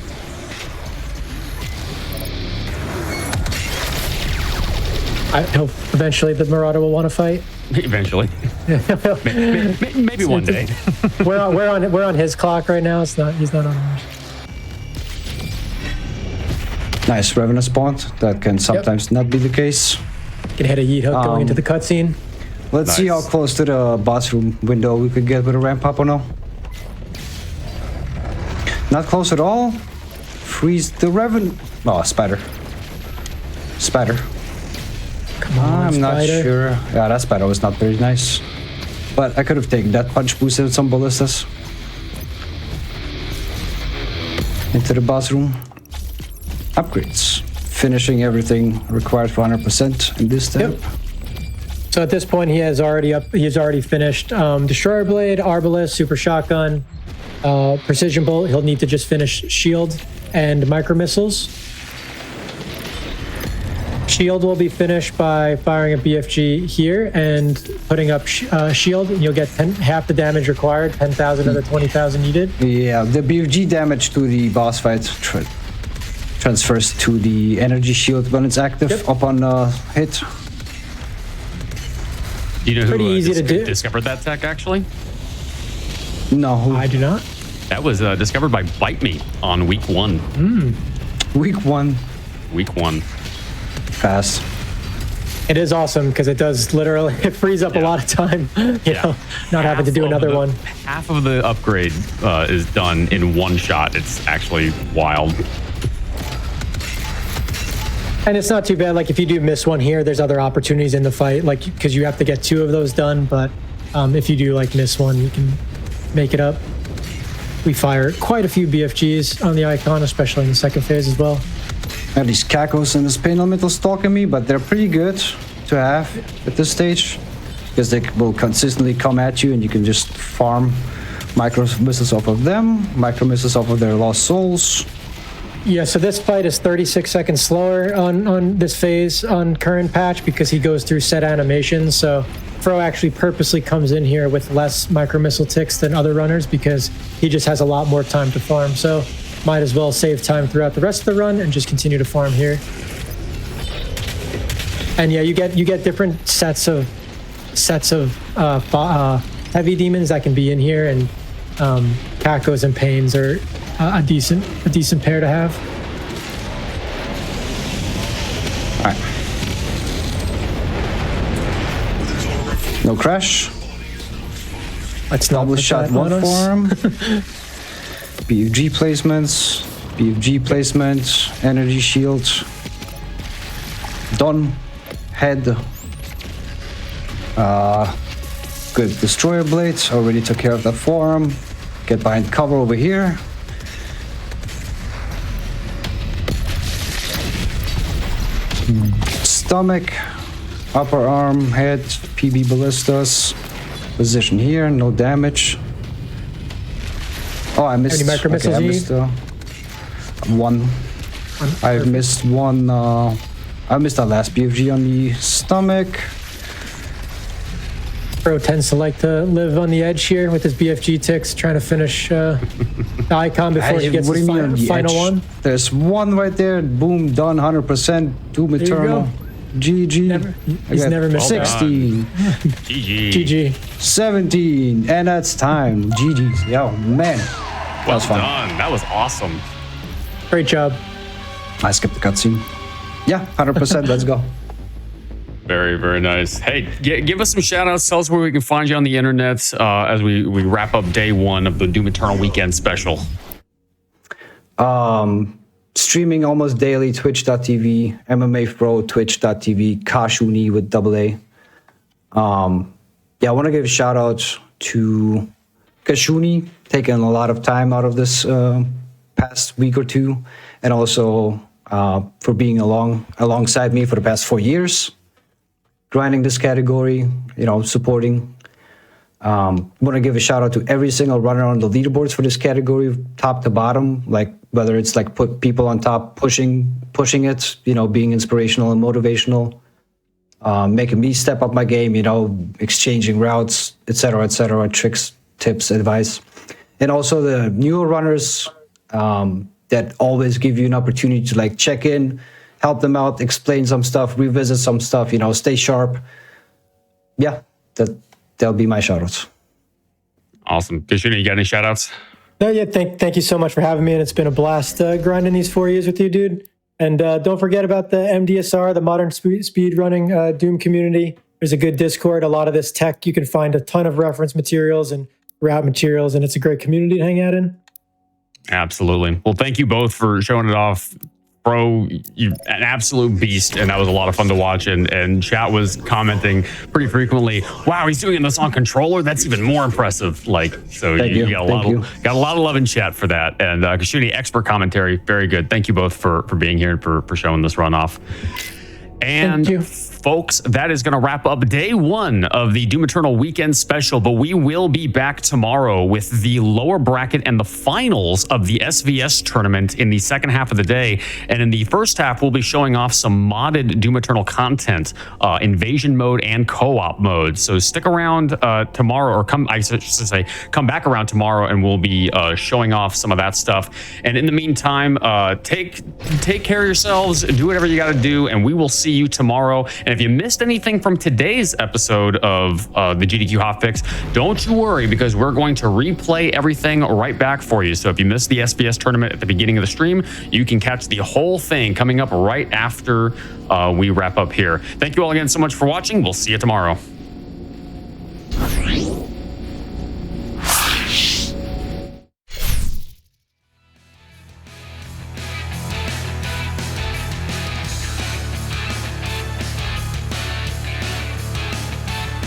I hope eventually the Marauder will want to fight. Eventually. Maybe one day. We're on his clock right now. He's not on ours. Nice Revenant spawn. That can sometimes not be the case. Can hit a yeet hook going into the cutscene. Let's see how Nice. close to the boss room window we could get with a ramp up or no. Not close at all. Freeze the Revenant. Oh, Spider. Spider. Come on, I'm not Spider. sure. Yeah, that Spider was not very nice. But I could have taken that punch boost with some ballistas. Into the boss room. Upgrades. Finishing everything required for 100% in this step. Yep. So at this point, he's already finished Destroyer Blade, Arbalest, Super Shotgun, Precision Bolt. He'll need to just finish Shield and Micro Missiles. Shield will be finished by firing a BFG here and putting up Shield, and you'll get half the damage required, 10,000 of the 20,000 needed. Yeah, the BFG damage to the boss fight transfers to the energy shield when it's active upon hit. Do you know Pretty who easy to do. discovered that tech, actually? No, I do not. That was discovered by Bite Me on week 1. week 1, Week 1. fast. It is awesome because it does literally, it frees up a lot of time, you know, not having to do another one. Half of the upgrade is done in one shot. It's actually wild. And it's not too bad. Like if you do miss one here, there's other opportunities in the fight, like because you have to get 2 of those done. But if you do like miss one, you can make it up. We fire quite a few BFGs on the icon, especially in the second phase as well. Now these Cacos and this Pain Elemental stalking me, but they're pretty good to have at this stage because they will consistently come at you and you can just farm micro missiles off of them, micro missiles off of their lost souls. Yeah, so this fight is 36 seconds slower on this phase on current patch because he goes through set animations. So Fro actually purposely comes in here with less micro missile ticks than other runners because he just has a lot more time to farm. So might as well save time throughout the rest of the run and just continue to farm here. And yeah, you get different sets of heavy demons that can be in here, and Cacos and Pains are a decent pair to have. All right. No crash. Let's not Double put shot that on one us. form. BFG placements. BFG placement. Energy shield. Done. Head. Good destroyer blades. Already took care of that form. Get behind cover over here. Stomach, upper arm, head, PB ballistas. Position here, no damage. Oh, I missed. Any micro missiles I you missed one. I missed one. I missed that last BFG on the stomach. MMAFRo tends to like to live on the edge here with his BFG ticks, trying to finish the icon before he gets What do his you mean on the final edge? one. There's one right there. Boom, done 100%. Doom you Eternal. go. GG. He's never missed 16, GG. GG. 17, and that's time. GG's. Yo, man. That Well was fun. done. That was awesome. Great job. I skipped the cutscene. Yeah, 100%. Let's go. Very, very nice. Hey, give us some shout outs. Tell us where we can find you on the internet as we wrap up day one of the Doom Eternal weekend special. Streaming almost daily, twitch.tv, MMAFRo, twitch.tv, Kaashuni with AA. Yeah, I want to give a shout out to Kaashuni, taking a lot of time out of this past week or two, and also for being alongside me for the past 4 years, grinding this category, supporting. Want to give a shout out to every single runner on the leaderboards for this category, top to bottom, like whether it's like put people on top, pushing it, being inspirational and motivational, making me step up my game, exchanging routes, etc., tricks, tips, advice. And also the newer runners that always give you an opportunity to like check in, help them out, explain some stuff, revisit some stuff, stay sharp. Yeah, that'll be my shoutouts. Awesome. Kaashuni, you got any shout outs? No, yeah, thank you so much for having me, and it's been a blast grinding these 4 years with you, dude. And don't forget about the MDSR, the Modern Speed Running Doom community. There's a good Discord. A lot of this tech, you can find a ton of reference materials and route materials, and it's a great community to hang out in. Absolutely. Well, thank you both for showing it off. Bro, you're an absolute beast, and that was a lot of fun to watch. And chat was commenting pretty frequently, wow, he's doing this on controller? That's even more impressive. So Thank you you. got a lot of love in chat for that. And Kaashuni, expert commentary, very good. Thank you both for being here and for showing this run off. And Thank you. folks, that is going to wrap up day one of the Doom Eternal weekend special, but we will be back tomorrow with the lower bracket and the finals of the SVS tournament in the second half of the day. And in the first half, we'll be showing off some modded Doom Eternal content, invasion mode and co-op mode. So stick around tomorrow, or come back around tomorrow, and we'll be showing off some of that stuff. And in the meantime, take care of yourselves, do whatever you got to do, and we will see you tomorrow. And if you missed anything from today's episode of the GDQ Hotfix, don't you worry, because we're going to replay everything right back for you. So if you missed the SBS tournament at the beginning of the stream, you can catch the whole thing coming up right after we wrap up here. Thank you all again so much for watching. We'll see you tomorrow.